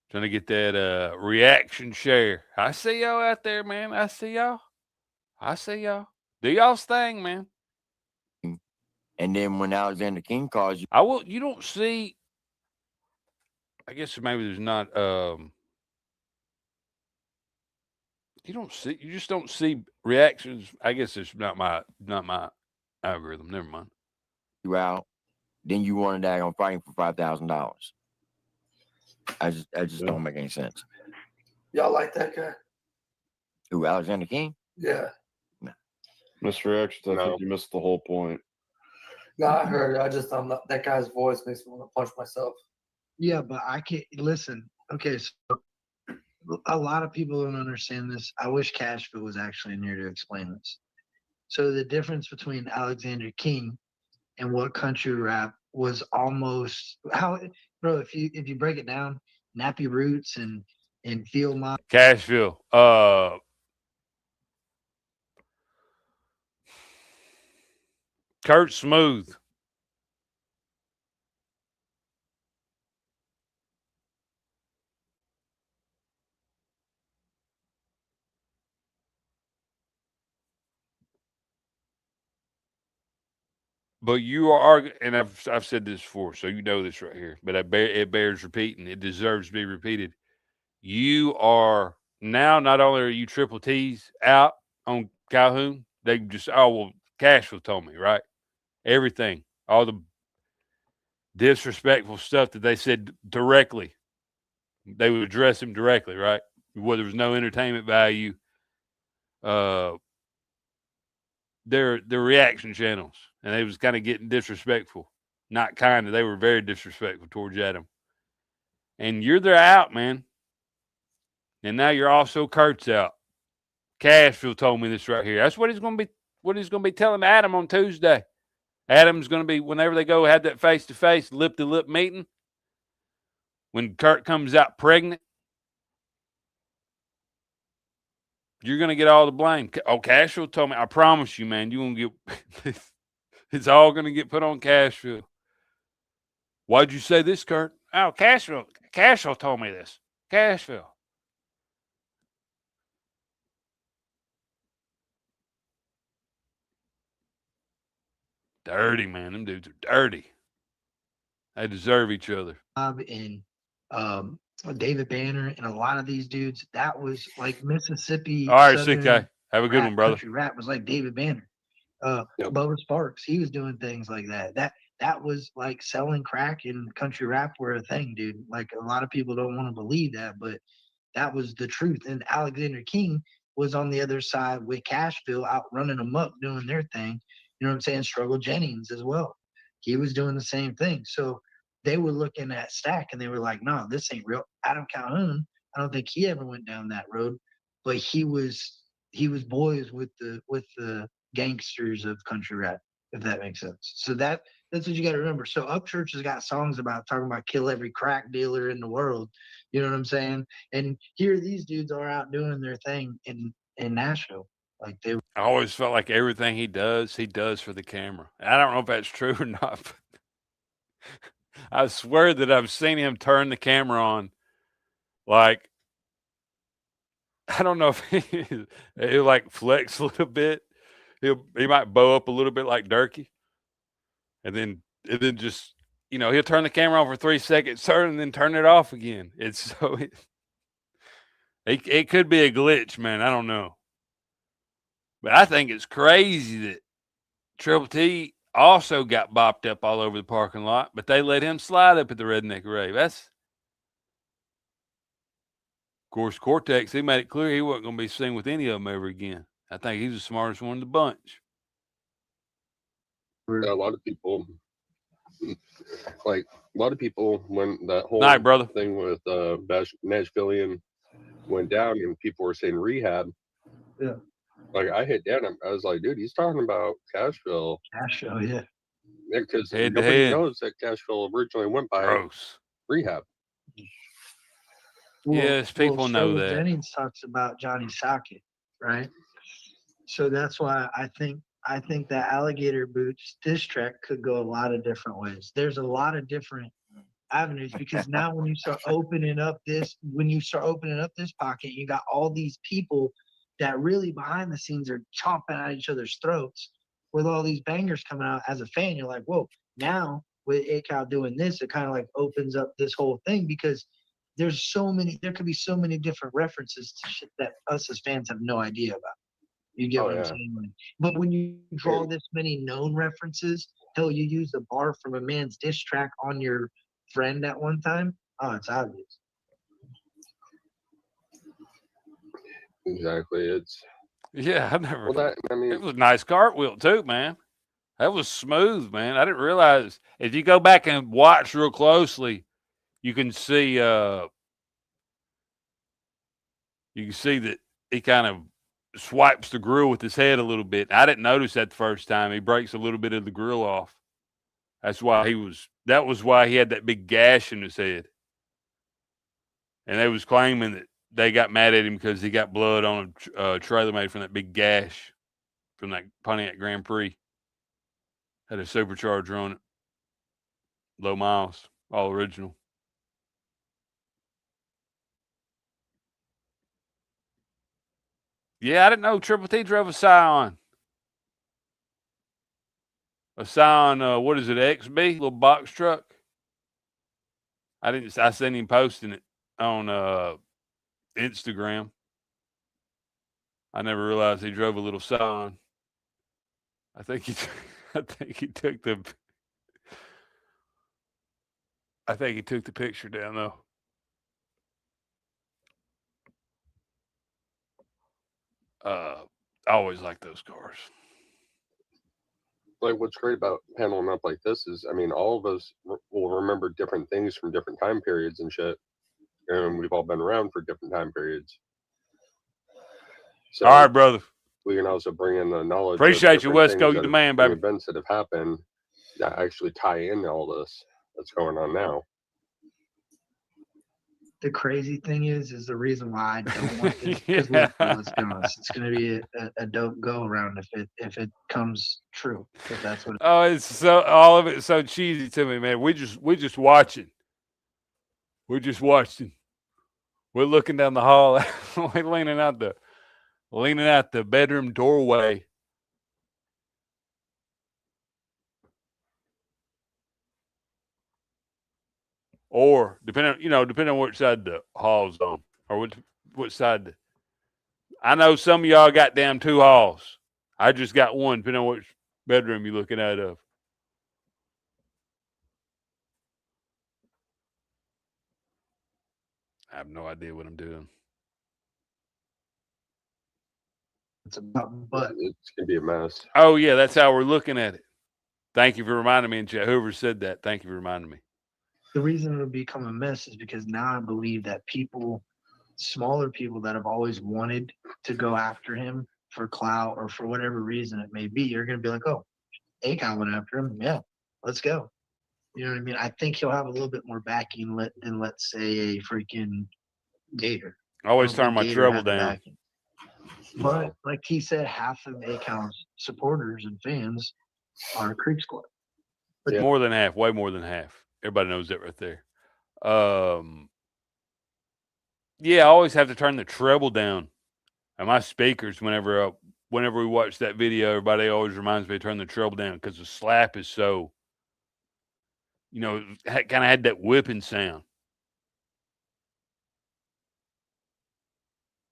Trying to get that reaction share. I see y'all out there, man. I see y'all. Do y'all's thing, man. And then when Alexander King calls you, you don't see, I guess maybe there's not, you just don't see reactions. I guess it's not my algorithm. Never mind. You out, then you want to die on fighting for $5,000. I just don't make any sense. Y'all like that guy? Who, Alexander King? Yeah. No. Misreaction. I think you missed the whole point. No, I heard it. I'm not, that guy's voice makes me want to punch myself. Yeah, but I can't listen. Okay, so a lot of people don't understand this. I wish Cashville was actually in here to explain this. So the difference between Alexander King and what country rap was almost bro, if you break it down, Nappy Roots and Field Mob. Cashville. Kurt Smooth. But you are, and I've said this before, so you know this right here. But it bears repeating. It deserves to be repeated. You are now, not only are you Triple T's out on Calhoun, they just Cashville told me, right? Everything, all the disrespectful stuff that they said directly, they would address him directly, right? Where there was no entertainment value. Their reaction channels, and they was kind of getting disrespectful. Not kind of, they were very disrespectful towards Adam. And they're out, man. And now you're also Kurt's out. Cashville told me this right here. That's what he's going to be telling Adam on Tuesday. Adam's going to be, whenever they go have that face-to-face, lip-to-lip meeting, when Kurt comes out pregnant, you're going to get all the blame. Oh, Cashville told me, I promise you, man, you're going to get, it's all going to get put on Cashville. Why'd you say this, Kurt? Oh, Cashville told me this. Cashville. Dirty, man. Them dudes are dirty. They deserve each other. And David Banner and a lot of these dudes, that was like Mississippi All right, Southern CK. Have a good rap, one, brother. country rap was like David Banner. Bubba Sparks, he was doing things like that. That was like selling crack and country rap were a thing, dude. Like a lot of people don't want to believe that, but that was the truth. And Alexander King was on the other side with Cashville out running amok doing their thing. You know what I'm saying? Struggle Jennings as well. He was doing the same thing. So they were looking at Stack and they were like, no, this ain't real. Adam Calhoun, I don't think he ever went down that road, but he was boys with the gangsters of country rap, if that makes sense. So that's what you got to remember. So Upchurch has got songs about talking about kill every crack dealer in the world. You know what I'm saying? And here these dudes are out doing their thing in Nashville. Like they. I always felt like everything he does for the camera. I don't know if that's true or not, but I swear that I've seen him turn the camera on. Like, I don't know if he'll like flex a little bit. He might bow up a little bit like Durkee. And then just, he'll turn the camera on for 3 seconds, and then turn it off again. It's so it could be a glitch, man. I don't know. But I think it's crazy that Triple T also got bopped up all over the parking lot, but they let him slide up at the Redneck Rave. Of course, Cortex, he made it clear he wasn't going to be seen with any of them ever again. I think he's the smartest one in the bunch. A lot of people, when that whole thing with Nashvilleian went down and people were saying rehab. Yeah. Like I hit Dan, I was like, dude, he's talking about Cashville. Cashville, yeah. Yeah, because nobody knows that Cashville originally went by rehab. Yes, people know that. Jennings talks about Johnny Socket, right? So that's why I think that Alligator Boots diss track could go a lot of different ways. There's a lot of different avenues because now when you start opening up this pocket, you got all these people that really behind the scenes are chomping at each other's throats with all these bangers coming out. As a fan, you're like, whoa, now with ACAL doing this, it kind of like opens up this whole thing because there could be so many different references to shit that us as fans have no idea about. You get what I'm saying? But when you draw this many known references, hell, you use a bar from a man's diss track on your friend at one time, oh, it's obvious. Exactly. I never. Well, it was a nice cartwheel too, man. That was smooth, man. I didn't realize if you go back and watch real closely, you can see that he kind of swipes the grill with his head a little bit. I didn't notice that the first time. He breaks a little bit of the grill off. That was why he had that big gash in his head. And they was claiming that they got mad at him because he got blood on a trailer made from that big gash from that Pontiac Grand Prix. Had a supercharger on it. Low miles. All original. Yeah, I didn't know Triple T drove a Scion. A Scion, what is it, XB? Little box truck. I seen him posting it on Instagram. I never realized he drove a little Scion. I think he took the picture down though. I always like those cars. Like what's great about paneling up like this is, I mean, all of us will remember different things from different time periods and shit, and we've all been around for different time periods. So all right, brother. We can also bring in the knowledge. Appreciate you, Wesco. You the man, baby. Events that have happened that actually tie in all this that's going on now. The crazy thing is the reason why I don't want this. Because let's be honest, it's going to be a dope go around if it comes true. If that's what. Oh, it's so all of it's so cheesy to me, man. We just watching. We're just watching. We're looking down the hall. We're leaning out the bedroom doorway. or depending on which side the hall's on, or which side. I know some of y'all got damn 2 halls. I just got one, depending on which bedroom you're looking out of. I have no idea what I'm doing. It's about butt. It's gonna be a mess. Oh yeah, that's how we're looking at it. Thank you for reminding me, and whoever said that, thank you for reminding me. The reason it'll become a mess is because now I believe that smaller people that have always wanted to go after him for clout or for whatever reason it may be, you're gonna be like, oh, Akon went after him. Yeah, let's go. You know what I mean? I think he'll have a little bit more backing than let's say a freaking Gator. I always turn my treble down. Backing. But like he said, half of Akon's supporters and fans are Creek Squad. But more than half, way more than half. Everybody knows that right there. Yeah, I always have to turn the treble down. And my speakers, whenever we watch that video, everybody always reminds me to turn the treble down because the slap is so, kind of had that whipping sound.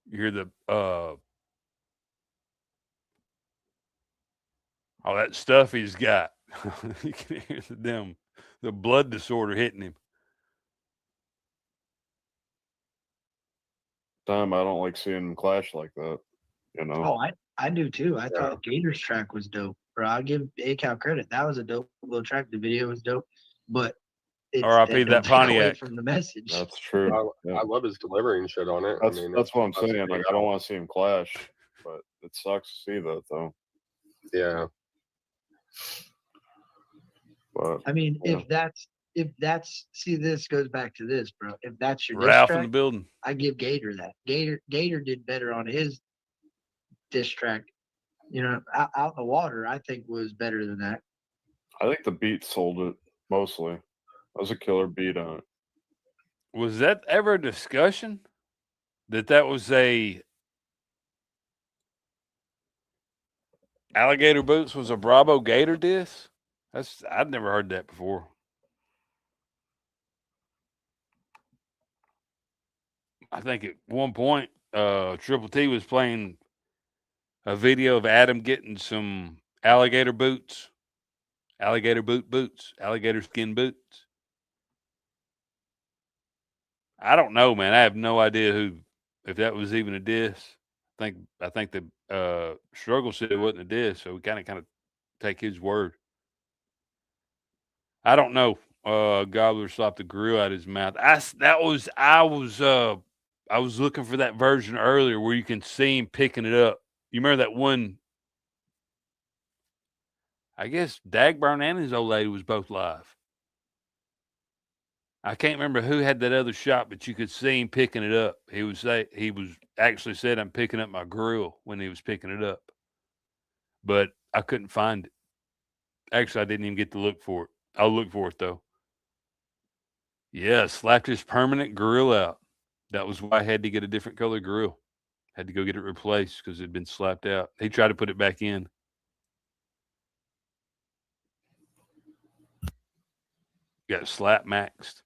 You hear the all that stuff he's got. You can hear the blood disorder hitting him. I don't like seeing them clash like that. Oh, I do too. I thought Gator's track was dope. Bro, I'll give Akon credit. That was a dope little track. The video was dope, but R.I.P. that Pontiac. From the message. That's true. I love his delivering shit on it. That's what I'm saying. Like, I don't want to see him clash, but it sucks to see that though. Yeah. But I mean, if that's see, this goes back to this, bro. If that's your Ralph diss track, in the building, I give Gator that. Gator did better on his diss track. Out in the water, I think was better than that. I think the beat sold it mostly. That was a killer beat on it. Was that ever a discussion that was a Alligator Boots was a Bravo Gator diss? I'd never heard that before. I think at one point, Triple T was playing a video of Adam getting some alligator boots, alligator skin boots. I don't know, man. I have no idea if that was even a diss. I think the Struggle said it wasn't a diss, so we kind of take his word. I don't know. Gobbler slapped the grill out of his mouth. I was looking for that version earlier where you can see him picking it up. You remember that one? I guess Dagburn and his old lady was both live. I can't remember who had that other shot, but you could see him picking it up. He was actually said, "I'm picking up my grill" when he was picking it up. But I couldn't find it. Actually, I didn't even get to look for it. I'll look for it though. Yeah, slapped his permanent grill out. That was why I had to get a different color grill. Had to go get it replaced because it had been slapped out. He tried to put it back in. Got slap maxed.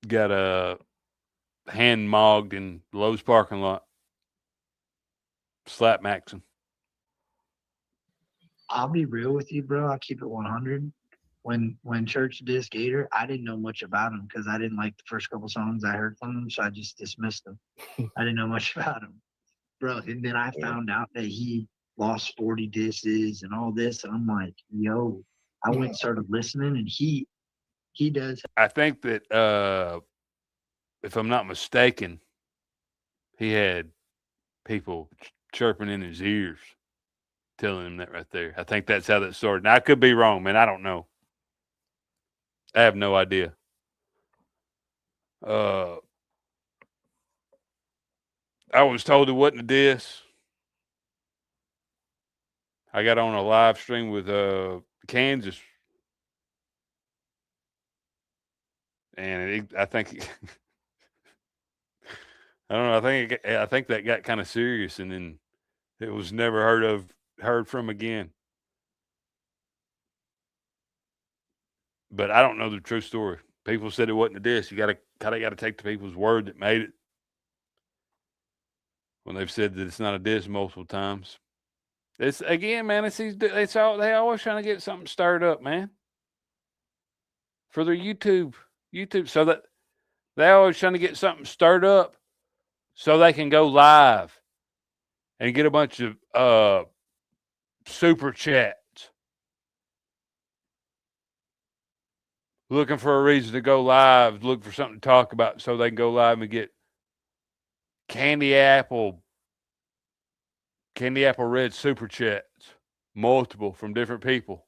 Got a hand mogged in Lowe's parking lot. Slap maxing. I'll be real with you, bro. I'll keep it 100. When Church dissed Gator, I didn't know much about him because I didn't like the first couple songs I heard from him, so I just dismissed them. I didn't know much about him, bro. And then I found out that he lost 40 disses and all this, and I'm like, yo. I went and started listening, and he does. I think that if I'm not mistaken, he had people chirping in his ears, telling him that right there. I think that's how that started. Now I could be wrong, man. I don't know. I have no idea. I was told it wasn't a diss. I got on a live stream with Kansas, and I think I don't know. I think that got kind of serious, and then it was never heard from again. But I don't know the true story. people said it wasn't a diss. You got to take the people's word that made it when they've said that it's not a diss multiple times. It's again, man. They always trying to get something stirred up, man, for their YouTube, so that they always trying to get something stirred up, so they can go live and get a bunch of super chats. Looking for a reason to go live, look for something to talk about, so they can go live and get candy apple red super chats, multiple from different people,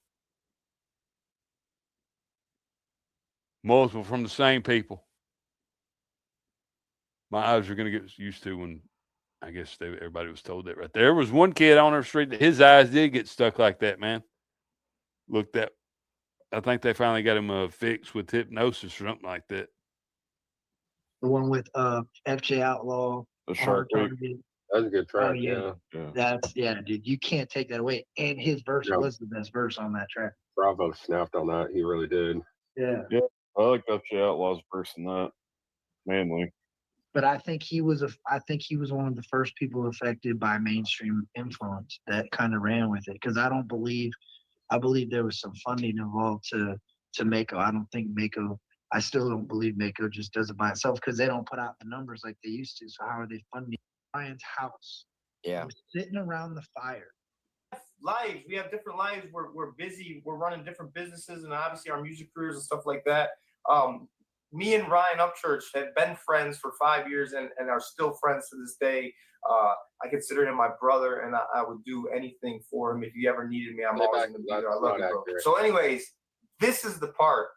multiple from the same people. My eyes are going to get used to when, I guess everybody was told that right there. There was one kid on our street that his eyes did get stuck like that, man. Looked at, I think they finally got him fixed with hypnosis or something like that. The one with FJ Outlaw. The Shark Week. That's a good track. Oh, yeah. That's dude. You can't take that away. And his verse was the best verse on that track. Bravo snapped on that. He really did. Yeah. Yeah. I like FJ Outlaw's verse in that. Mainly. But I think he was one of the first people affected by mainstream influence that kind of ran with it. Because I believe there was some funding involved to Mako. I still don't believe Mako just does it by itself because they don't put out the numbers like they used to. So how are they funding Ryan's house? Yeah. We're sitting around the fire. Lives. We have different lives. We're busy. We're running different businesses and obviously our music careers and stuff like that. Me and Ryan Upchurch have been friends for 5 years and are still friends to this day. I consider him my brother, and I would do anything for him. If you ever needed me, I'm always going to be there. I love you, bro. So anyways, this is the part.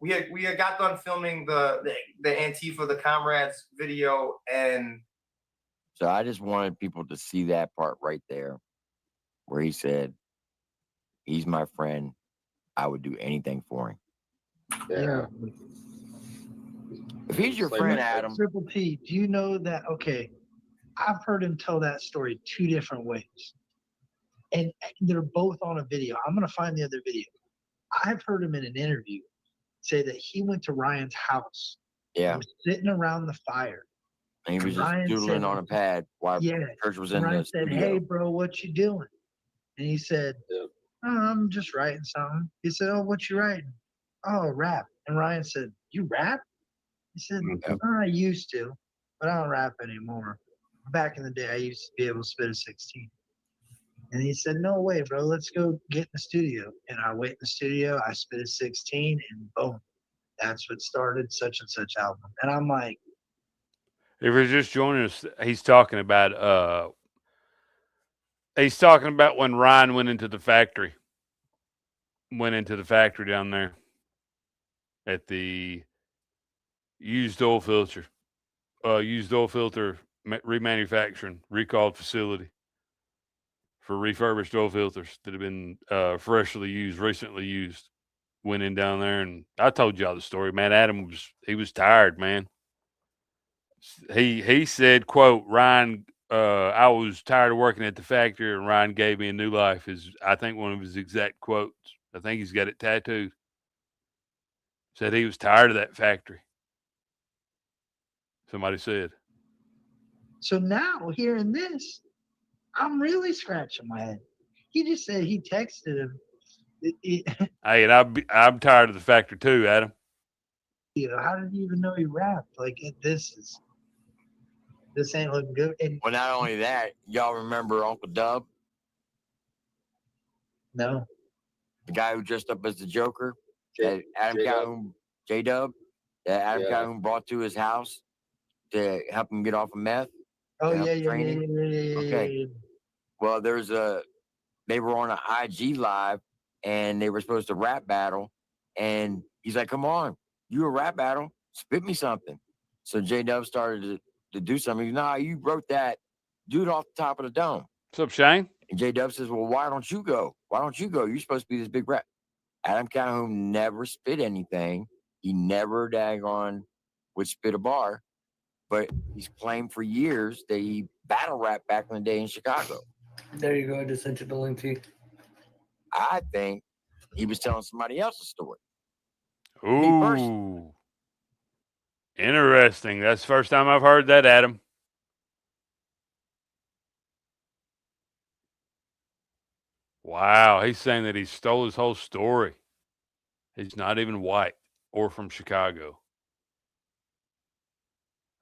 We had got done filming the Antifa, the Comrades video, and so I just wanted people to see that part right there where he said, he's my friend. I would do anything for him. Yeah. If he's your friend, Adam. Triple P, do you know that? Okay, I've heard him tell that story 2 different ways. And they're both on a video. I'm going to find the other video. I've heard him in an interview say that he went to Ryan's house. Yeah. Was sitting around the fire. And he was just doodling on a pad while Church was in Ryan the said, studio. "Hey, bro, what you doing?" And he said, "Oh, I'm just writing something." He said, "Oh, what you writing?" "Oh, rap." And Ryan said, "You rap?" He said, "I used to, but I don't rap anymore. Back in the day, I used to be able to spit a 16. And he said, "No way, bro. Let's go get in the studio." And I went in the studio. I spit a 16, and boom, that's what started such and such album. And I'm like, if you're just joining us, he's talking about when Ryan went into the factory down there at the used oil filter remanufacturing recalled facility for refurbished oil filters that have been recently used. Went in down there, and I told y'all the story, man. Adam was tired, man. He said, quote, Ryan, I was tired of working at the factory, and Ryan gave me a new life, is I think one of his exact quotes. I think he's got it tattooed. Said he was tired of that factory. Somebody said. so now hearing this, I'm really scratching my head. He just said he texted him. Hey, and I'm tired of the factory too, Adam. How did you even know he rapped? Like, this ain't looking good. And Well, not only that, y'all remember Uncle Dub? No. The guy who dressed up as the Joker? That Adam Calhoun, J-Dub? That Adam Calhoun brought to his house to help him get off of meth? Oh, to help yeah. train him? Okay. Well, they were on an IG live, and they were supposed to rap battle, and he's like, "Come on, you a rap battle? Spit me something." So J-Dub started to do something. He's, "Nah, you wrote that. Do it off the top of the dome." What's up, Shane? And J-Dub says, "Well, why don't you go? Why don't you go? You're supposed to be this big rap." Adam Calhoun never spit anything. He never would spit a bar, but he's claimed for years that he battle rapped back in the day in Chicago. There you go. I just sent you the link to you. I think he was telling somebody else's story. Ooh. Interesting. That's the first time I've heard that, Adam. Wow. He's saying that he stole his whole story. He's not even white or from Chicago.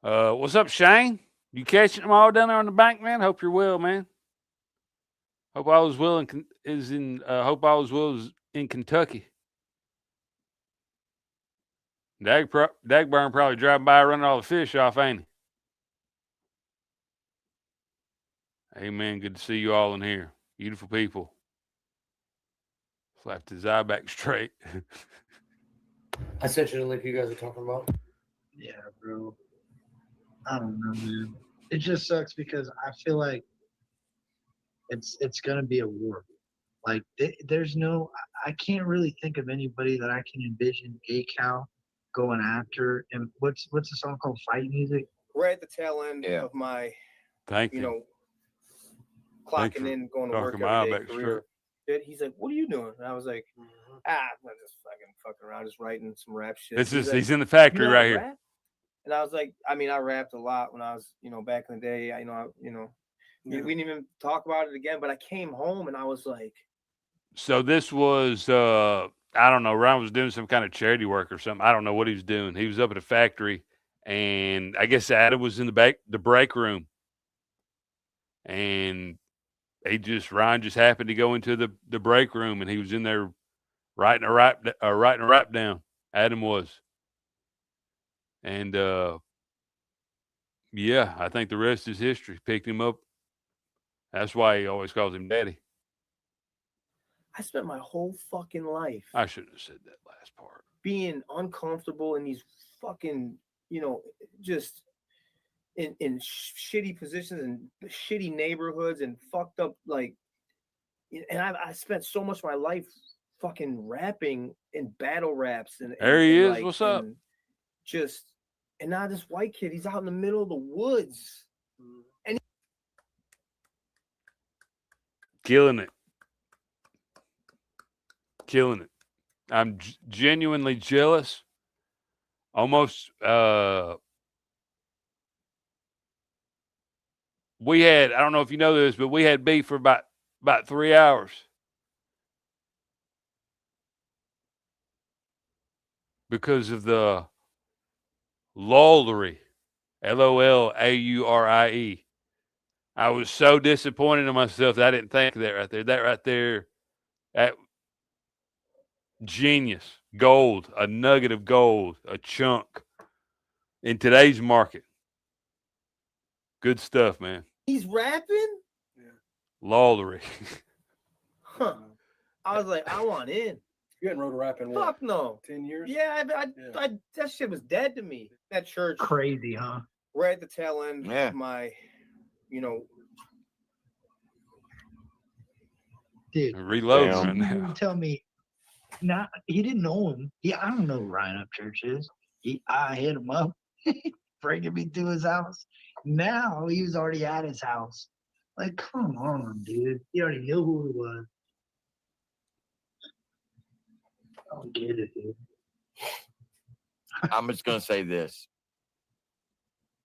What's up, Shane? You catching them all down there on the bank, man? Hope you're well, man. Hope all is well is in Kentucky. Dagburn probably driving by running all the fish off, ain't he? Amen. Good to see you all in here. Beautiful people. Slapped his eye back straight. I sent you the link you guys are talking about. Yeah, bro. I don't know, man. It just sucks because I feel like it's gonna be a war. Like there's no, I can't really think of anybody that I can envision Cal going after. And what's the song called? Fight Music. Right at the tail end of my, Thank you. Clocking in, going to work every day career. He's like, "What are you doing?" And I was like, I'm just fucking around, just writing some rap shit. He's in the factory right here. Rap? And I was like, I rapped a lot when I was, back in the day. We didn't even talk about it again. But I came home and I was like, so this was, I don't know, Ryan was doing some kind of charity work or something. I don't know what he was doing. He was up at a factory, and I guess Adam was in the break room, and Ryan just happened to go into the break room, and he was in there writing a rap down. Adam was, and yeah, I think the rest is history. Picked him up. That's why he always calls him Daddy. I spent my whole fucking life. I shouldn't have said that last part. Being uncomfortable in these fucking, just in shitty positions and shitty neighborhoods and fucked up, and I spent so much of my life fucking rapping in battle raps. And there he is. What's up? And now this white kid, he's out in the middle of the woods. And killing it. I'm genuinely jealous. Almost, we had, I don't know if you know this, but we had beef for about 3 hours. Because of the lollery, LOLAURIE. I was so disappointed in myself that I didn't think of that right there. That right there, that genius, gold, a nugget of gold, a chunk in today's market. Good stuff, man. He's rapping? Lollery. Huh. I was like, I want in. You hadn't wrote a rap in what? Fuck no. 10 years? Yeah, I that shit was dead to me. That church. Crazy, huh? Right at the tail end of my, Dude. Reload right now. Tell me, he didn't know him. I don't know who Ryan Upchurch is. I hit him up, bringing me to his house. Now he was already at his house. Like, come on, dude. He already knew who it was. I don't get it, dude. I'm just gonna say this.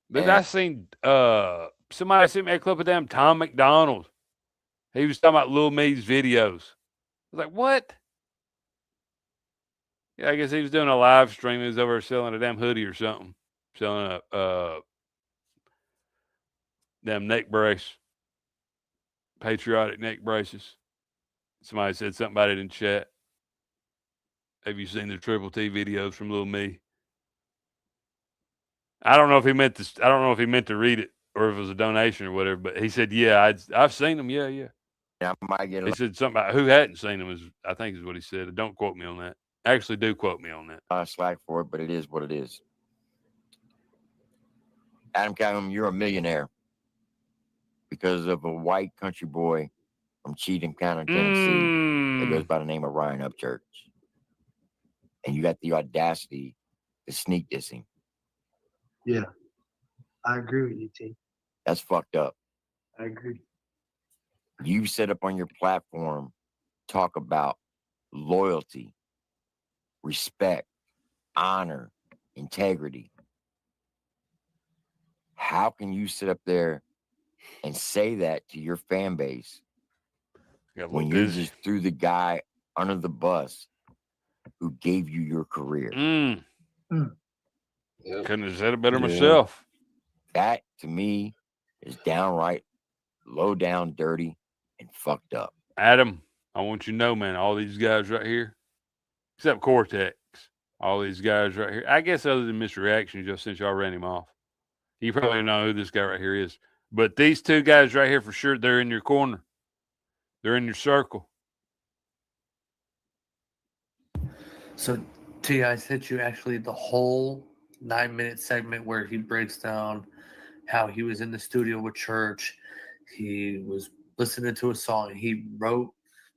But I seen somebody sent me a clip of them Tom McDonald. He was talking about Lil Me's videos. I was like, what? Yeah, I guess he was doing a live stream. He was over selling a damn hoodie or something. Selling a damn neck brace. Patriotic neck braces. Somebody said something about it in chat. Have you seen the Triple T videos from Lil Me? I don't know if he meant to read it or if it was a donation or whatever, but he said, yeah, I've seen them. Yeah. Yeah, I might get He said something about who hadn't seen them, I think is what he said. Don't quote me on that. Actually, do quote me on that. Slack for it, but it is what it is. Adam Calhum, you're a millionaire because of a white country boy from Cheatham County, Tennessee, that goes by the name of Ryan Upchurch. And you got the audacity to sneak diss him. Yeah, I agree with you, T. That's fucked up. I agree. You set up on your platform, talk about loyalty, respect, honor, integrity. How can you sit up there and say that to your fan base when you just threw the guy under the bus who gave you your career? Couldn't have said it better myself. That, to me, is downright low down, dirty, and fucked up. Adam, I want you to know, man, all these guys right here, except Cortex, all these guys right here, I guess other than Mr. Reaction, just since y'all ran him off, you probably don't know who this guy right here is. But these two guys right here, for sure, they're in your corner. They're in your circle. So, T, I sent you actually the whole 9-minute segment where he breaks down how he was in the studio with Church. He was listening to a song. He wrote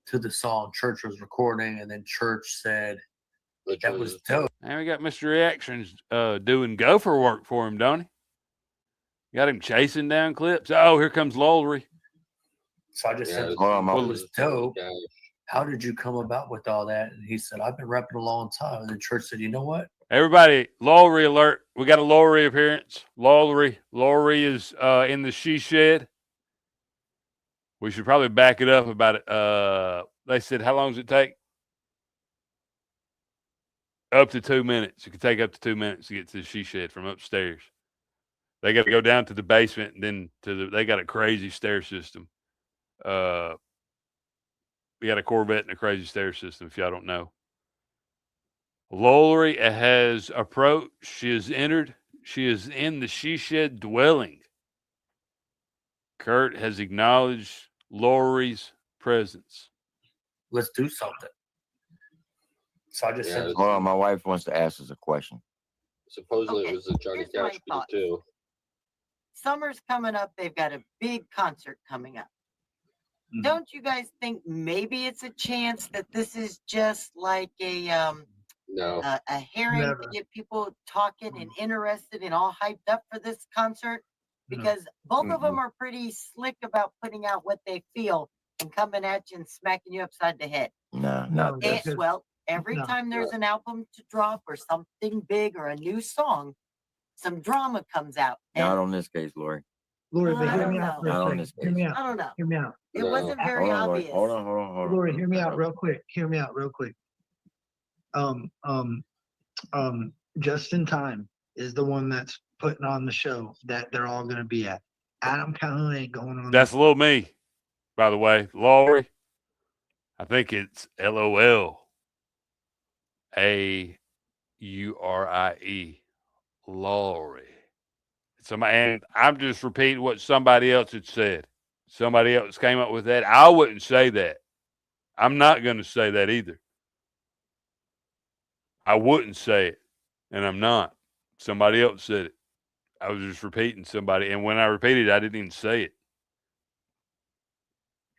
to the song Church was recording, and then Church said that was dope. And we got Mr. Reactions doing gopher work for him, don't he? Got him chasing down clips. Oh, here comes Lowry. So I just said, it was dope. How did you come about with all that? And he said, I've been rapping a long time. And then Church said, you know what? Everybody, Lowry alert. We got a Lowry appearance. Lowry is in the she shed. We should probably back it up about it. They said, how long does it take? Up to 2 minutes. It could take up to 2 minutes to get to the she shed from upstairs. They got to go down to the basement, and then they got a crazy stair system. We got a Corvette and a crazy stair system, if y'all don't know. Lowry has approached. She has entered. She is in the she shed dwelling. Kurt has acknowledged Lowry's presence. Let's do something. So I just said, hold on, my wife wants to ask us a question. Supposedly it was a Johnny Cash beat too. Summer's coming up. They've got a big concert coming up. Don't you guys think maybe it's a chance that this is just like a hearing to get people talking and interested and all hyped up for this concert? Because both of them are pretty slick about putting out what they feel and coming at you and smacking you upside the head. No. Well, every time there's an album to drop or something big or a new song, some drama comes out. Not on this case, Lori. Lori, but hear me out. Not on this case. Hear me out. I don't know. Hear me out. It wasn't very obvious. Hold on. Lori, hear me out real quick. Just in Time is the one that's putting on the show that they're all going to be at. Adam Calhoun ain't going on. That's a little me, by the way. Lowry, I think it's LOLAURIE. Lowry. And I'm just repeating what somebody else had said. Somebody else came up with that. I wouldn't say that. I'm not going to say that either. I wouldn't say it, and I'm not. Somebody else said it. I was just repeating somebody, and when I repeated it, I didn't even say it.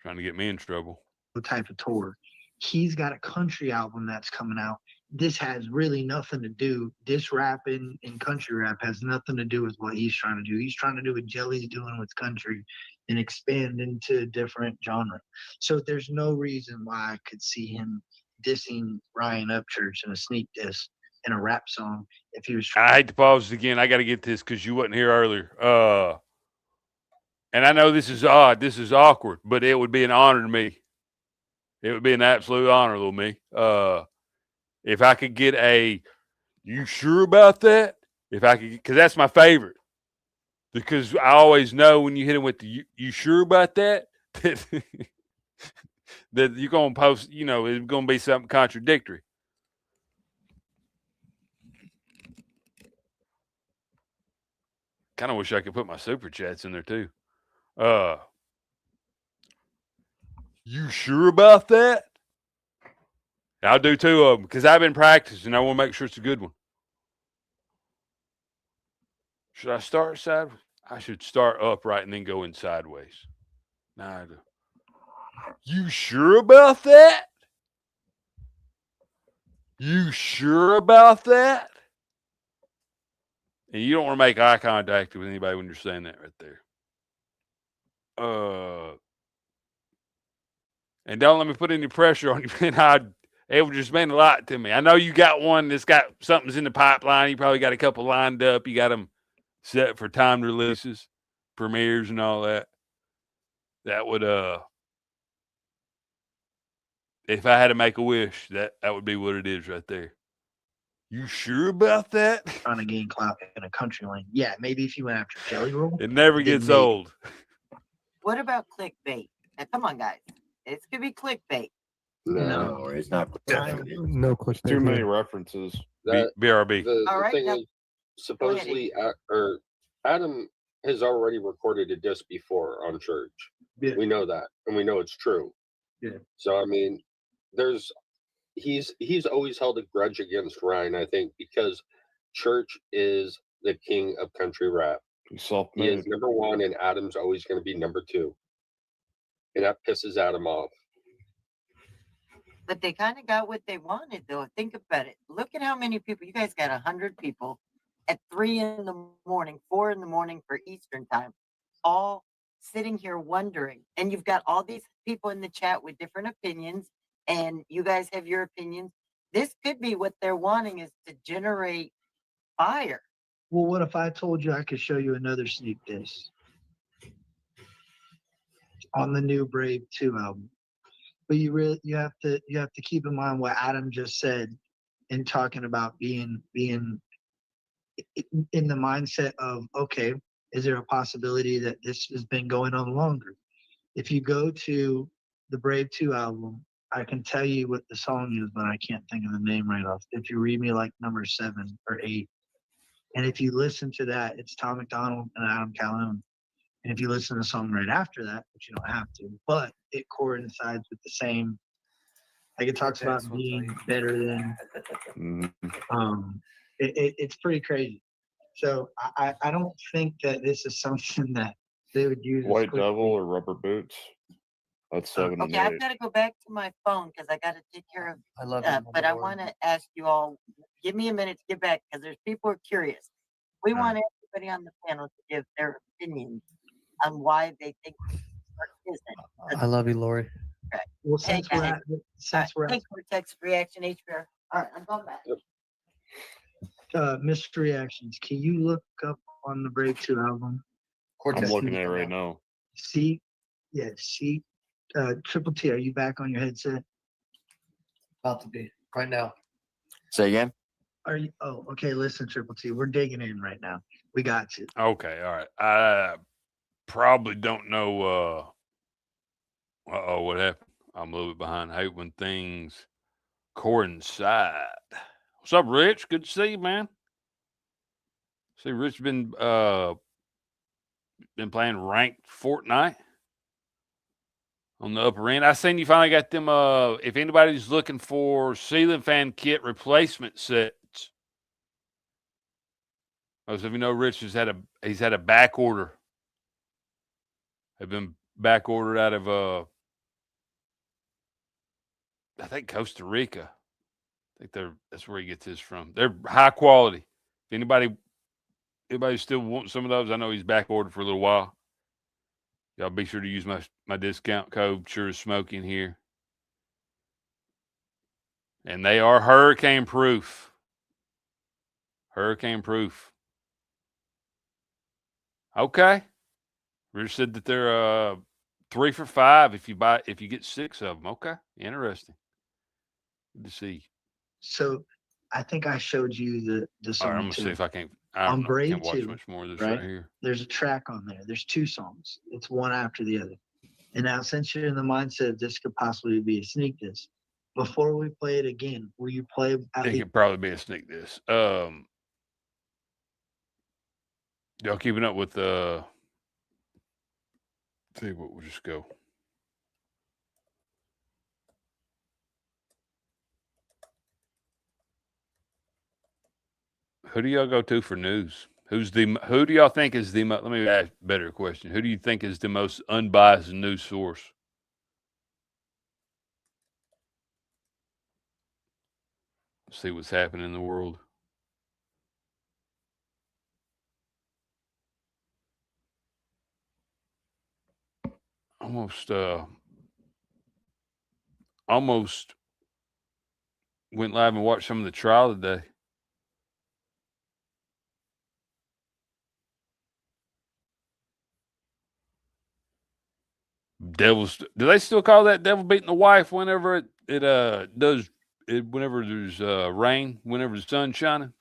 Trying to get me in trouble. Type of tour. He's got a country album that's coming out. This has really nothing to do. This rapping and country rap has nothing to do with what he's trying to do. He's trying to do what Jelly's doing with country and expand into a different genre. So there's no reason why I could see him dissing Ryan Upchurch in a sneak diss in a rap song if he was trying. I hate to pause it again. I got to get this because you wasn't here earlier. And I know this is odd. This is awkward, but it would be an honor to me. It would be an absolute honor, little me. If I could get you sure about that? If I could, because that's my favorite. Because I always know when you hit him with the you sure about that? That you're going to post, it's going to be something contradictory. Kind of wish I could put my super chats in there too. You sure about that? I'll do 2 of them because I've been practicing. I want to make sure it's a good one. Should I start sideways? I should start upright and then go in sideways. Now I do. You sure about that? You sure about that? And you don't want to make eye contact with anybody when you're saying that right there. And don't let me put any pressure on you. It would just mean a lot to me. I know you got one that's got something's in the pipeline. You probably got a couple lined up. You got them set for timed releases, premieres, and all that. That would if I had to make a wish, that would be what it is right there. You sure about that? Trying to gain clout in a country lane. Yeah, maybe if you went after Jelly Roll. It never then gets maybe. old. What about clickbait? Now, come on, guys. This could be clickbait. No, it's not. No clickbait. Too many here. references. BRB. The All right, thing now- is, supposedly, or Adam has already recorded a disc before on Church. Yeah. We know that, and we know it's true. Yeah. So I mean, he's always held a grudge against Ryan, I think, because Church is the king of country rap. He's He self-made. is number one, and Adam's always going to be number two, and that pisses Adam off. But they kind of got what they wanted, though. Think about it. Look at how many people. You guys got 100 people at 3 in the morning, 4 in the morning for Eastern time, all sitting here wondering. And you've got all these people in the chat with different opinions, and you guys have your opinions. This could be what they're wanting, is to generate fire. Well, what if I told you I could show you another sneak disc on the new Brave 2 album? But you have to keep in mind what Adam just said in talking about being in the mindset of, okay, is there a possibility that this has been going on longer? If you go to the Brave 2 album, I can tell you what the song is, but I can't think of the name right off. If you read me like number 7 or 8, and if you listen to that, it's Tom McDonald and Adam Calhoun. And if you listen to the song right after that, which you don't have to, but it coincides with the same, like it talks about being better than, it's pretty crazy. So I don't think that this is something that they would use. White Devil or Rubber Boots. That's 7 and Okay, 8. I've got to go back to my phone because I got to take care of. I love but I want to ask you all. Give me a minute to get back because there's people who are curious. We want everybody on the panel to give their opinions on why they think or isn't. I love you, Lori. Okay. Well, Hey, since we're guys. at, Thanks for text reaction HBR. All right, I'm going back. missed reactions, can you look up on the Brave 2 album? I'm looking at it right now. See, Triple T, are you back on your headset? About to be right now. Say again. Are you? Oh, okay. Listen, Triple T, we're digging in right now. We got you. Okay, all right. I probably don't know. What happened? I'm a little bit behind. I hate when things coincide. What's up, Rich? Good to see you, man. See, Rich been playing ranked Fortnite on the upper end. I seen you finally got them. If anybody's looking for ceiling fan kit replacement sets, as if you know, Rich he's had a back order. Have been back ordered out of I think Costa Rica. I think that's where he gets his from. They're high quality. If anybody still wants some of those, I know he's back ordered for a little while. Y'all be sure to use my discount code, Sure as Smoking here. And they are hurricane proof. Hurricane proof. Okay. Rich said that they're 3 for $5 if you get 6 of them. Okay. Interesting. Good to see. So I think I showed you the All song. right, I'm gonna see if I can't. On Brave can't watch 2, much more of this right? right here. There's a track on there. There's 2 songs. It's one after the other. And now, since you're in the mindset this could possibly be a sneak disc, before we play it again, will you play at It least? could probably be a sneak disc. Y'all keeping up with the? See what we'll just go. Who do y'all go to for news? Who do y'all think is the? Let me ask a better question. Who do you think is the most unbiased news source? See what's happening in the world. Almost went live and watched some of the trial today. Devils. Do they still call that devil beating the wife whenever it does it whenever there's rain, whenever the sun's shining?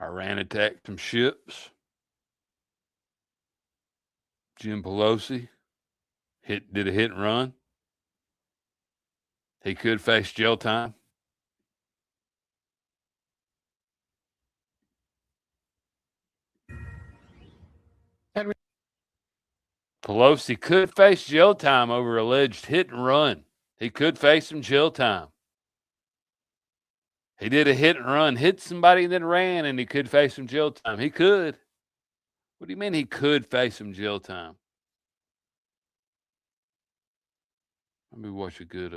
Iran attacked some ships. Jim Pelosi did a hit and run. He could face jail time. Pelosi could face jail time over alleged hit and run. He could face some jail time. He did a hit and run, hit somebody and then ran, and he could face some jail time. He could. What do you mean he could face some jail time? Let me watch a good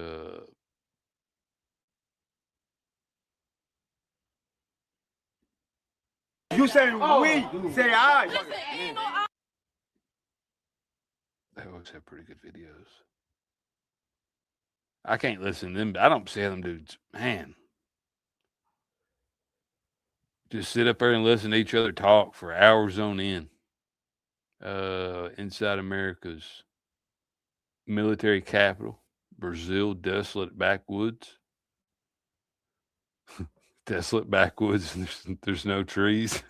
You say we, say I. They always have pretty good videos. I can't listen to them. I don't see them dudes. Man. Just sit up there and listen to each other talk for hours on end. Inside America's military capital, Brazil, desolate backwoods. Desolate backwoods, there's no trees.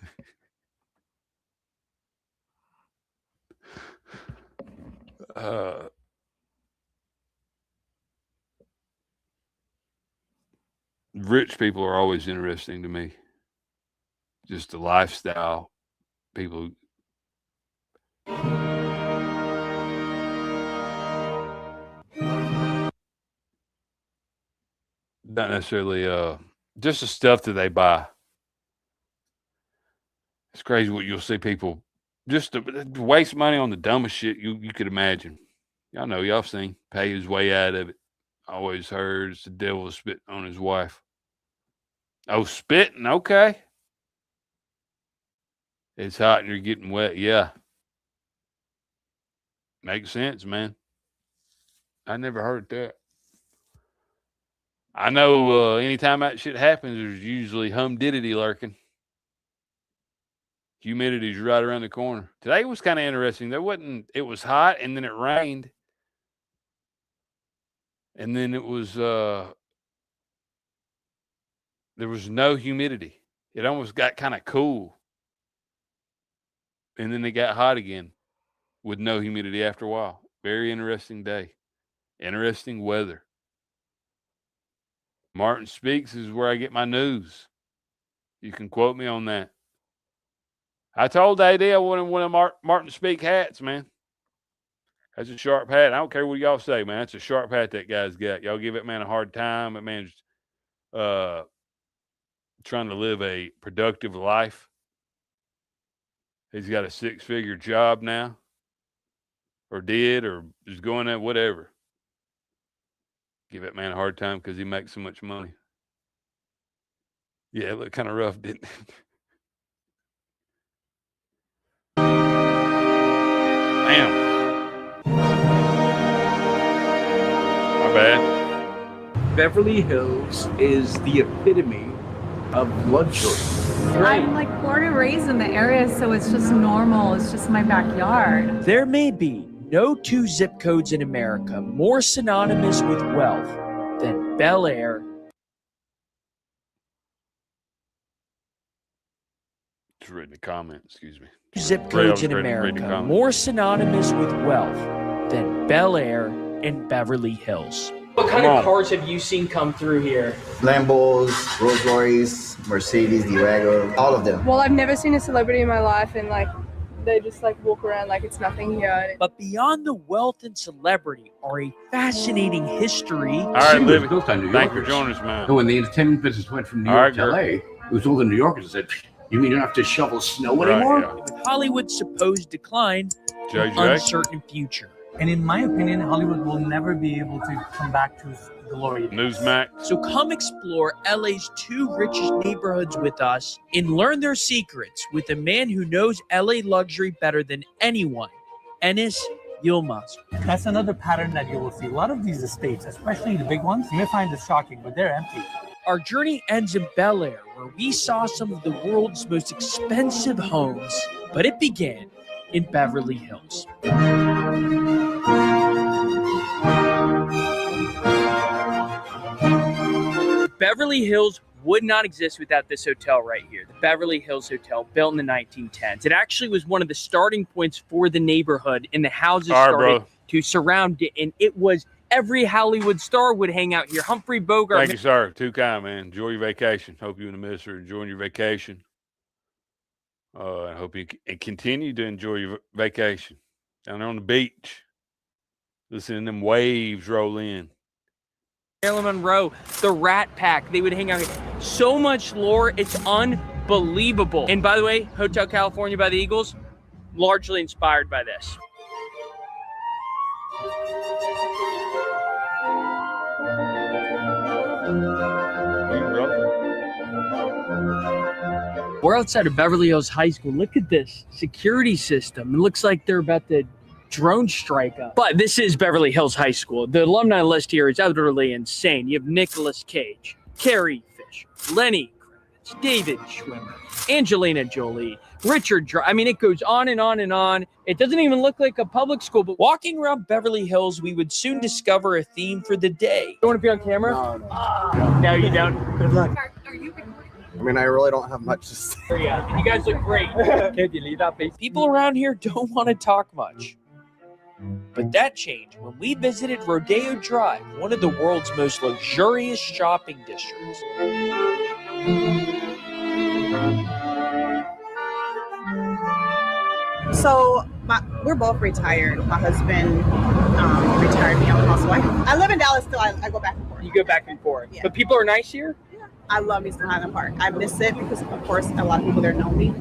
Rich people are always interesting to me. Just the lifestyle. People. Not necessarily just the stuff that they buy. It's crazy what you'll see people just to waste money on the dumbest shit you could imagine. Y'all know, y'all seen pay his way out of it. Always heard it's the devil spitting on his wife. Oh, spitting, okay. It's hot and you're getting wet. Yeah. Makes sense, man. I never heard that. I know anytime that shit happens, there's usually humidity lurking. Humidity's right around the corner. Today was kind of interesting. It was hot and then it rained. And then it was, there was no humidity. It almost got kind of cool. And then it got hot again with no humidity after a while. Very interesting day. Interesting weather. Martin Speaks is where I get my news. You can quote me on that. I told AD I wanted one of Martin Speak hats, man. That's a sharp hat. I don't care what y'all say, man. That's a sharp hat that guy's got. Y'all give that man a hard time. That man's trying to live a productive life. He's got a 6-figure job now. Or did, or is going at whatever. Give that man a hard time because he makes so much money. Yeah, it looked kind of rough, didn't it? Damn. My bad. Beverly Hills is the epitome of luxury. I'm like born and raised in the area, so it's just normal. It's just my backyard. There may be no two zip codes in America more synonymous with wealth than Bel Air. Just reading the comment, excuse me. Zip codes in America more synonymous with wealth than Bel Air and Beverly Hills. What kind of cars have you seen come through here? Lambos, Rolls Royce, Mercedes, D-Wagon, all of them. Well, I've never seen a celebrity in my life, and like they just like walk around like it's nothing here. But beyond the wealth and celebrity are a fascinating history. All right, Libby. Thank you for joining us, man. And when the entertainment business went from New York to LA, it was all the New Yorkers that said, "You mean you don't have to shovel snow anymore?" Yeah. With Hollywood's supposed decline, and uncertain future. And in my opinion, Hollywood will never be able to come back to its glory. Newsmax. So come explore LA's 2 richest neighborhoods with us and learn their secrets with a man who knows LA luxury better than anyone. Enes Yilmaz. That's another pattern that you will see. A lot of these estates, especially the big ones, you may find this shocking, but they're empty. Our journey ends in Bel Air, where we saw some of the world's most expensive homes, but it began in Beverly Hills. Beverly Hills would not exist without this hotel right here, the Beverly Hills Hotel, built in the 1910s. It actually was one of the starting points for the neighborhood, and the houses started to surround it, and it was every Hollywood star would hang out here. Humphrey Bogart. Thank you, sir. Too kind, man. Enjoy your vacation. Hope you and the minister are enjoying your vacation. I hope you continue to enjoy your vacation down there on the beach. Listening to them waves roll in. Marilyn Monroe, the Rat Pack, they would hang out here. So much lore, it's unbelievable. And by the way, Hotel California by the Eagles, largely inspired by this. We're outside of Beverly Hills High School. Look at this security system. It looks like they're about to drone strike up. But this is Beverly Hills High School. The alumni list here is utterly insane. You have Nicolas Cage, Carrie Fisher, Lenny Kravitz, David Schwimmer, Angelina Jolie, Richard I mean, it goes on and on and on. It doesn't even look like a public school, but walking around Beverly Hills, we would soon discover a theme for the day. You want to be on camera? No. No, you don't? Good luck. Are you recording? I mean, I really don't have much to say. Yeah, you guys look great. Can you leave that face? People around here don't want to talk much. But that changed when we visited Rodeo Drive, one of the world's most luxurious shopping districts. So we're both retired. My husband retired me. I'm a housewife. I live in Dallas still. I go back and forth. You go back and forth. Yeah. But people are nice here? Yeah. I love Eastern Highland Park. I miss it because, of course, a lot of people there know me.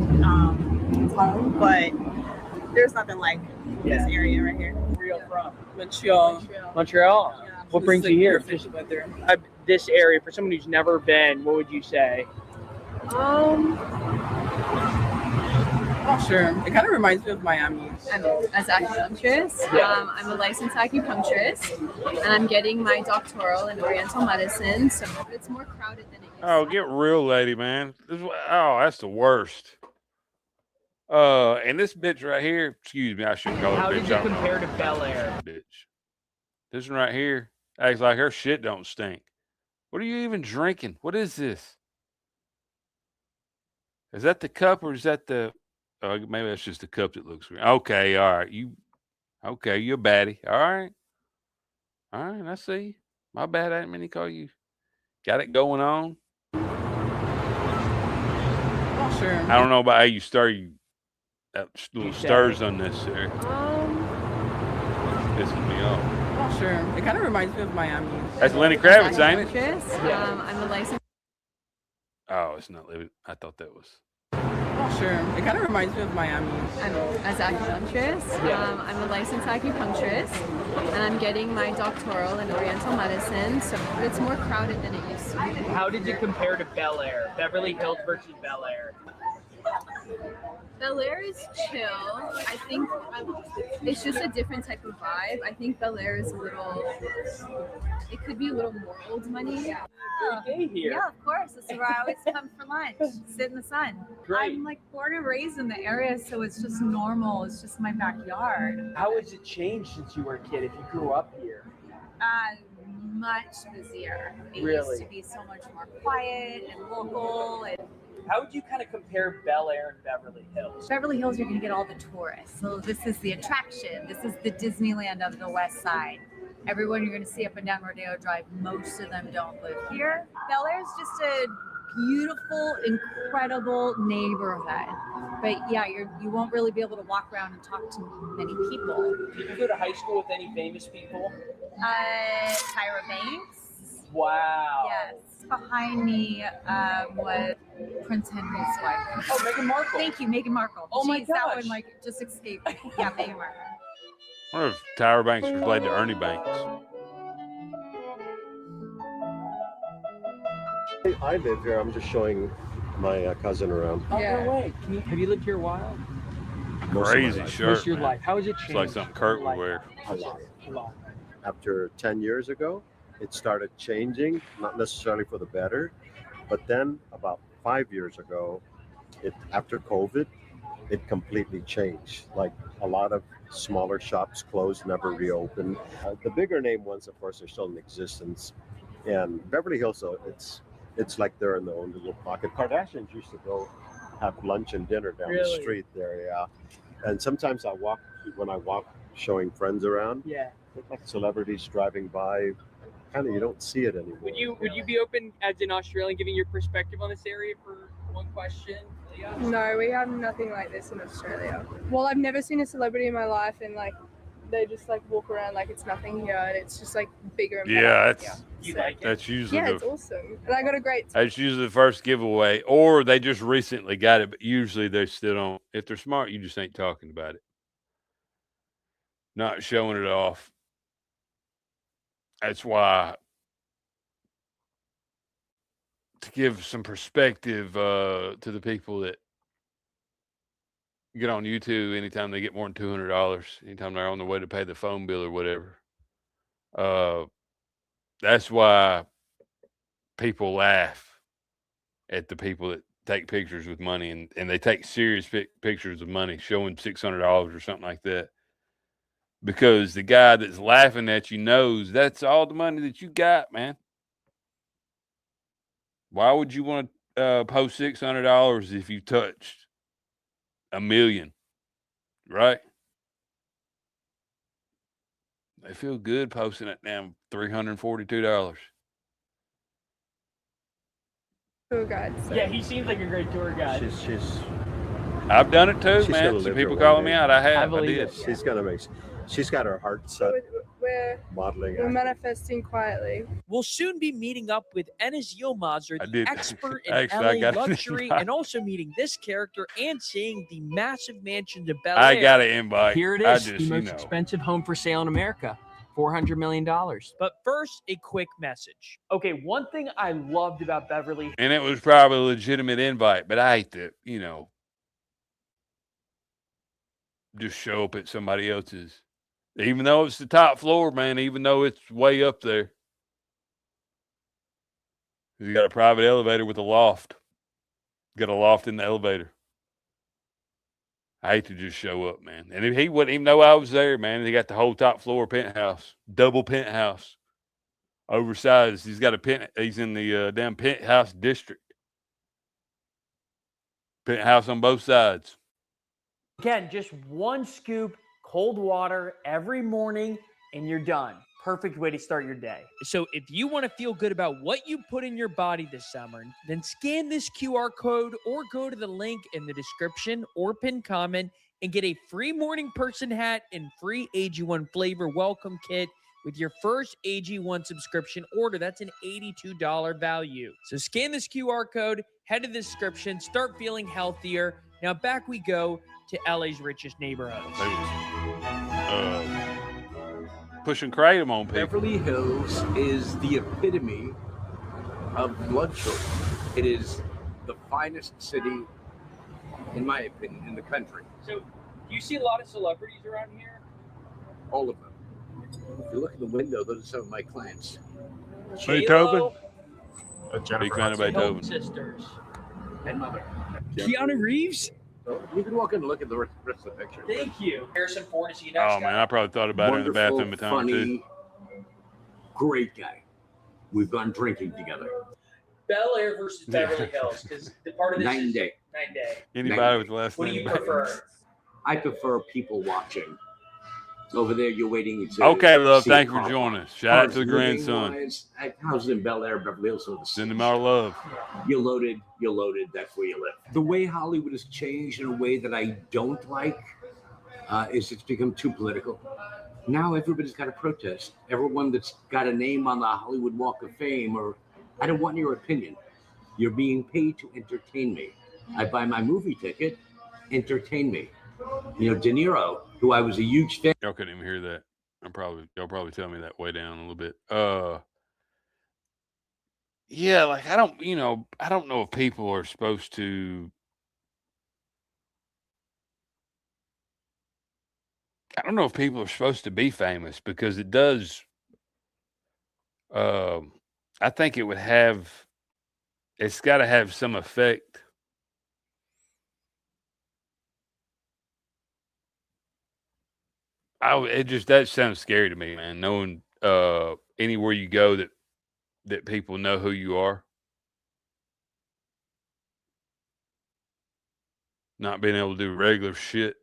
It's home, but there's nothing like this area right here. Where are you from? Montreal. Montreal? Yeah. What brings you here? This area, for someone who's never been, what would you say? Oh, sure. It kind of reminds me of Miami. I'm an acupuncturist. I'm a licensed acupuncturist, and I'm getting my doctoral in Oriental medicine, so it's more crowded than it used to be. Oh, get real, lady, man. That's the worst. And this bitch right here, excuse me, I shouldn't call her How bitch. did you compare to Bel Air? Bitch. This one right here acts like her shit don't stink. What are you even drinking? What is this? Is that the cup or is that the... maybe that's just the cup that looks green. Okay, all right. You're a baddie. All right. All right, I see. My bad, I didn't mean to call you. Got it going on. Oh, sure. I don't know about how you start little stirs unnecessary. Pissing me off. Oh, sure. It kind of reminds me of Miami. That's Lenny Kravitz, ain't it? I'm a licensed. Oh, it's not living. I thought that was. Oh, sure. It kind of reminds me of Miami. I'm an acupuncturist. I'm a licensed acupuncturist, and I'm getting my doctoral in Oriental medicine, so it's more crowded than it used to be. How did you compare to Bel Air? Beverly Hills versus Bel Air? Bel Air is chill. I think it's just a different type of vibe. I think Bel Air is it could be a little more old money. Here. Yeah, of course. This is where I always come for lunch, sit in the sun. Great. I'm born and raised in the area, so it's just normal. It's just my backyard. How has it changed since you were a kid if you grew up here? Much busier. It Really? used to be so much more quiet and local. And How would you kind of compare Bel Air and Beverly Hills? Beverly Hills, you're going to get all the tourists. So this is the attraction. This is the Disneyland of the West Side. Everyone you're going to see up and down Rodeo Drive, most of them don't live here. Bel Air is just a beautiful, incredible neighborhood. But yeah, you won't really be able to walk around and talk to many people. Did you go to high school with any famous people? Tyra Banks. Wow. Yes. Behind me was Prince Henry's wife. Oh, Meghan Markle. Thank you, Meghan Markle. Oh my Jeez, that gosh. one just escaped me. Yeah, Meghan Markle. I wonder if Tyra Banks was related to Ernie Banks. I live here. I'm just showing my cousin around. Oh, no way. Have you lived here a while? most of my crazy life. shirt. Most of your man. life. How has it It's changed? like something Kurt your would life? wear. A lot. A lot. After 10 years ago, it started changing, not necessarily for the better, but then about 5 years ago, after COVID, it completely changed. Like a lot of smaller shops closed, never reopened. The bigger name ones, of course, are still in existence. And Beverly Hills, so it's like they're in their own little pocket. Kardashians used to go have lunch and dinner down the street there, yeah. And sometimes when I walk showing friends around, Yeah. like celebrities driving by, kind of you don't see it anymore. Would you be open as an Australian giving your perspective on this area for one question? Leah? No, we have nothing like this in Australia. Well, I've never seen a celebrity in my life, and like they just like walk around like it's nothing here, and it's just like bigger and better. Yeah, You like it? that's usually Yeah, it's awesome, and I got a great. that's usually the first giveaway, or they just recently got it, but usually they still don't. If they're smart, you just ain't talking about it, not showing it off. That's why, to give some perspective to the people that get on YouTube anytime they get more than $200, anytime they're on their way to pay the phone bill or whatever. That's why people laugh at the people that take pictures with money, and they take serious pictures of money, showing $600 or something like that. Because the guy that's laughing at you knows that's all the money that you got, man. Why would you want to post $600 if you touched $1 million, right? They feel good posting it damn $342. Tour guide. So. Yeah, he seems like a great tour guide. I've done it too, She's man. gonna Some live here people one calling day. me out. I have. I believe did. it. She's got her heart set. We're Modeling. we're manifesting quietly. We'll soon be meeting up with Enes Yilmazar, I the did. expert in Actually, I LA got an luxury, invite. and also meeting this character and seeing the massive mansions of Bel I Air. got an invite. Here it I is, just, the you most know. expensive home for sale in America. $400 million. But first, a quick message. Okay, one thing I loved about Beverly. And it was probably a legitimate invite, but I hate to, just show up at somebody else's. Even though it's the top floor, man, even though it's way up there. You got a private elevator with a loft. Got a loft in the elevator. I hate to just show up, man. And if he wouldn't even know I was there, man. They got the whole top floor penthouse, double penthouse, oversized. He's got he's in the damn penthouse district. Penthouse on both sides. Again, just one scoop, cold water every morning, and you're done. Perfect way to start your day. So if you want to feel good about what you put in your body this summer, then scan this QR code or go to the link in the description or pinned comment and get a free morning person hat and free AG1 flavor welcome kit with your first AG1 subscription order. That's an $82 value. So scan this QR code, head to the description, start feeling healthier. Now back we go to LA's richest neighborhoods. Pushing kratom on people. Beverly Hills is the epitome of luxury. It is the finest city, in my opinion, in the country. So, do you see a lot of celebrities around here? All of them. If you look in the window, those are some of my clients. Beethoven? Jennifer Big fan of Beethoven. Sisters. And mother. Keanu Reeves? So you can walk in and look at the rest of the picture. Thank you. Harrison Ford is the next Oh, man, I probably thought about it in the bathroom a time or funny, two. great guy. We've gone drinking together. Bel Air versus Beverly Hills, because the part of this Night and is day. night and day. Anybody with the last What do name you Beverly. prefer? I prefer people watching. Over there, you're waiting to Okay, love. see Thank a you for car joining park. us. Shout out Cars to the living grandson. wise, houses in Bel Air, Beverly Hills, so the Send him our love. You're loaded, that's where you live. The way Hollywood has changed in a way that I don't like is it's become too political. Now everybody's got to protest. Everyone that's got a name on the Hollywood Walk of Fame, or I don't want your opinion. You're being paid to entertain me. I buy my movie ticket, entertain me. You know, De Niro, who I was a huge fan. Y'all couldn't even hear that. Y'all probably tell me that way down a little bit. Yeah, like I don't know if people are supposed to I don't know if people are supposed to be famous because it does. I think it would have. It's got to have some effect. That sounds scary to me, man. Knowing anywhere you go that people know who you are, not being able to do regular shit.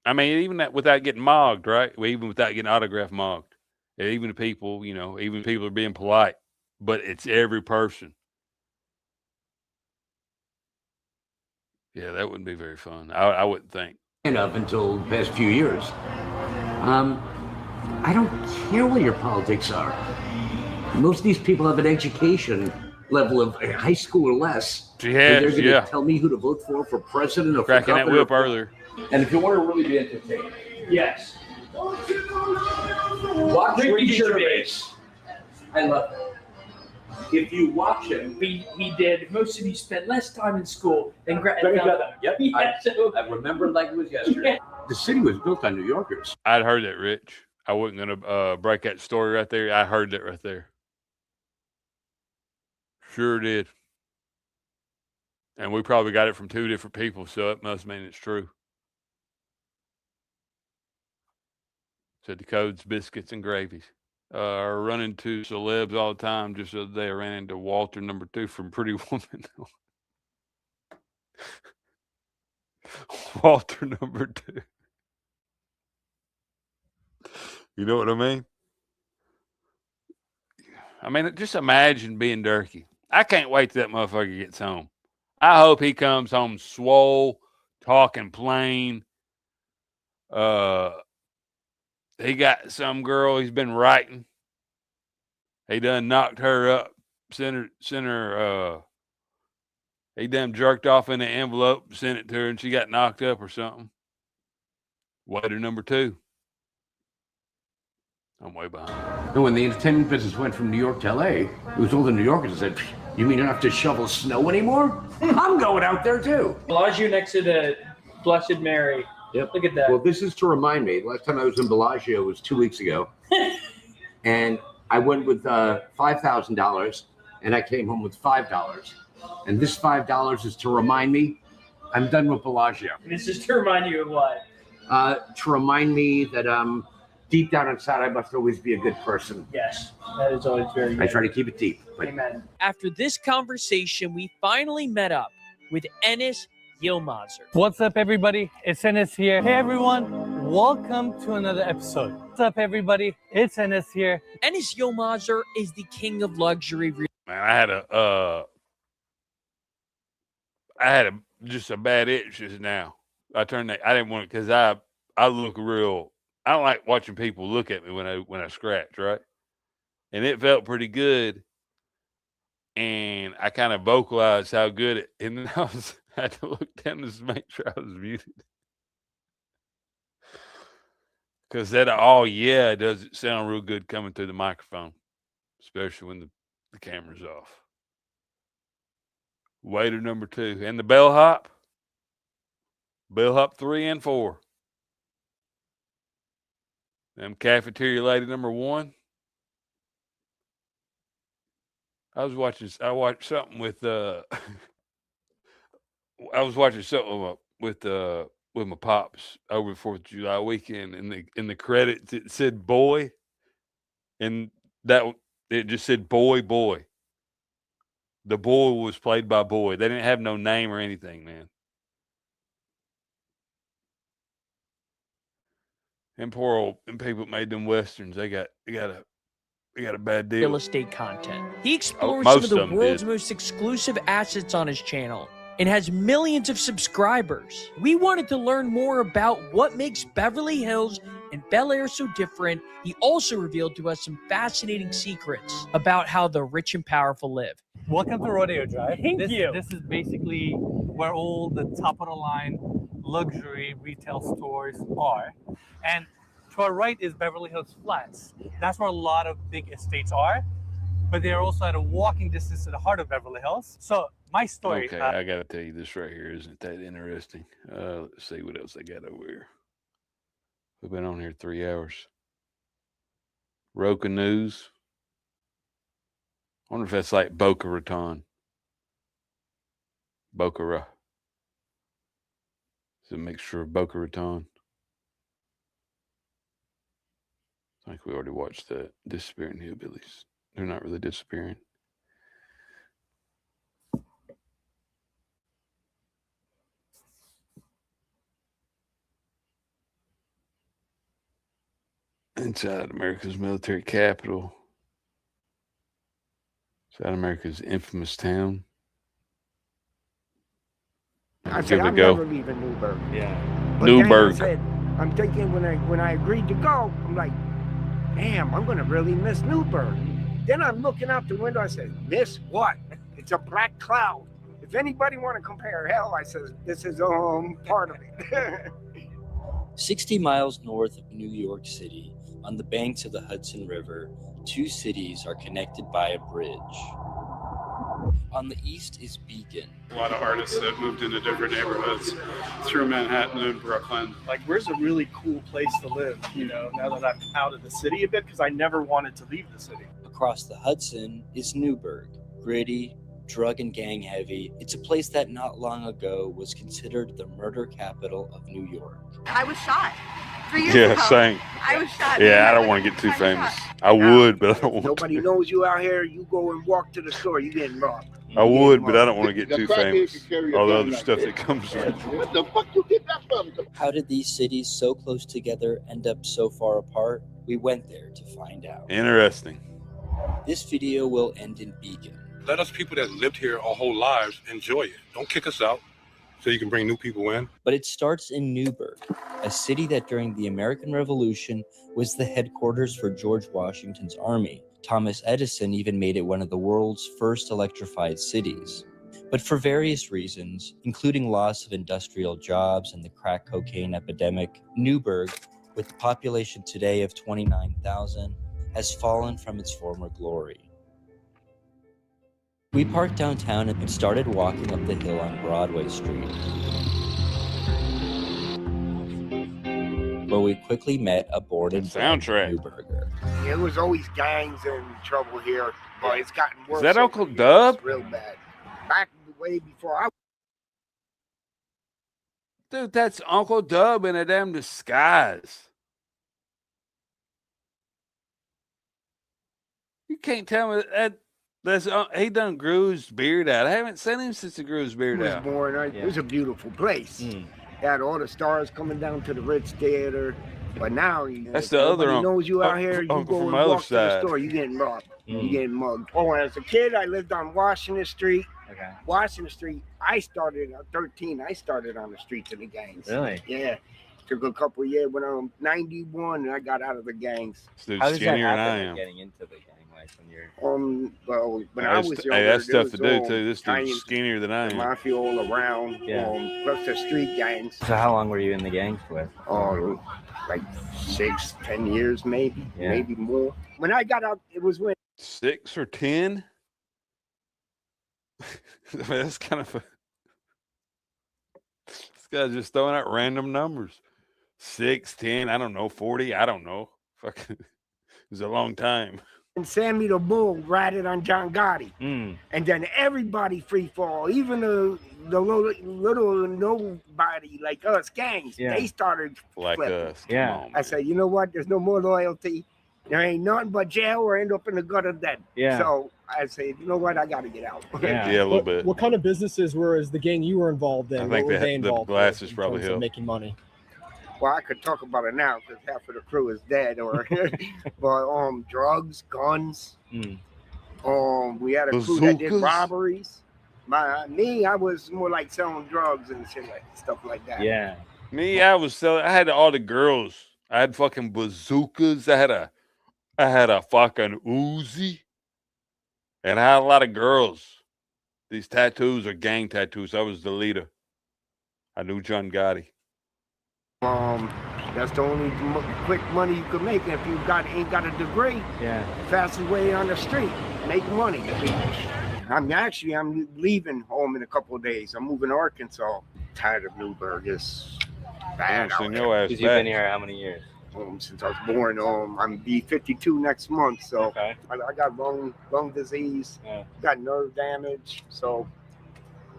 I mean, even that without getting mogged, right? Even without getting autograph mogged, even people, even people are being polite, but it's every person. Yeah, that wouldn't be very fun. I wouldn't think. Up until the past few years. I don't care what your politics are. Most of these people have an education level of high school or less. She has, and they're going to tell me who to vote for president or cracking for that governor. whip earlier. And if you want to really be entertained, Yes. watch Ricky Gervais. I love it. If you watch him, We did. Most of you spent less time in school than Yep. Yeah, I remember like it was yesterday. The city was built on New Yorkers. I'd heard that, Rich. I wasn't gonna break that story right there. I heard that right there. Sure did. And we probably got it from 2 different people, so it must mean it's true. Said the codes, biscuits, and gravies. Run into celebs all the time. Just the other day, I ran into Walter #2 from Pretty Woman. Walter #2. You know what I mean? I mean, just imagine being Durkee. I can't wait till that motherfucker gets home. I hope he comes home swole, talking plain. He got some girl he's been writing. He done knocked her up, sent her, he done jerked off in the envelope, sent it to her, and she got knocked up or something. Waiter #2. I'm way behind. And when the entertainment business went from New York to LA, it was all the New Yorkers that said, "You mean you don't have to shovel snow anymore? I'm going out there too." Bellagio next to the Blessed Mary. Yep. Look at that. Well, this is to remind me. Last time I was in Bellagio was 2 weeks ago, and I went with $5,000, and I came home with $5. And this $5 is to remind me I'm done with Bellagio. This is to remind you of what? To remind me that deep down inside I must always be a good person. Yes, that is always very good. I try to keep it deep. But Amen. After this conversation, we finally met up with Enes Yilmazer. What's up, everybody? It's Enes here. Hey, everyone. Welcome to another episode. What's up, everybody? It's Enes here. Enes Yilmazer is the king of luxury. Man, I had just a bad itch just now. I didn't want it because I look real. I don't like watching people look at me when I scratch, right? And it felt pretty good. And I kind of vocalized how good it, and then I had to look down to make sure I was muted. Because that, oh yeah, does it sound real good coming through the microphone, especially when the camera's off. Waiter #2 and the bellhop 3 and 4. Them cafeteria lady #1. I watched something with with my pops over 4th of July weekend, and in the credits it said boy, and it just said boy. The boy was played by boy. They didn't have no name or anything, man. And people made them westerns. They got a bad deal. Real estate content. He explores most some of of the them world's did. most exclusive assets on his channel and has millions of subscribers. We wanted to learn more about what makes Beverly Hills and Bel Air so different. He also revealed to us some fascinating secrets about how the rich and powerful live. Welcome to Rodeo Drive. Thank you. This is basically where all the top-of-the-line luxury retail stores are. And to our right is Beverly Hills Flats. That's where a lot of big estates are, but they're also at a walking distance to the heart of Beverly Hills. So My story. Okay, I got to tell you this right here. Isn't that interesting? Let's see what else I got over here. We've been on here 3 hours. Roca News. I wonder if that's like Boca Raton. Boca Raton. It's a mixture of Boca Raton. I think we already watched that. Disappearing Hillbillies. They're not really disappearing. Inside America's military capital. Inside America's infamous town. I Here said, we I'm go. never leaving Newburgh. Yeah. But Newburgh. then I said, I'm thinking when I agreed to go, I'm like, damn, I'm gonna really miss Newburgh. Then I'm looking out the window. I said, miss what? It's a black cloud. If anybody want to compare hell, I said, this is part of it. 60 miles north of New York City, on the banks of the Hudson River, two cities are connected by a bridge. On the east is Beacon. A lot of artists that moved into different neighborhoods through Manhattan and Brooklyn. Like, where's a really cool place to live, you know, now that I'm out of the city a bit, because I never wanted to leave the city. Across the Hudson is Newburgh, gritty, drug and gang heavy. It's a place that not long ago was considered the murder capital of New York. I was shot 3 years Yeah, ago. same. I was shot. Yeah, I don't want to get too famous. I would, but I don't want Nobody to. knows you out here. You go and walk to the store, you getting robbed. I would, but I don't want to get The too crack famous. is you carry a All the gun other like stuff this. that comes with it. What the fuck you get that from? How did these cities so close together end up so far apart? We went there to find out. Interesting. This video will end in Beacon. Let us people that lived here our whole lives enjoy it. Don't kick us out so you can bring new people in. But it starts in Newburgh, a city that during the American Revolution was the headquarters for George Washington's army. Thomas Edison even made it one of the world's first electrified cities. But for various reasons, including loss of industrial jobs and the crack cocaine epidemic, Newburgh, with a population today of 29,000, has fallen from its former glory. We parked downtown and started walking up the hill on Broadway Street, where we quickly met a born and bred Newburgher. There was always gangs and trouble here, but it's gotten worse. Is that over Uncle the years. Dub? It's real bad. Back way before I. Dude, that's Uncle Dub in a damn disguise. You can't tell me that's he done grew his beard out. I haven't seen him since he grew his beard was out. born. It was a beautiful place. Had all the stars coming down to the Ritz Theater, but now That's the other nobody uncle. knows you out here. You Uncle go from and my other walk to the side. store, you getting robbed. You getting mugged. Oh, as a kid, I lived on Washington Street. Okay. Washington Street. I started at 13. I started on the streets of the gangs. Really? Yeah. Took a couple of years when I'm 91 and I got out of the gangs. Dude, How does that skinnier than I happen, am. getting into the gang life when you're... Well, when Hey, I that's- was hey, younger, that's there tough to was do, all too. This dude's gangs, skinnier than I am. Mafia all around. Yeah. Plus the street gangs. So how long were you in the gangs with? Oh, like 6, 10 years maybe, Yeah. maybe more. When I got out, it was when 6 or 10? I mean, that's kind of this guy's just throwing out random numbers. 6, 10, I don't know, 40, I don't know. Fucking, it was a long time. Sammy the Bull ratted on John Gotti. And then everybody free fall, even the little nobody like us gangs, Yeah. they started Like flipping. us. Come on, I said, you know what? There's no more loyalty. There ain't nothing but jail or end up in the gutter dead. Yeah. So I said, you know what? I got to get out. Yeah, a little bit. What kind of businesses were the gang you were involved in? I What think were the Oh, they involved glasses in probably terms of help. making money? Well, I could talk about it now because half of the crew is dead, or but drugs, guns. We had a crew that did Bazookas. robberies. I was more like selling drugs and shit like stuff like that. Yeah. Me, I had all the girls. I had fucking bazookas. I had a fucking Uzi. And I had a lot of girls. These tattoos are gang tattoos. I was the leader. I knew John Gotti. That's the only quick money you could make if you ain't got a degree. Yeah. Fastest way on the street, make money. I'm leaving home in a couple of days. I'm moving to Arkansas. Tired of Newburgh. It's bad out Seen here. your ass Because you've back. been here how many years? Since I was born. I'm be 52 next month, so Okay. I got lung disease, Yeah. got nerve damage, so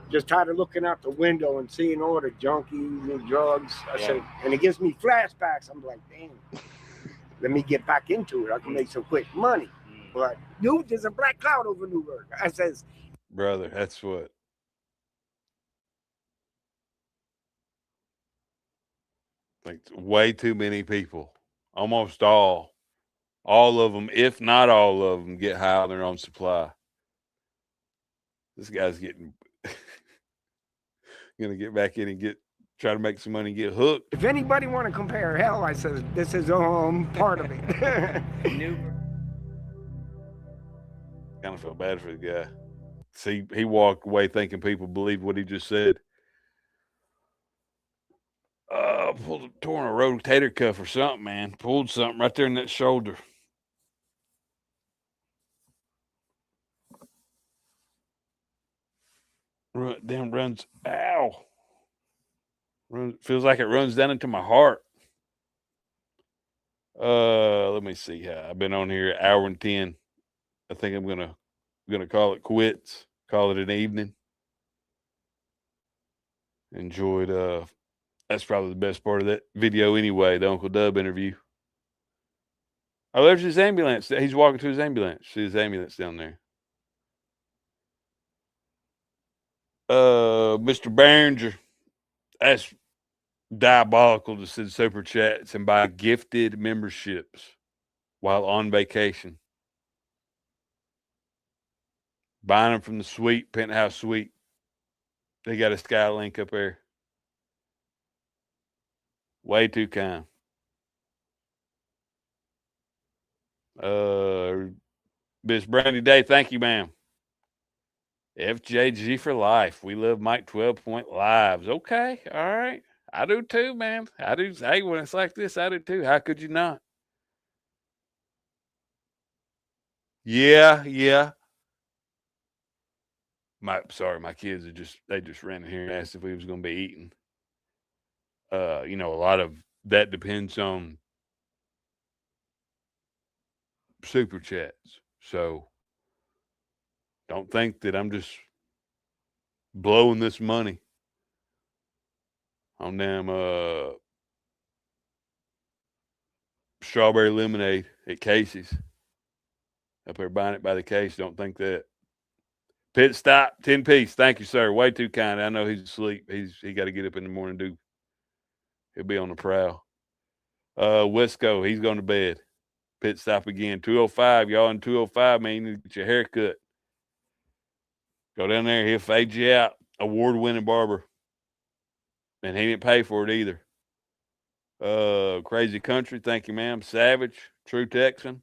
just tired of looking out the window and seeing all the junkies and drugs. I said, and it gives me flashbacks. I'm like, damn, let me get back into it. I can make some quick money. But dude, there's a black cloud over Newburgh. I says, Brother, that's what. Like way too many people. Almost all of them, if not all of them, get high on their own supply. This guy's getting gonna get back in and try to make some money and get hooked. if anybody want to compare hell, I says this is part of it. Kind of feel bad for the guy. See, he walked away thinking people believe what he just said. Torn a rotator cuff or something, man. Pulled something right there in that shoulder. Runs. Ow. Feels like it runs down into my heart. Let me see. I've been on here an hour and 10. I think I'm gonna call it quits. Call it an evening. Enjoyed. That's probably the best part of that video anyway. The Uncle Dub interview. Oh, there's his ambulance. He's walking to his ambulance. See his ambulance down there. Mr. Behringer. That's diabolical to send super chats and buy gifted memberships while on vacation. Buying them from the suite, penthouse suite. They got a Skylink up there. Way too kind. Miss Brandy Day, thank you, ma'am. FJG for life. We love Mike 12-point lives. Okay, all right. I do too, man. I do. Hey, when it's like this, I do too. How could you not? Yeah. My kids just ran in here and asked if we was gonna be eating. A lot of that depends on super chats. So don't think that I'm just blowing this money on them strawberry lemonade at Casey's. Up there buying it by the case. Don't think that. Pit stop, 10 piece. Thank you, sir. Way too kind. I know he's asleep. He got to get up in the morning. He'll be on the prowl. Wesco, he's going to bed. Pit stop again. 205. Y'all in 205, man. You need to get your hair cut. Go down there. He'll fade you out. Award-winning barber. And he didn't pay for it either. Crazy Country. Thank you, ma'am. Savage. True Texan.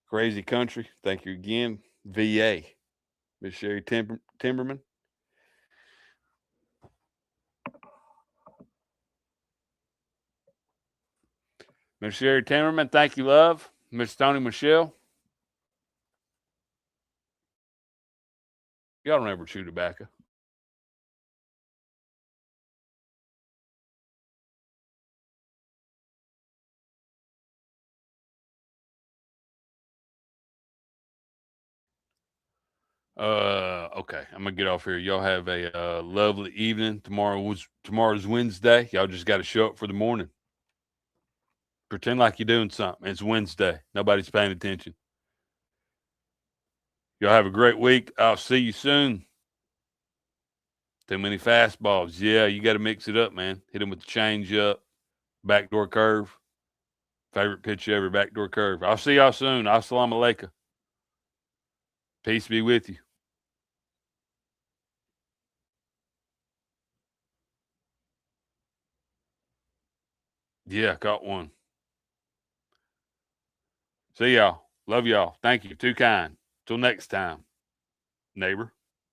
Crazy Country. Thank you again. VA. Miss Sherry Timberman. Miss Sherry Timmerman, thank you, love. Miss Tony Michelle. Y'all don't ever chew tobacco. Okay, I'm gonna get off here. Y'all have a lovely evening. Tomorrow's Wednesday. Y'all just got to show up for the morning. Pretend like you're doing something. It's Wednesday. Nobody's paying attention. Y'all have a great week. I'll see you soon. Too many fastballs. Yeah, you got to mix it up, man. Hit them with the change up, backdoor curve. Favorite pitch ever, backdoor curve. I'll see y'all soon. Assalamu alaikum. Peace be with you. Yeah, caught one. See y'all. Love y'all. Thank you. Too kind. Till next time, neighbor.